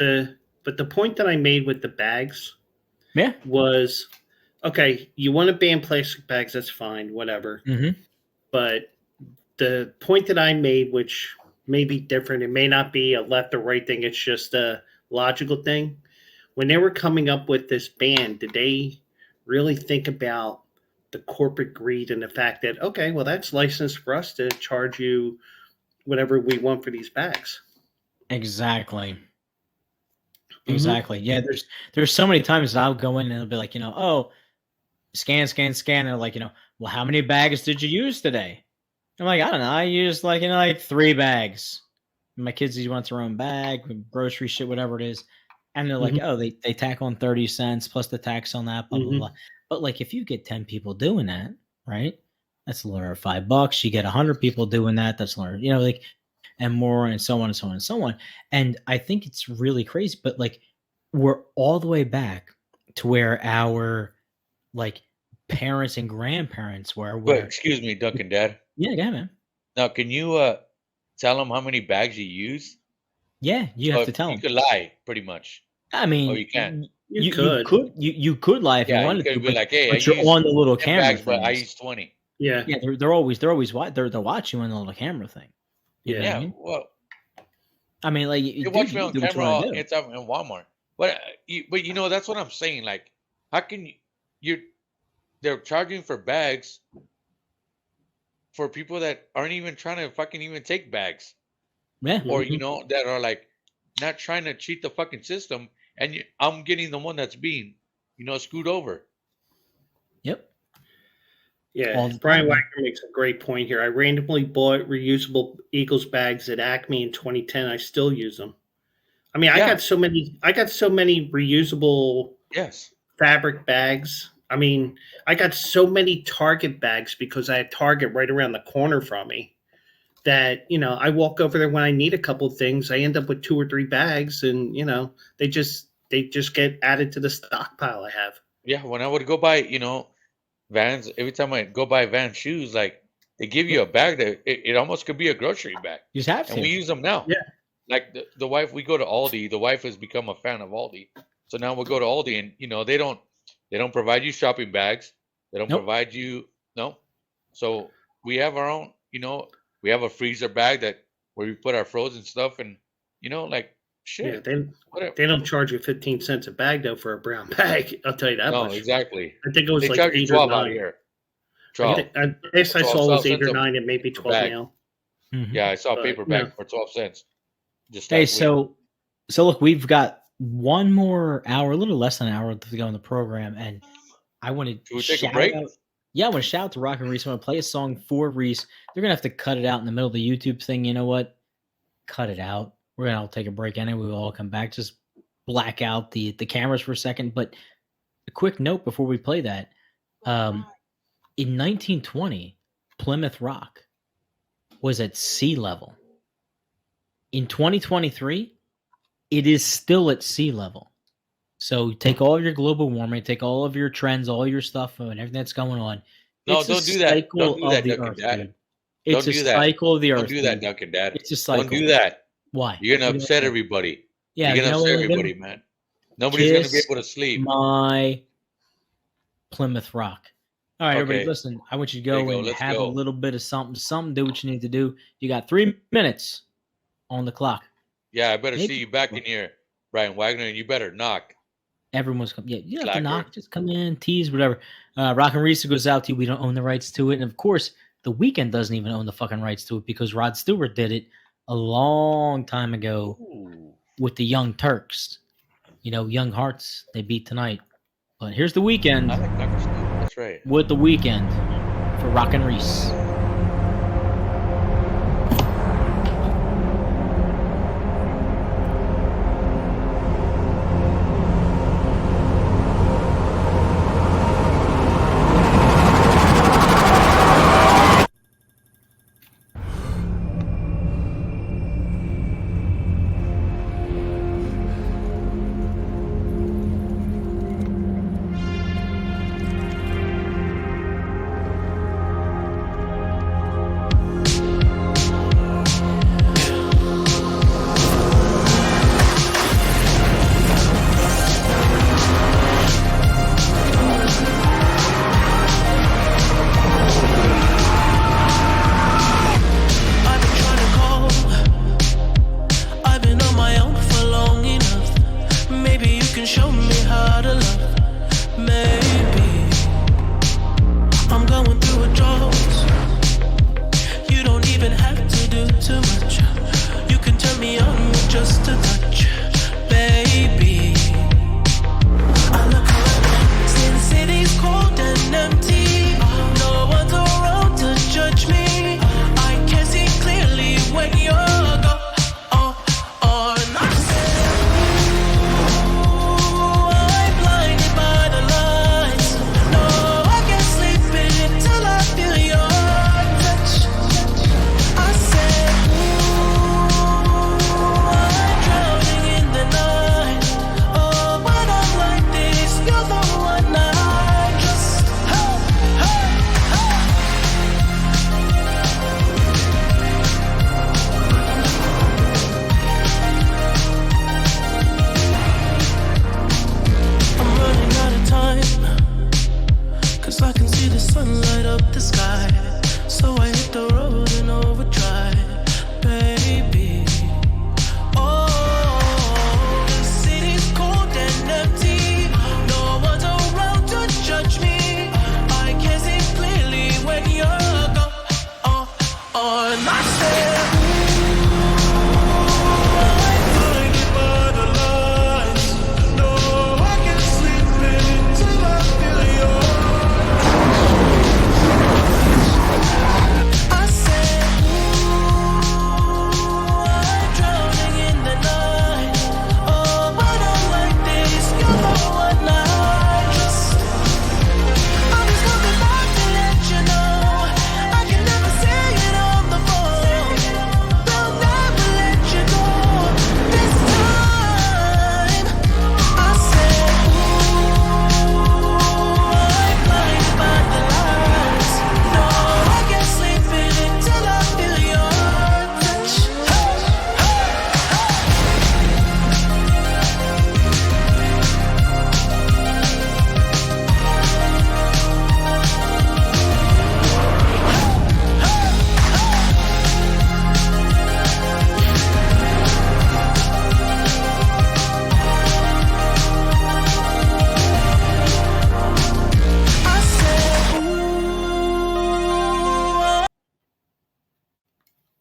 the point that I made with the bags, Yeah, was okay, you want to ban plastic bags, that's fine, whatever. Mm-hmm. But the point that I made, which may be different, it may not be a left or right thing, it's just a logical thing. When they were coming up with this ban, did they really think about the corporate greed and the fact that, okay, well, that's licensed for us to charge you whatever we want for these bags? Exactly. Exactly. Yeah, there's so many times that I'll go in and it'll be like, oh, scan. And they're like, well, how many bags did you use today? I'm like, I don't know. I used like 3 bags. My kids usually want their own bag, grocery shit, whatever it is. And they're like, oh, they tack on 30 cents plus the tax on that, blah, blah, blah. But like, if you get 10 people doing that, right? That's a little over $5. You get 100 people doing that. That's a little, and more, and so on and so on and so on. And I think it's really crazy, but like, we're all the way back to where our like parents and grandparents were. But excuse me, Duncan, Dad. Yeah, yeah, man. Now, can you tell them how many bags you use? Yeah, you have to tell them. You could lie, pretty much. I mean, Oh, you can. You could lie if you wanted to. Be like, hey, but you're on the little camera bags, but I use 20. Yeah, yeah. They're watching you on the little camera thing. You know what I mean? Well, I mean, like you watch me on camera in Walmart, but that's what I'm saying. Like, how can they're charging for bags for people that aren't even trying to fucking even take bags. Yeah. Or, that are like not trying to cheat the fucking system. And I'm getting the one that's being, screwed over. Yep. Yeah. Brian Wagner makes a great point here. I randomly bought reusable Eagles bags at Acme in 2010. I still use them. I mean, I got so many reusable fabric bags. I mean, I got so many Target bags because I have Target right around the corner from me that, I walk over there when I need a couple of things. I end up with 2 or 3 bags and, they just get added to the stockpile I have. Yeah. When I would go buy, Vans, every time I go buy Vans shoes, like they give you a bag that it almost could be a grocery bag. You just have to. And we use them now. Yeah. Like the wife, we go to Aldi. The wife has become a fan of Aldi. So now we'll go to Aldi and, they don't provide you shopping bags. They don't provide you So we have our own, we have a freezer bag where we put our frozen stuff and like shit. Yeah, they don't charge you 15 cents a bag though for a brown bag. I'll tell you that much. No, exactly. I think it was they like charge 8 you 12 or 9 out here. 12. I guess I saw it was 8 or 9 and maybe 12 now. Yeah, I saw a paper bag for 12 cents. Hey, so look, we've got one more hour, a little less than an hour to go in the program, and I want to take a break. Yeah, I want to shout out to Rock and Reese. I want to play a song for Reese. They're gonna have to cut it out in the middle of the YouTube thing. You know what? Cut it out. We're gonna all take a break anyway. We'll all come back. Just black out the cameras for a second. But a quick note before we play that. In 1920, Plymouth Rock was at sea level. In 2023, it is still at sea level. So take all of your global warming, take all of your trends, all your stuff, and everything that's going on. No, don't do that. Don't do that, Duncan Dad. It's a cycle of the earth. Don't do that, Duncan Dad. It's a cycle. Don't do that. Why? You're going to upset everybody. Yeah, you're going to upset everybody, man. Nobody's going to be able to sleep. My Plymouth Rock. All right, everybody, listen. I want you to go and have a little bit of something. Do what you need to do. You got 3 minutes on the clock. Yeah, I better see you back in here, Brian Wagner, and you better knock. Everyone's coming. Yeah, you don't have to knock. Just come in, tease, whatever. Rock and Reese goes out to you. We don't own the rights to it. And, of course, The Weeknd doesn't even own the fucking rights to it because Rod Stewart did it a long time ago with the Young Turks. Young Hearts, they beat tonight. But here's The Weeknd. I like Dr. Stewart. That's right. With The Weeknd for Rock and Reese.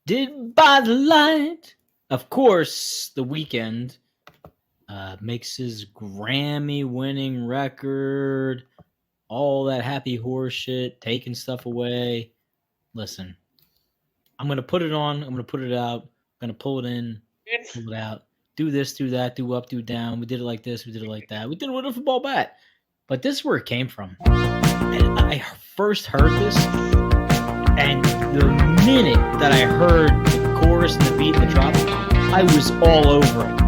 Did by the light. Of course, The Weeknd makes his Grammy-winning record, all that happy horse shit, taking stuff away. Listen, I'm going to put it on. I'm going to put it out. I'm going to pull it in, pull it out. Do this, do that, do up, do down. We did it like this. We did it like that. We did it with a football bat. But this is where it came from. And I first heard this, and the minute that I heard the chorus and the beat and the drop, I was all over it.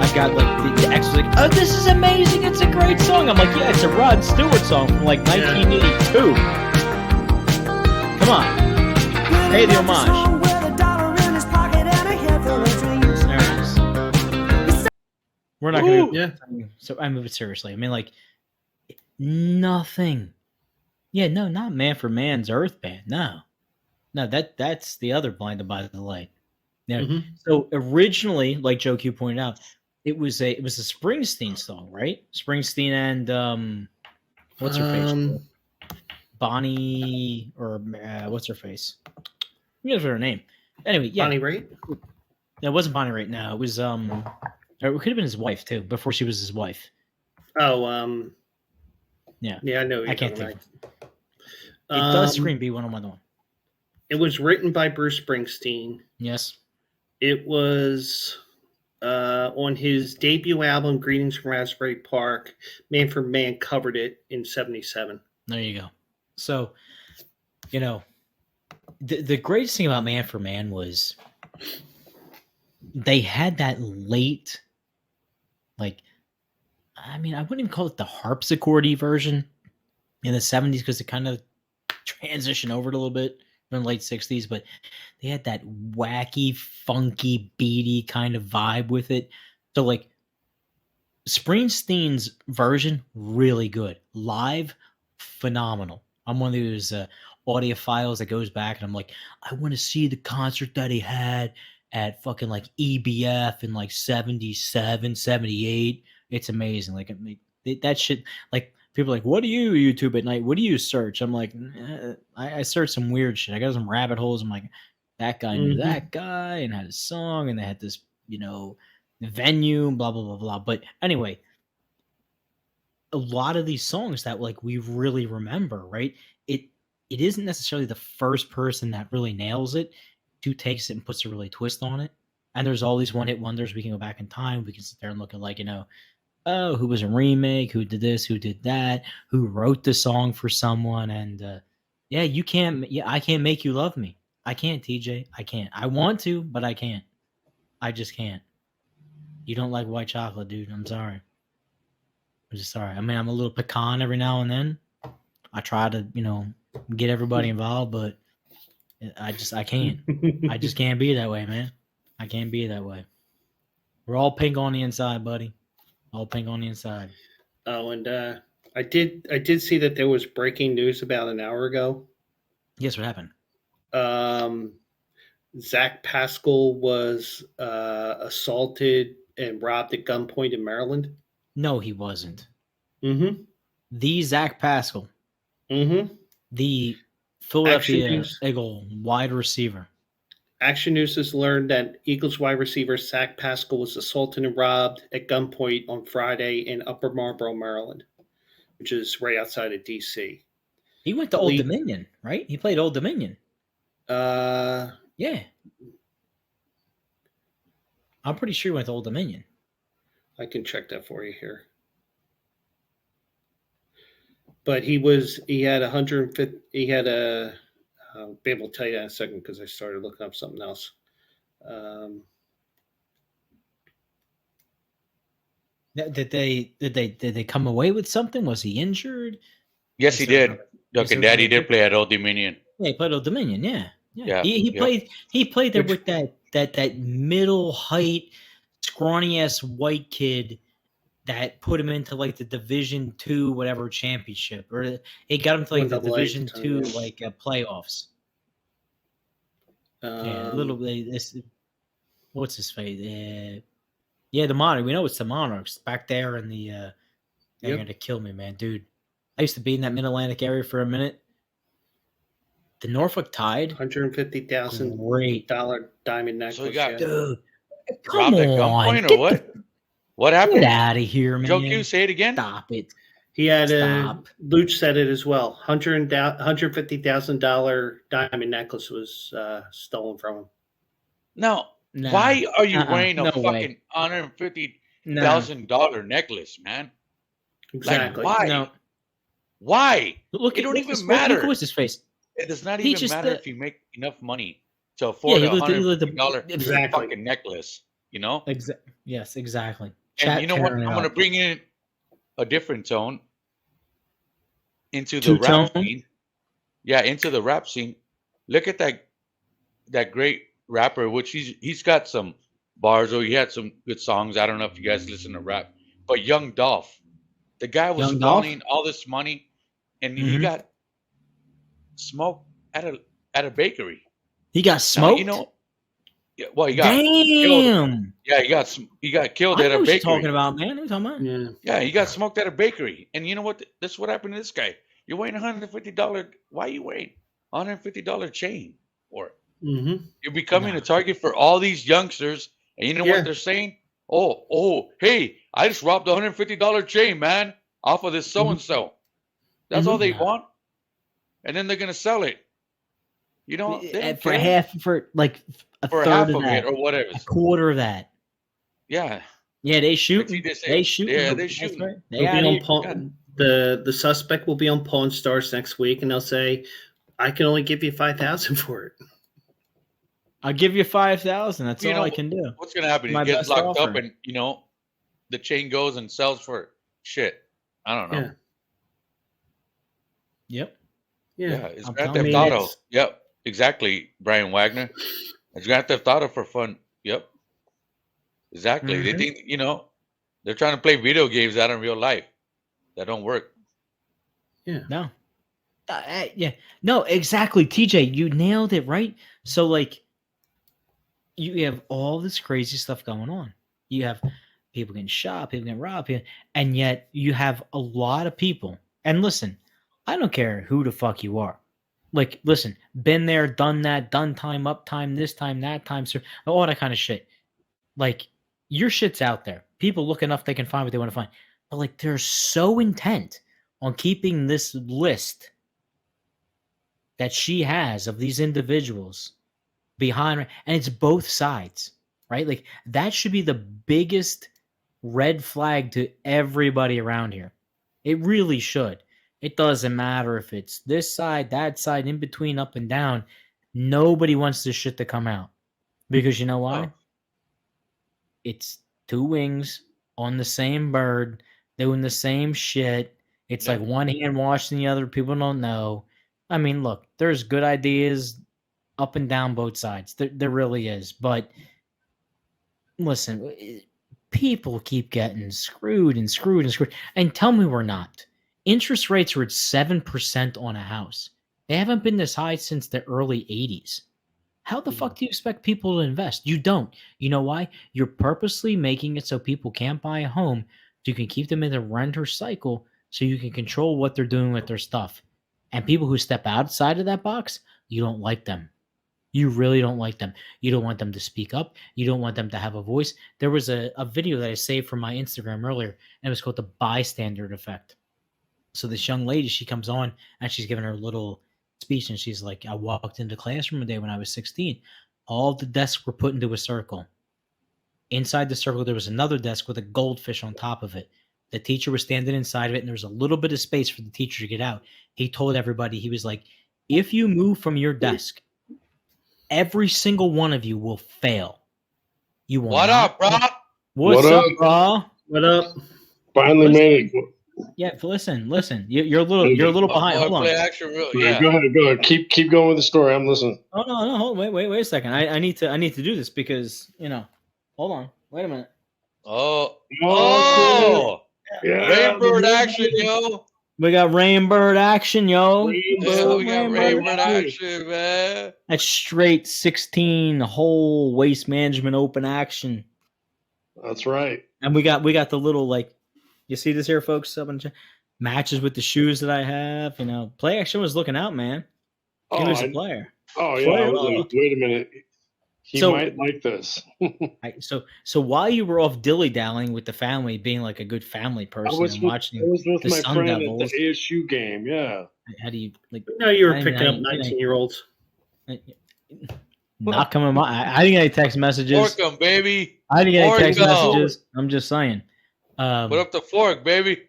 I've got like the ex was like, "Oh, this is amazing! It's a great song." I'm like, "Yeah, it's a Rod Stewart song from like 1982." Come on, pay the homage. There it is. We're not going to. So I move it seriously. I mean, like nothing. Yeah, no, not Man for Man's Earth Band. No, that's the other Blinded by the Light. Yeah. Mm-hmm. So originally, like Joe Q pointed out, it was a Springsteen song, right? Springsteen and what's her face? Bonnie or what's her face? I forget her name. Anyway, yeah. Bonnie Raitt? It wasn't Bonnie Raitt. No, it was it could have been his wife too, before she was his wife. Oh, yeah. Yeah, I know. I can't think. It does scream B101. It was written by Bruce Springsteen. Yes. It was on his debut album, Greetings from Raspberry Park. Man for Man covered it in 1977. There you go. So, you know, the greatest thing about Man for Man was they had that late, like, I mean, I wouldn't even call it the harpsichord-y version in the 70s because it kind of transitioned over a little bit in the late 60s, but they had that wacky, funky, beady kind of vibe with it. So, like, Springsteen's version, really good. Live, phenomenal. I'm one of those audiophiles that goes back and I'm like, I want to see the concert that he had at fucking like EBF in like 77, 78. It's amazing. Like, I mean, that shit, like, people are like, what do you YouTube at night? What do you search? I'm like, I search some weird shit. I got some rabbit holes. I'm like, that guy knew that guy and had a song and they had this, you know, venue, blah, blah, blah, blah. But anyway, a lot of these songs that like we really remember, right? It isn't necessarily the first person that really nails it, who takes it and puts a really twist on it. And there's all these one-hit wonders. We can go back in time. We can sit there and look at, like, you know, oh, who was a remake? Who did this? Who did that? Who wrote the song for someone? And yeah, you can't. Yeah, I can't make you love me. I can't, TJ. I can't. I want to, but I can't. I just can't. You don't like white chocolate, dude. I'm sorry. I'm just sorry. I mean, I'm a little pecan every now and then. I try to, you know, get everybody involved, but I can't. I just can't be that way, man. I can't be that way. We're all pink on the inside, buddy. All pink on the inside. Oh, and I did see that there was breaking news about an hour ago. Yes, what happened? Zach Pascal was assaulted and robbed at gunpoint in Maryland. No, he wasn't. Mm-hmm. The Zach Pascal. Mm-hmm. The Philadelphia Eagle wide receiver. Action News has learned that Eagles wide receiver Zach Pascal was assaulted and robbed at gunpoint on Friday in Upper Marlboro, Maryland, which is right outside of D.C. He went to Old Dominion, right? He played Old Dominion. Yeah. I'm pretty sure he went to Old Dominion. I can check that for you here. But he had 150, he had a, I'll be able to tell you that in a second because I started looking up something else. Did they come away with something? Was he injured? Yes, he did. Look, and Daddy did play at Old Dominion. Yeah, he played Old Dominion. Yeah. He played there with that middle height, scrawny ass white kid that put him into like the Division II whatever championship, or it got him to like the Division II like playoffs. Yeah, a little bit. What's his face? Yeah, the Monarchs. We know it's the Monarchs back there in the. They're gonna kill me, man, dude. I used to be in that Mid-Atlantic area for a minute. The Norfolk Tide, $150,000 great, diamond necklace. So you got dude. Come robbed at on, gunpoint or what? What happened? Get out of here, man. Joe Q, say it again. Stop it. He had Stop. Luch said it as well. $150,000 diamond necklace was stolen from him. Now, Nah. why are you wearing a No fucking $150,000 necklace, man? Exactly. Like, why? No. Why? Look, it don't even Look matter. at what's his face. It does not He even just, matter if you make enough money to afford a $150 Exactly. fucking necklace, you know? Yes, exactly. And you know what? I'm going to bring in a different tone into the rap scene. Yeah, into the rap scene. Look at that great rapper, which he's got some bars, or he had some good songs. I don't know if you guys listen to rap, but Young Dolph, the guy was spawning all this money, and he got smoked at a bakery. He got smoked. Now, you know, yeah, well, he got killed. Yeah, he got killed at a bakery. What you talking about, man? What are you talking about? Yeah, he got smoked at a bakery, and you know what? This is what happened to this guy. You're wearing $150. Why are you wearing $150 chain for it? You're becoming a target for all these youngsters, and you know what they're saying? Oh, hey, I just robbed a $150 chain, man, off of this so and so. That's all they want, and then they're gonna sell it. You know, for half, for like a for third half of that, it or whatever, a quarter of that. Yeah, they shoot. They shoot. Yeah, they shoot. Right. The suspect will be on Pawn Stars next week, and they'll say, "I can only give you $5,000 for it." I'll give you $5,000. That's all I can do. What's gonna happen? He gets locked up, and the chain goes and sells for shit. I don't know. Yep. Yeah, it's Grand Theft Auto. Yep, exactly, Brian Wagner. It's Grand Theft Auto for fun. Yep. Exactly. They think, they're trying to play video games out in real life. That don't work. Yeah. No. No, exactly. TJ, you nailed it, right? So, like, you have all this crazy stuff going on. You have people getting shot, people getting robbed, and yet you have a lot of people. And listen, I don't care who the fuck you are. Like, listen, been there, done that, done time, up time, this time, that time, sir, all that kind of shit. Like, your shit's out there. People look enough, they can find what they want to find. But, like, they're so intent on keeping this list that she has of these individuals behind her, and it's both sides, right? Like, that should be the biggest red flag to everybody around here. It really should. It doesn't matter if it's this side, that side, in between, up and down. Nobody wants this shit to come out. Because you know why? Oh. It's two wings on the same bird doing the same shit. It's like one hand washing the other. People don't know. I mean, look, there's good ideas up and down both sides. There really is. But listen, people keep getting screwed. And tell me we're not. Interest rates are at 7% on a house. They haven't been this high since the early 80s. How the fuck do you expect people to invest? You don't. You know why? You're purposely making it so people can't buy a home, so you can keep them in the renter cycle, so you can control what they're doing with their stuff. And people who step outside of that box, you don't like them. You really don't like them. You don't want them to speak up. You don't want them to have a voice. There was a video that I saved from my Instagram earlier, and it was called the bystander effect. So this young lady, she comes on, and she's giving her little speech, and she's like, I walked into the classroom one day when I was 16. All the desks were put into a circle. Inside the circle, there was another desk with a goldfish on top of it. The teacher was standing inside of it, and there was a little bit of space for the teacher to get out. He told everybody, he was like, if you move from your desk, every single one of you will fail. You will What not. up, bro? What's up, bro? What up? Finally made it. Yeah, listen. You're a little behind. Hold on. Play action real, Yeah. Go ahead. Keep going with the story. I'm listening. Oh no, hold, wait a second. I need to do this because hold on. Wait a minute. Oh, yeah, Rainbird action, yo. We got Rainbird action, yo. Yeah, we got Rainbird action, man. That's straight 16 hole waste management open action. That's right. And we got the little, like, you see this here, folks? Matches with the shoes that I have. Play action was looking out, man. He was a player. Oh yeah, I was like, wait a minute. He might like this. So while you were off dilly-dallying with the family, being like a good family person and watching I was with the my Sun friend Devils, at the ASU game. Yeah. how do you like? No, you were picking up 19-year-olds. Not coming. I didn't get any text messages. Fork 'em, baby. I didn't get any text messages. I'm just saying. Put up the fork, baby.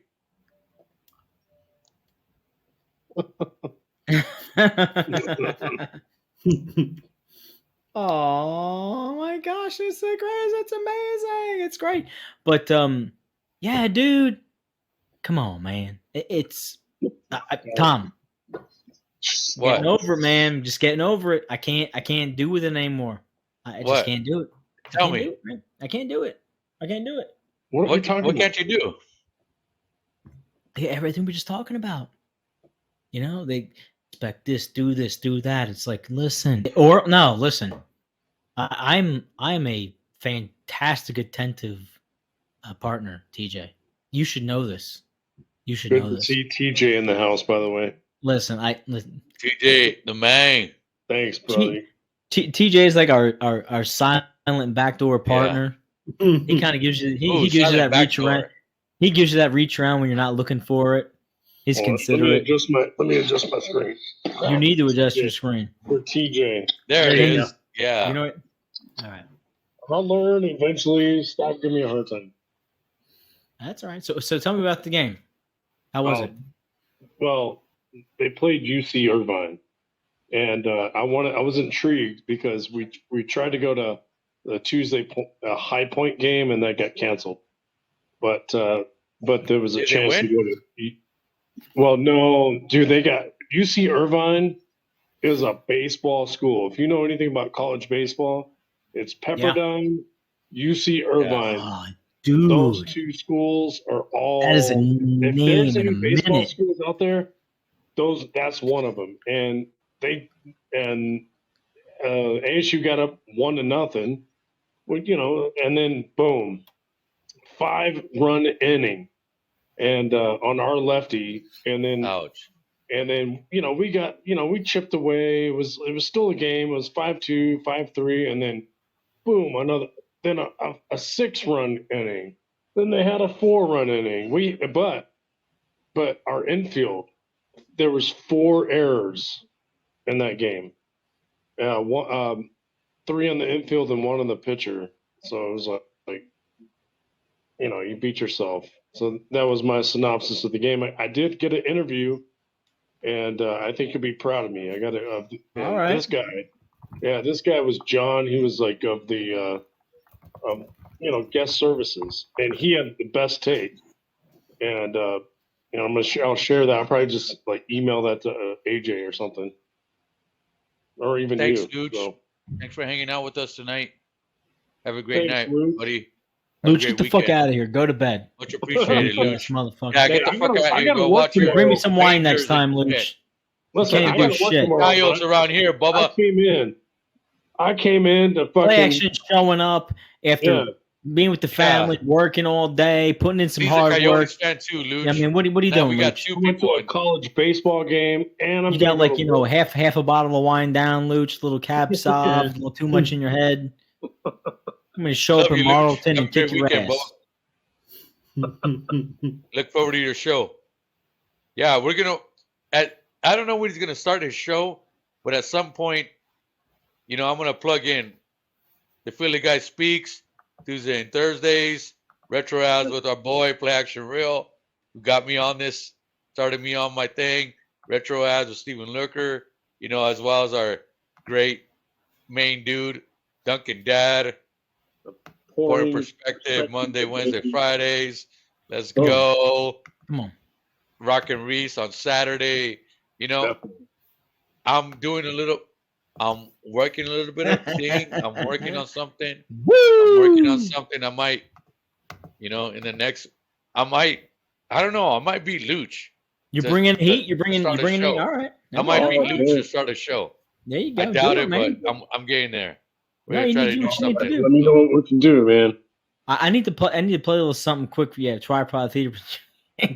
Oh my gosh, it's so great. It's amazing. It's great. But yeah, dude. Come on, man. It's Tom. What? Getting over it, man. Just getting over it. I can't do with it anymore. I just can't do it. Tell me. I can't do it. I can't do it. What can't you do? Everything we're just talking about. You know, they expect this, do that. It's like, listen. I'm a fantastic, attentive partner, TJ. You should know this. You should know this. Good to see TJ in the house, by the way. Listen. TJ, the man. Thanks, buddy. TJ is like our silent backdoor partner. Yeah. He kind of gives you he gives you that reach around. He gives you that reach around when you're not looking for it. He's considerate. Let me adjust my screen. You need to adjust your screen. For TJ. There it is. Yeah. You know what? All right. I'll learn eventually. Stop giving me a hard time. That's all right. So tell me about the game. How was it? Well, they played UC Irvine, and I was intrigued because we tried to go to the Tuesday High Point game, and that got canceled. But there was a chance to go to. Well, no, dude, they got UC Irvine is a baseball school. If you know anything about college baseball, it's Pepperdine, UC Irvine. Oh, dude, those two schools are all. That is a name if there's any in a baseball minute. schools out there, that's one of them. And ASU got up 1-0. Well, and then boom, 5-run inning. And on our lefty, and then ouch. And then we chipped away. It was still a game. It was 5-2, 5-3, and then boom, a 6-run inning. Then they had a 4-run inning. But our infield, there was 4 errors in that game. 3 on the infield and 1 on the pitcher. So it was like you beat yourself. So that was my synopsis of the game. I did get an interview, and I think you'll be proud of me. I got all right. This guy was John. He was like of the guest services, and he had the best take. And I'll share that. I'll probably just like email that to AJ or something, or even Thanks, you. Luch. So. Thanks for hanging out with us tonight. Have a great night, Luch. buddy. Luch, get the fuck out of here. Go to bed. Much appreciated, Luch. Motherfucker. Yeah, get the fuck out of here. Go watch your. Bring me some wine next time, Luch. Listen, I got shit. Coyotes around here, Bubba. I came in to fucking. Play action showing up after being with the family, working all day, putting in some hard work. Fan too, Luch. I mean, what are you doing? We got 2 people at a college baseball game, and I'm you got like half a bottle of wine down, Luch. A little cab sauv, a little too much in your head. I'm gonna show up in Marlton and kick your ass. Look forward to your show. Yeah, we're gonna. I don't know when he's gonna start his show, but at some point, I'm gonna plug in. The Philly Guy Speaks Tuesday and Thursdays. Retro ads with our boy Play Action Real, who got me on this, started me on my thing. Retro ads with Steven Lurker, as well as our great main dude Duncan Dad. Pouring Perspective, Monday, Wednesday, Fridays. Let's go. Come on. Rock and Reese on Saturday. I'm working a little bit of thing. I'm working on something. I'm working on something. I might, in the next, I don't know. I might be Luch. You're bringing heat. You're bringing heat. All right. I might be Luch to start a show. There you go. I doubt it, but I'm getting there. We're gonna try to do something. Let me know what we can do, man. I need to play a little something quick. Yeah, Tripod Theater.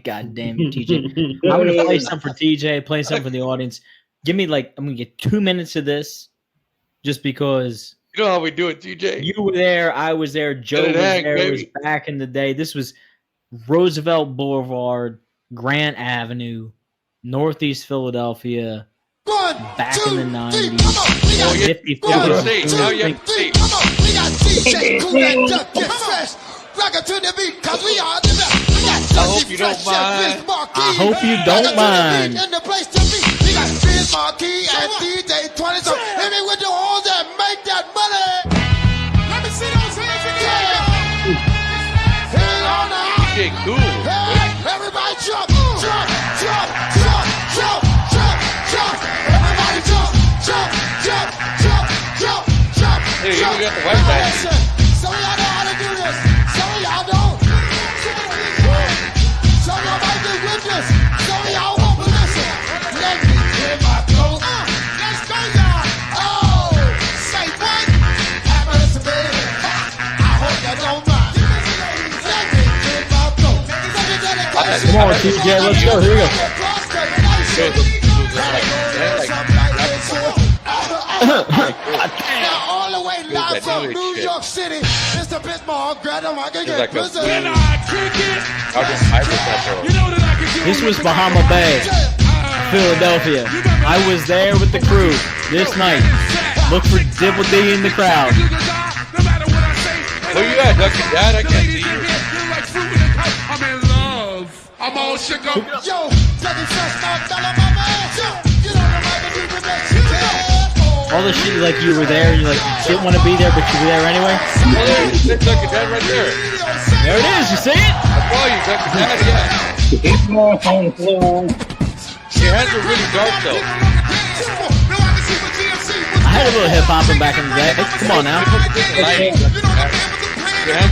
God damn it, TJ. I'm gonna play something for TJ. Play something for the audience. Give me I'm gonna get 2 minutes of this, just because You know how we do it, TJ. you were there, I was there, Joe was there. It was back in the day. This was Roosevelt Boulevard, Grant Avenue, Northeast Philadelphia. Back in the 90s. Oh, yeah. 50, Now you have to see. We got DJ Cool that Duck Get Fresh. Rock it to the beat, cause we are the best. I hope you don't mind. I hope you don't mind. In the place to be. We got Biz Marquis and DJ 20. So hit me with the horns and make that money. Let me see those hands again. Hang on now. DJ Cool. Hey, everybody jump, jump, jump, jump, jump, jump, jump. Everybody jump, jump, jump, jump, jump, jump. Hey, you got the white back. Some of y'all know how to do this. Some of y'all don't. Some of y'all might be with this. Some of y'all won't be listening. Let me clear my throat. Let's go, y'all. Oh, say what? Have mercy, baby. I hope you don't mind. Let me clear my throat. Come on, TJ, let's go. Here we go. Now all the way live from New York City, Mr. Bismarck, Greta, This was Bahama Bay, Philadelphia. I was there with the crew this night. Look for Dibble D in the crowd. Where you at, Dr. Dad? I can't see you. I'm in love. I'm all shook up. Yo, Dougie Fresh, my fella, my man. You know the mic and people that you All the shit you were there, you didn't want to be there, but you were there anyway. Oh, there's Dr. Dad right there. There it is, you see it? I saw you, Dr. Dad, yeah. Your hands are really dark, though. I had a little hip hopping back in the day. Come on now. Your hands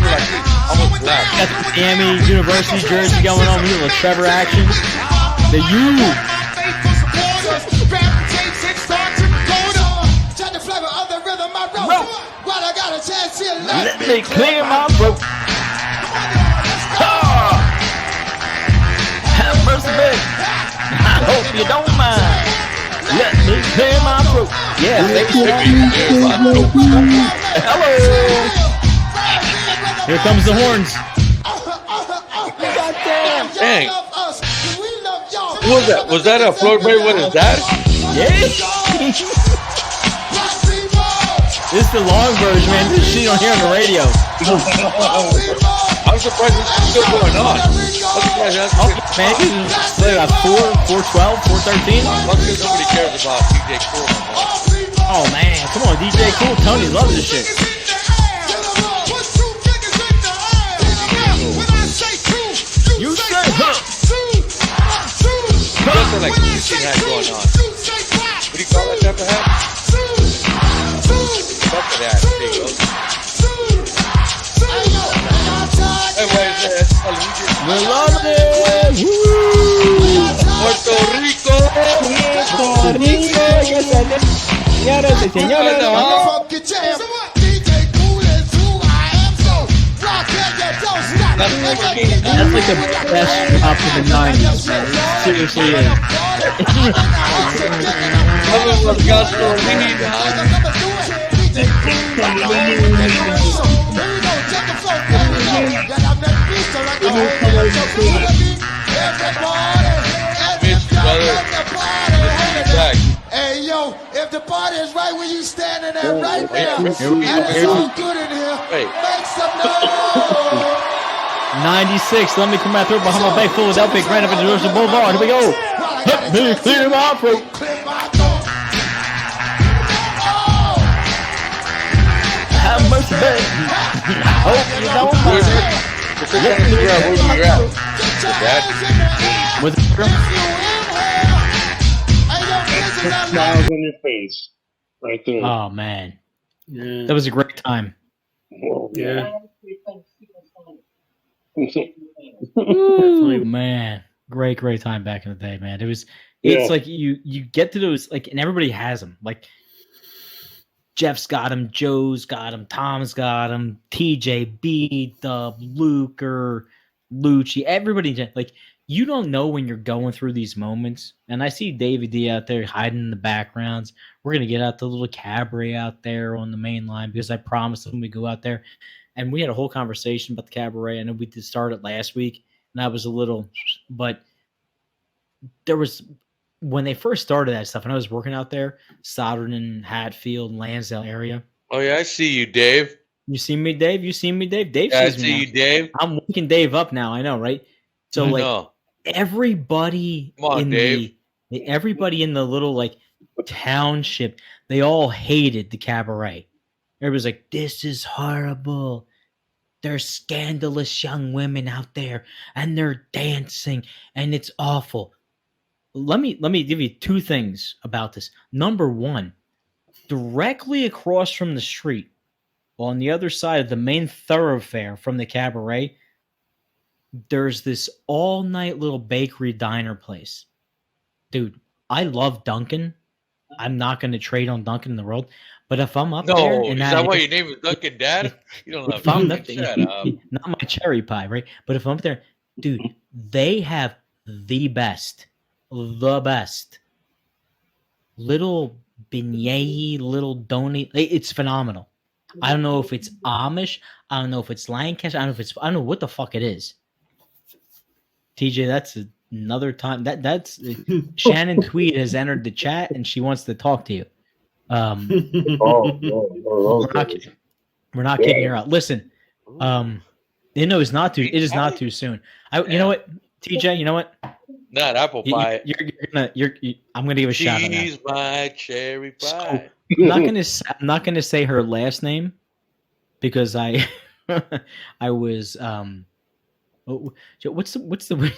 were almost black. Got the Miami University jersey going on, a little Trevor action. The U. Let me clear my throat. Have mercy, baby. I hope you don't mind. Let me clear my throat. Yeah, hello. Here comes the horns. Goddamn. Dang. Who was that? Was that a Floyd Ray with his dad? Yeah. This is the long version, man. This shit you don't hear on the radio. I'm surprised it's still going on. Man, it's like 4, 412, 413. That's because nobody cares about DJ Cool anymore. Oh man, come on, DJ Cool. Tony loves this shit. You say, Just like this had going on. What do you call that type of hat? Fuck that. There you go. we're loving it. Puerto Rico. Puerto Rico. Señoras y señores. That's like the best up to the 90s, man. It seriously is. Hey yo, if the party is right where you standing at right now, and it's all good in here, make some noise. 96, let me come out through Bahama Bay, Philadelphia, Grand Avenue, Boulevard. Here we go. Let me clear my throat. Have mercy, baby. I hope you don't mind. With Smiles on your face, right there. oh man, Yeah. that was a great time. Well, Yeah. Definitely, man, great time back in the day, man. It's Yeah. like you get to those and everybody has them. Like Jeff's got him, Joe's got him, Tom's got him, TJ, B, Dub, Luke, or Lucci. Everybody you don't know when you're going through these moments. And I see David D out there hiding in the backgrounds. We're going to get out the little cabaret out there on the main line because I promised them we go out there. And we had a whole conversation about the cabaret. I know we did start it last week, and I was a little, but there was, when they first started that stuff, and I was working out there, Souderton, Hatfield, Lansdale area. Oh, yeah, I see you, Dave. You see me, Dave? You see me, Dave? Dave Yeah, I sees me see now. you, Dave. I'm waking Dave up now. I know, right? So, I like, know. everybody Come on, in Dave. everybody in the little, like, township, they all hated the cabaret. Everybody's like, this is horrible. There's scandalous young women out there, and they're dancing, and it's awful. Let me give you two things about this. Number one, directly across from the street, on the other side of the main thoroughfare from the cabaret, there's this all-night little bakery diner place. Dude, I love Dunkin'. I'm not going to trade on Dunkin' in the world. But if I'm up there, No, and is that why your name is Dunkin' Dad? You don't if love I'm Dunkin'. Shut up. not my cherry pie, right? But if I'm up there, dude, they have the best little beignet, little donut. It's phenomenal. I don't know if it's Amish. I don't know if it's Lancaster. I don't know what the fuck it is. TJ, that's another time. That's Shannon Tweed has entered the chat and she wants to talk to you. We're not kicking her out. Listen, it's not too. It is not too soon. You know what, TJ? You know what? Not apple pie. I'm gonna give a shout out. She's my cherry pie. So, I'm not gonna say her last name because I was what's the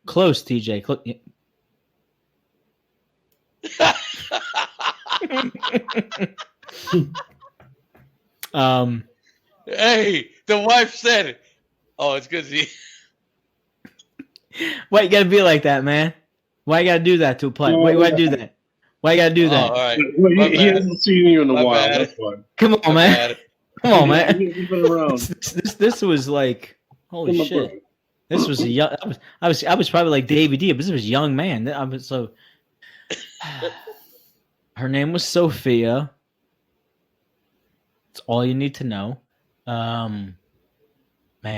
close TJ. Hey, the wife said it. Oh, it's good to see. Why you gotta be like that, man? Why you gotta do that to a player? Why you gotta do that? Why you gotta do that? All right. Well, he hasn't seen you in a while. That's why. Come on, man. Come on, man. He's been around. This was like, holy shit. This was a young. I was probably like David D, but this was a young man. I was so. Her name was Sophia. That's all you need to know. Man,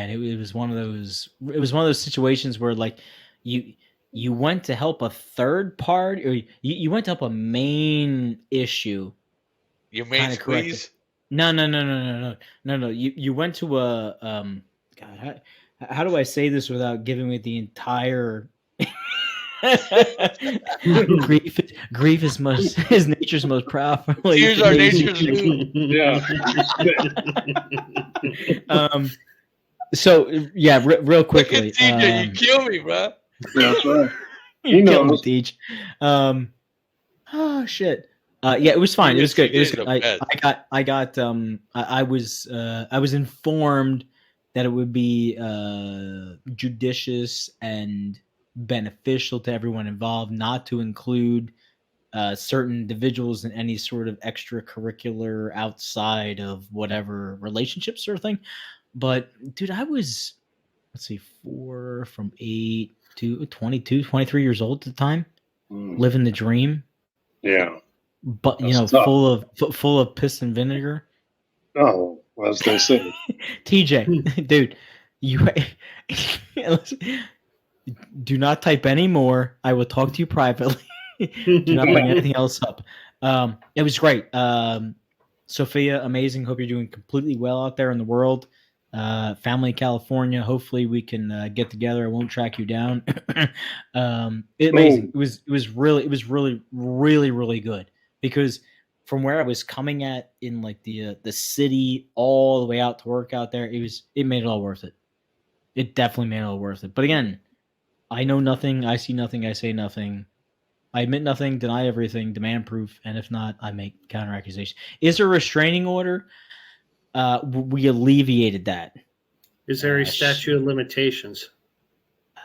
it was one of those. It was one of those situations where like you went to help a third part, or you went to help a main issue. Your main squeeze? No. You went to a God. How do I say this without giving me the entire? grief is nature's most powerful. Here's our nature's mood. Yeah. So yeah, real quickly. Look at TJ, you kill me, bro. That's right. You kill me, Teach. Oh shit. Yeah, it was fine. It was good. It was good. I was informed that it would be judicious and beneficial to everyone involved not to include certain individuals in any sort of extracurricular outside of whatever relationship sort of thing. But dude, I was, 4 from 8 to 22, 23 years old at the time, living the dream. Yeah. But That's full of piss and vinegar. Oh, as they say. TJ, dude, you do not type any more. I will talk to you privately. Do not bring anything else up. It was great. Sophia, amazing. Hope you're doing completely well out there in the world. Family in California. Hopefully we can get together. I won't track you down. Amazing. It was really good because from where I was coming at in like the city all the way out to work out there, it made it all worth it. It definitely made it all worth it. But again, I know nothing. I see nothing. I say nothing. I admit nothing, deny everything, demand proof, and if not, I make counter accusation. Is there a restraining order? We alleviated that. Is there a statute of limitations?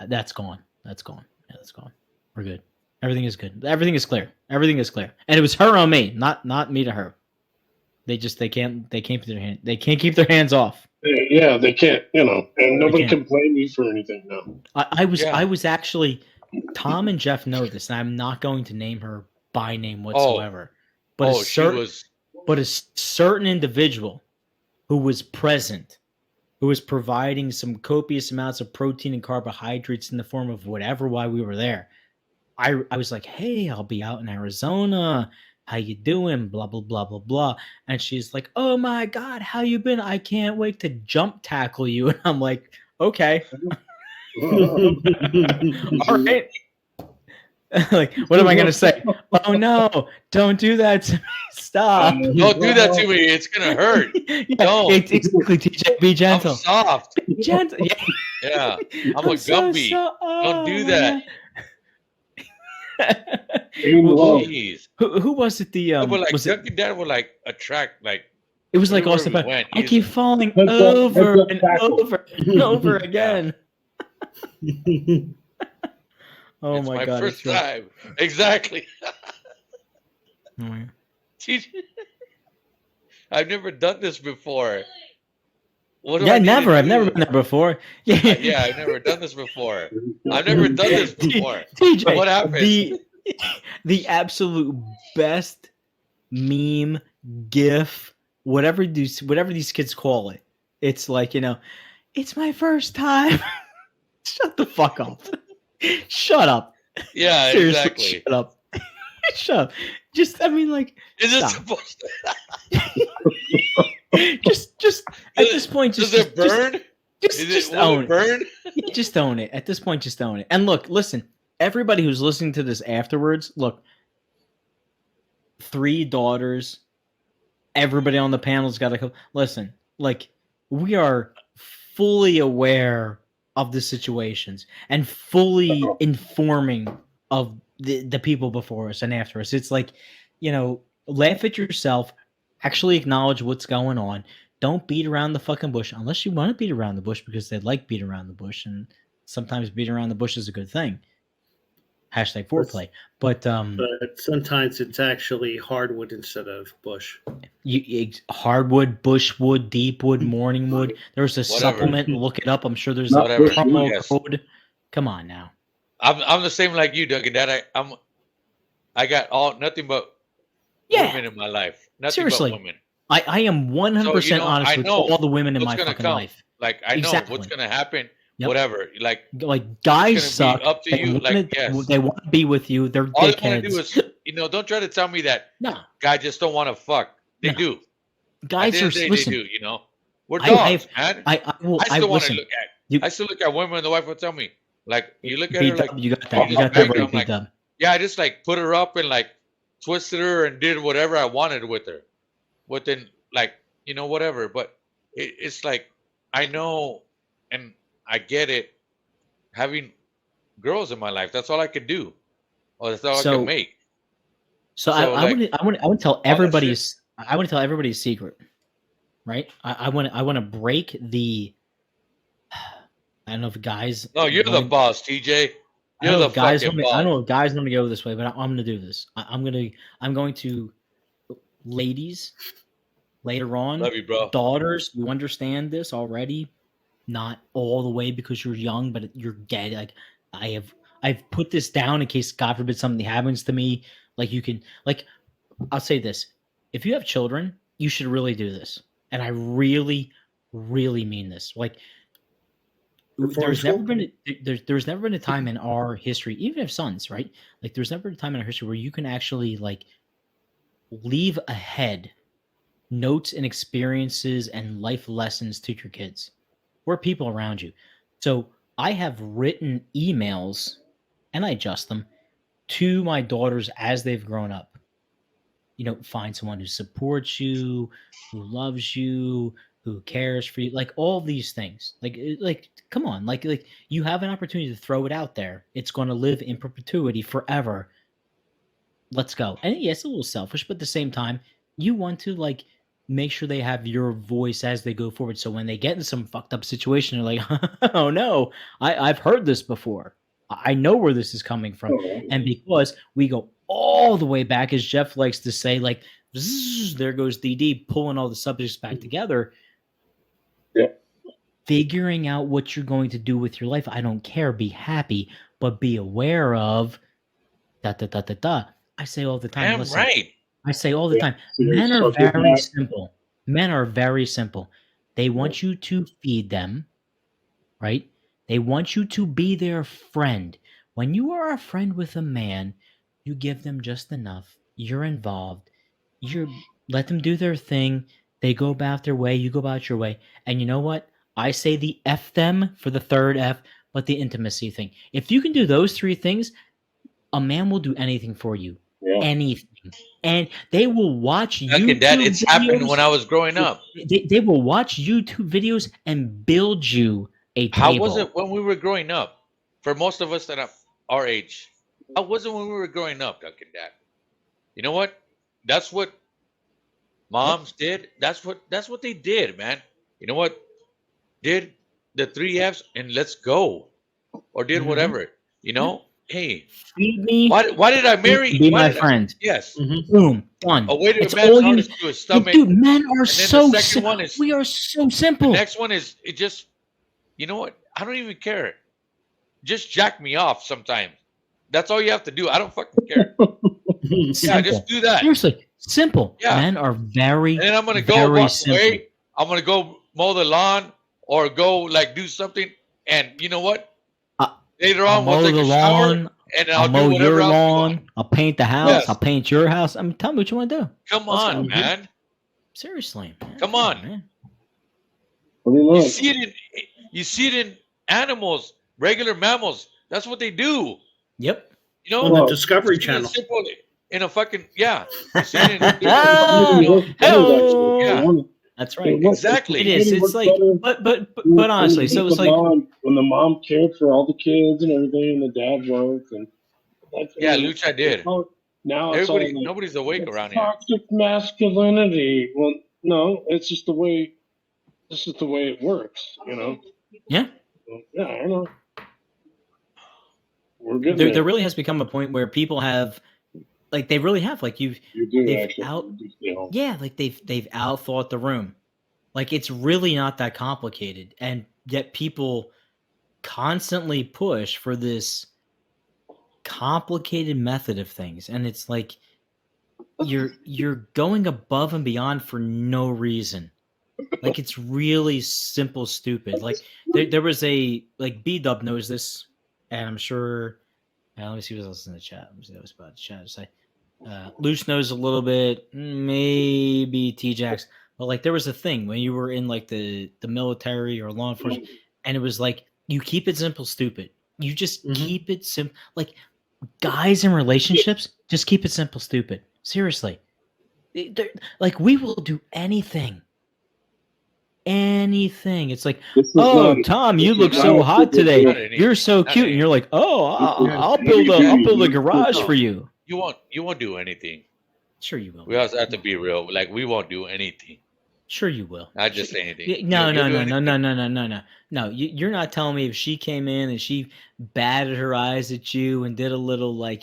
That's gone. That's gone. Yeah, that's gone. We're good. Everything is good. Everything is clear. Everything is clear. And it was her on me, not me to her. They can't keep their hands off. Yeah, they can't, and nobody can blame you for anything now. I was actually, Tom and Jeff know this, and I'm not going to name her by name whatsoever. But a certain individual who was present, who was providing some copious amounts of protein and carbohydrates in the form of whatever while we were there. I was like, hey, I'll be out in Arizona. How you doing? Blah, blah, blah, blah, blah. And she's like, oh my God, how you been? I can't wait to jump tackle you. And I'm like, okay. All right. Like, what am I going to say? Oh no, don't do that to me. Stop. Don't do that to me. It's going to hurt. Don't. Exactly, TJ. Be gentle. I'm soft. Be gentle. Yeah. I'm a Gumby. Don't do that. Jeez. Who was it? Was Dunkin' Dad would attract it was like Austin. I keep falling over and over and over again. Oh it's my God! First time. Exactly. Oh, yeah. I've never done this before. I've never done that before. Yeah, I've never done this before. I've never done this before. TJ, what happened? The absolute best meme, GIF, whatever these kids call it. It's like, it's my first time. Shut the fuck up. Shut up. Yeah, seriously, exactly. Shut up. Shut up. Just, I mean, like, is it supposed to? just at this point, does it burn? Just own it. Burn? Just own it. At this point, just own it. And look, listen, everybody who's listening to this afterwards, look, 3 daughters, everybody on the panel's got to come. Listen, like, we are fully aware of the situations and fully informing of the people before us and after us. It's like, laugh at yourself, actually acknowledge what's going on. Don't beat around the fucking bush unless you want to beat around the bush because they like beat around the bush, and sometimes beat around the bush is a good thing. Hashtag foreplay. But sometimes it's actually hardwood instead of bush. Hardwood, bushwood, deepwood, morning wood. There's a supplement. Look it up. I'm sure there's a promo code. Come on now. I'm the same like you, Duncan. Dad, I got nothing but women in my life. Nothing Seriously. but women. I am 100% honest with all the women in my fucking life. Like I know what's gonna happen. Yep. Whatever. Like guys suck. Up to you. They want to be with you. They're all dickheads. they want to do is, don't try to tell me that guys just don't want to fuck. They do. Guys are listen. They do. We're dogs, man. I still want to look at. I still look at women, and the wife will tell me, like, you look at her like you got that. You got that right, like, yeah, I just like put her up and like twisted her and did whatever I wanted with her. But then, like, whatever. But it's like I know and I get it. Having girls in my life, that's all I could do. Or that's all I can make. So I want to tell everybody. I want to tell everybody a secret, right? I want to break the. I don't know if guys. No, you're the boss, TJ. You're the guys. fucking boss. I don't know if guys want to go this way, but I'm going to do this. I'm going to, ladies, later on. Love you, bro. Daughters, you understand this already. Not all the way because you're young, but you're gay. Like I've put this down in case God forbid something happens to me. Like you can, like, I'll say this: if you have children, you should really do this, and I really, really mean this. Like, there's never been a time in our history, even if sons, right? Like, there's never been a time in our history where you can actually like leave ahead notes and experiences and life lessons to your kids. Or people around you. So I have written emails, and I adjust them, to my daughters as they've grown up. Find someone who supports you, who loves you, who cares for you, like all these things. Like come on, like you have an opportunity to throw it out there. It's going to live in perpetuity forever. Let's go. And yes, it's a little selfish, but at the same time, you want to like make sure they have your voice as they go forward. So when they get in some fucked up situation, they're like, oh no, I've heard this before. I know where this is coming from. And because we go all the way back, as Jeff likes to say, like zzz, there goes DD pulling all the subjects back together. Yeah. Figuring out what you're going to do with your life. I don't care. Be happy, but be aware of da da da da da. I say all the time. Damn Listen, right. I say all the time. So you're Men are sucking very back. simple. Men are very simple. They want you to feed them, right? They want you to be their friend. When you are a friend with a man, you give them just enough. You're involved. You let them do their thing. They go about their way. You go about your way. And you know what? I say the F them for the third F, but the intimacy thing. If you can do those three things, a man will do anything for you. Yeah. Anything. And they will watch Okay, Dad, YouTube it's happened when videos. I was growing up. They will watch YouTube videos and build you a table. How was it when we were growing up? For most of us that are our age, how was it when we were growing up, Duncan, Dad? You know what? That's what moms did. That's what they did, man. You know what? Did the 3 Fs and let's go, or did whatever. You know, hey, Feed me. why did I marry? Be why my did friend. Yes. Boom. Done. A way to It's a man's all heart you. is to his stomach. Dude, men are and then so. the second one is We are so the simple. next one is it just. You know what? I don't even care. Just jack me off sometimes. That's all you have to do. I don't fucking care. Yeah, Simple. just do that. Seriously, simple. Yeah. Men are very. And then I'm gonna go very walk simple. away. I'm gonna go mow the lawn or go like do something. And you know what? Later I'll on, we'll mow take the a shower lawn. and I'll I'll mow do whatever your else you lawn. want. I'll paint the house. Yes. I'll paint your house. I mean, tell me what you want to do. Come Let's on, go. man. Seriously, man. Come on. man. You see it in animals, regular mammals. That's what they do. Yep. You know, On the Discovery you see it Channel. simple in a fucking you see it in Oh, yeah. That's right. Exactly. It is. It's like, but honestly, so it's like, when the mom cared for all the kids and everything, and the dad worked, and that's Yeah, Lucha did. Now it's all Everybody, like, nobody's awake it's around here. toxic masculinity. Well, no, it's just the way. This is the way it works, you know. yeah. Yeah, I know. We're good. There really has become a point where people have, like, they really have, like, You do they've actually. yeah, like they've outthought the room. Like, it's really not that complicated, and yet people constantly push for this complicated method of things, and it's like you're going above and beyond for no reason. Like, it's really simple, stupid. Like, there was a, like, B-Dub knows this, and I'm sure. Let me see what else is in the chat. Let me see what I was about to chat. Say, Luce knows a little bit, maybe T-Jax, but like there was a thing when you were in like the military or law enforcement, and it was like you keep it simple, stupid. You just keep it simple. Like, guys in relationships, just keep it simple, stupid. Seriously, like, we will do anything. Anything. It's like, oh, Tom, you look so hot today. You're so cute, and you're like, oh, I'll build a garage for you. You won't do anything. Sure you will. We also have to be real. Like, we won't do anything. Sure you will. Not just anything. No. No, you're not telling me if she came in and she batted her eyes at you and did a little, like,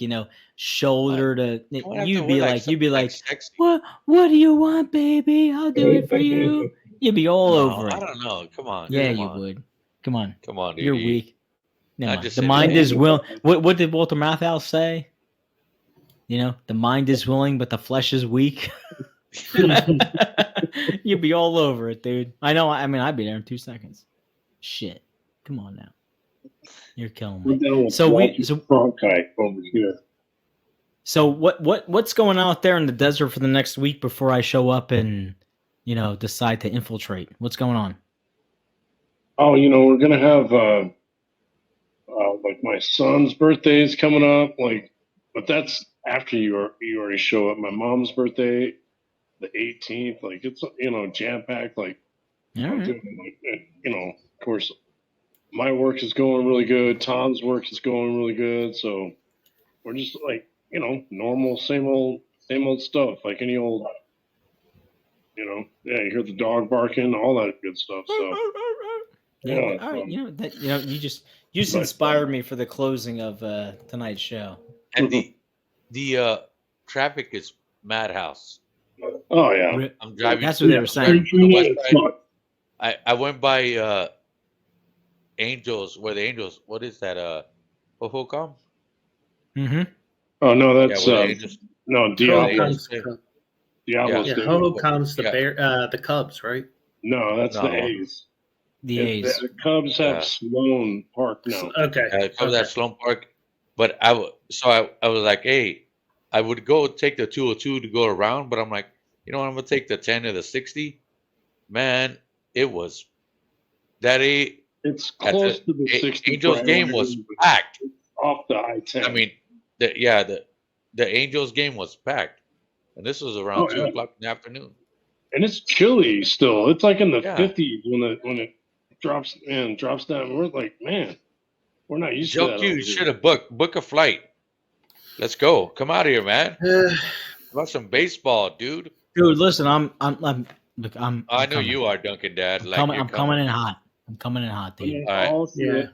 shoulder to, you'd be like, sexy. what do you want, baby? I'll do it for you. You'd be all over it. I don't know. Come on. Yeah, come you on. would. Come on. Come on, dude. You're weak. Never mind. just The saying. mind is willing. What did Walter Matthau say? The mind is willing, but the flesh is weak. You'd be all over it, dude. I know. I mean, I'd be there in 2 seconds. Shit. Come on now. You're killing me. So over here. So what's going on out there in the desert for the next week before I show up and decide to infiltrate? What's going on? Oh, we're gonna have like my son's birthday is coming up, but that's after you already show up. My mom's birthday, the 18th, like it's jam packed. Like, All right. of course, my work is going really good. Tom's work is going really good. So we're just like normal, same old stuff, like any old. You hear the dog barking, all that good stuff. So yeah, all right. You just inspired me for the closing of tonight's show. And the traffic is madhouse. Oh yeah. I'm driving. That's what they were saying. To the west side. I went by Angels. Where the Angels? What is that? Hohokam? Mm-hmm. Oh no, Yeah, that's where the Angels. no Diablos. Diablos. Yeah, Stadium. Ho-Ho-Com's the Yeah. the Cubs, right? No, that's the No. A's. The A's. The Cubs have Yeah. Sloan Park now. Okay. It comes Okay. at Sloan Park. But I was like, hey, I would go take the 202 to go around, but I'm like, you know what? I'm gonna take the 10 or the 60. Man, it was that It's at close to the 60. Angels game was packed. Off the I-10. I mean, the Angels game was packed, and this was around 2 o'clock in the afternoon. And it's chilly still. It's like in the Yeah. 50s when it drops down. We're like, man, we're not used to Joe that. Q over here. should have book a flight. Let's go. Come out here, man. About some baseball, dude. Dude, listen, I'm I know you are, Duncan Dad. I'm coming in hot. I'm coming in hot, dude. All right. Yeah.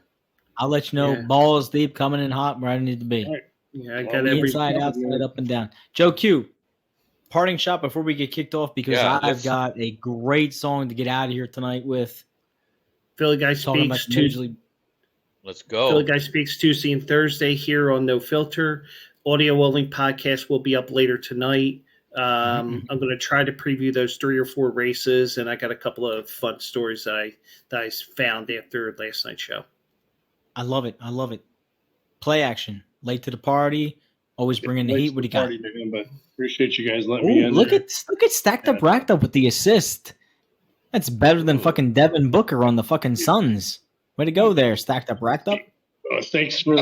I'll let you know, Yeah. balls deep, coming in hot where I need to be. All right. Yeah, I got every Inside, outside, up and down. Joe Q, parting shot before we get kicked off because I've got a great song to get out of here tonight with. Philly Guy Talking about Speaks the Major League. Let's go. Philly Guy Speaks Tuesday and Thursday here on No Filter. Audio only podcast will be up later tonight. I'm going to try to preview those 3 or 4 races, and I got a couple of fun stories that I found after last night's show. I love it. I love it. Play action. Late to the party. Always bringing the heat. What do you got? But appreciate you guys letting me in. Look at stacked up, racked up with the assist. That's better than fucking Devin Booker on the fucking Suns. Way to go there, stacked up, racked up. Thanks for.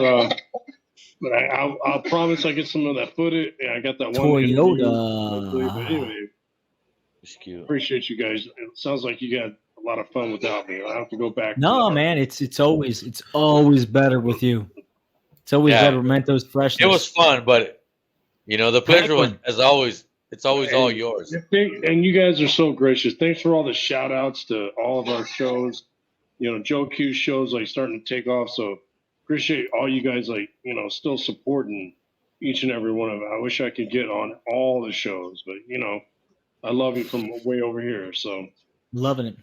But I'll promise I get some of that footage. Yeah, I got that one. Toyota. But anyway, It's cute. appreciate you guys. It sounds like you got a lot of fun without me. I have to go back. No, man, it's always better with you. It's always better. Mentos freshness. It was fun, but the pleasure was as always. It's always all yours. And you guys are so gracious. Thanks for all the shout outs to all of our shows. Joe Q's shows like starting to take off. So appreciate all you guys still supporting each and every one of them. I wish I could get on all the shows, but I love you from way over here. So loving it.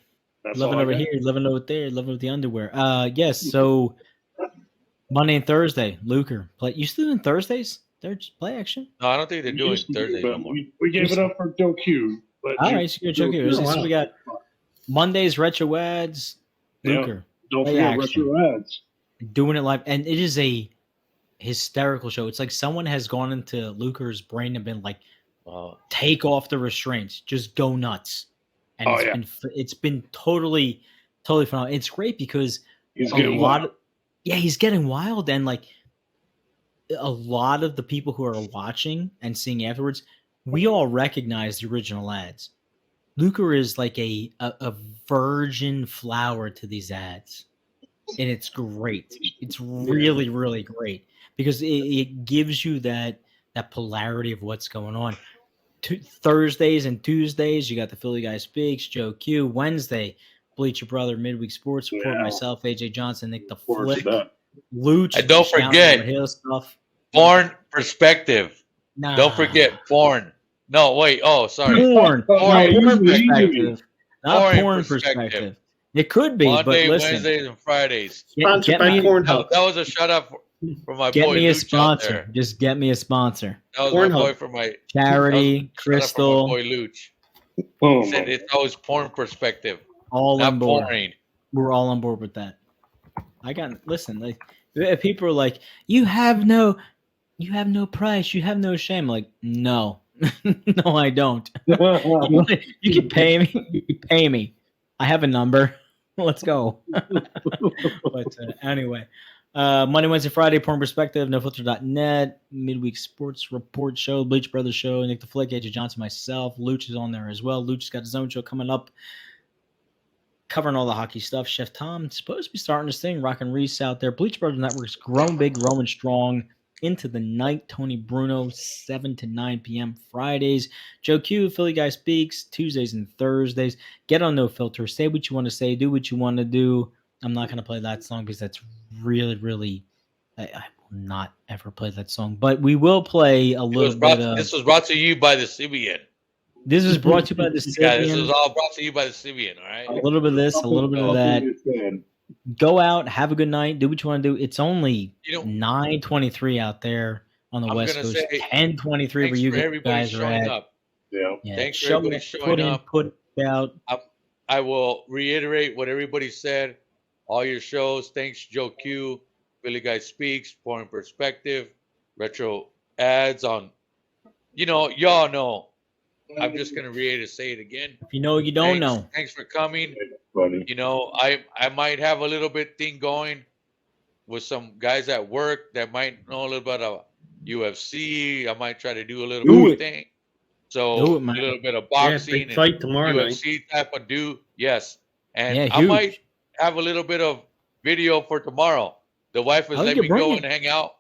That's loving over here, loving over there, loving with the underwear. Yes, so Monday and Thursday, Luker. Play. You still doing Thursdays? They're just play action? No, I don't think they're doing Thursday no more. We gave it up for Joe Q. All right, so Joe Q. So we got Mondays, retro ads, Luker. Don't forget retro ads. Doing it live, and it is a hysterical show. It's like someone has gone into Luker's brain and been like, take off the restraints, just go nuts. And it's been totally phenomenal. It's great because he's getting wild, and like a lot of the people who are watching and seeing afterwards, we all recognize the original ads. Luker is like a virgin flower to these ads, and it's great. It's really, really great because it gives you that polarity of what's going on. Thursdays and Tuesdays, you got the Philly Guy Speaks, Joe Q. Wednesday, Bleach Your Brother, Midweek Sports Report, myself, AJ Johnson, Nick the Flick, Luch. And don't forget, porn perspective. Nah. Don't forget porn. No, wait. Oh, sorry. Porn. Porn perspective. Not porn perspective. It could be, Monday, but listen. Wednesdays, and Fridays. Sponsored by Pornhub. That was a shout out for my boy. Get me a Luch out there. sponsor. Just get me a sponsor. That was Pornhub. my boy for my Charity, Crystal. my boy Luch. He said it's always porn perspective. All not on board. Porn. We're all on board with that. Listen, like people are like, you have no price, you have no shame. Like, no. No, I don't. You can pay me. You can pay me. I have a number. Let's go. But anyway, Monday, Wednesday, Friday, Porn Perspective, NoFilter.net, Midweek Sports Report Show, Bleach Brothers Show, Nick the Flick, AJ Johnson, myself. Luch is on there as well. Luch's got his own show coming up, covering all the hockey stuff. Chef Tom supposed to be starting this thing, rocking Reese out there. Bleach Brothers Network's grown big, growing strong. Into the night, Tony Bruno, 7 to 9 p.m. Fridays. Joe Q, Philly Guy Speaks, Tuesdays and Thursdays. Get on No Filter. Say what you want to say. Do what you want to do. I'm not going to play that song because that's really, really... I will not ever play that song. But we will play a little bit of... This was brought to you by the CBN. This was brought to you by the Yeah, this is Sibian. all brought to you by the Sibian, all right? A little bit of this, a little bit of that. Go out, have a good night, do what you want to do. It's only 9:23 out there on the West Coast, 10:23 where you guys are at. Up. Yeah. Thanks for everybody showing up. Put out. I will reiterate what everybody said. All your shows. Thanks, Joe Q, Billy Guy Speaks, Foreign Perspective, Retro Ads on. Y'all know. I'm just gonna reiterate, say it again. If you know, you don't know. Thanks for coming. I might have a little bit thing going with some guys at work that might know a little bit of UFC. I might try to do a little bit of thing. So a little bit of boxing and fight tomorrow UFC night. type of yes. And I might have a little bit of video for tomorrow. The wife has let me go and hang out.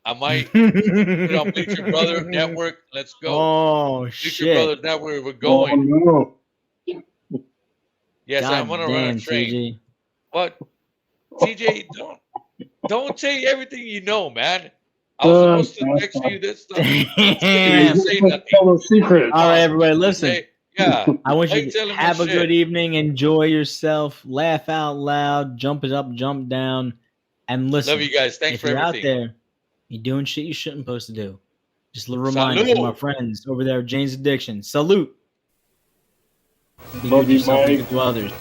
I might put on Bleacher Brother Network. Let's go. Oh, Bleacher shit. Brothers Network, we're going. Oh, no. Yes, I'm gonna run a train. TJ. But TJ, don't say everything you know, man. I was supposed to text you this stuff. Damn. Say nothing. Secret. All right, everybody, listen. I want you Hey, tell to him have a my good shit. evening, enjoy yourself, laugh out loud, jump it up, jump down, and listen. Love you guys. Thanks if for you're everything. out there, you're doing shit you shouldn't supposed to do. Just a little reminder from our friends over there at Jane's Addiction. Salute. Be good to yourself, be good to others.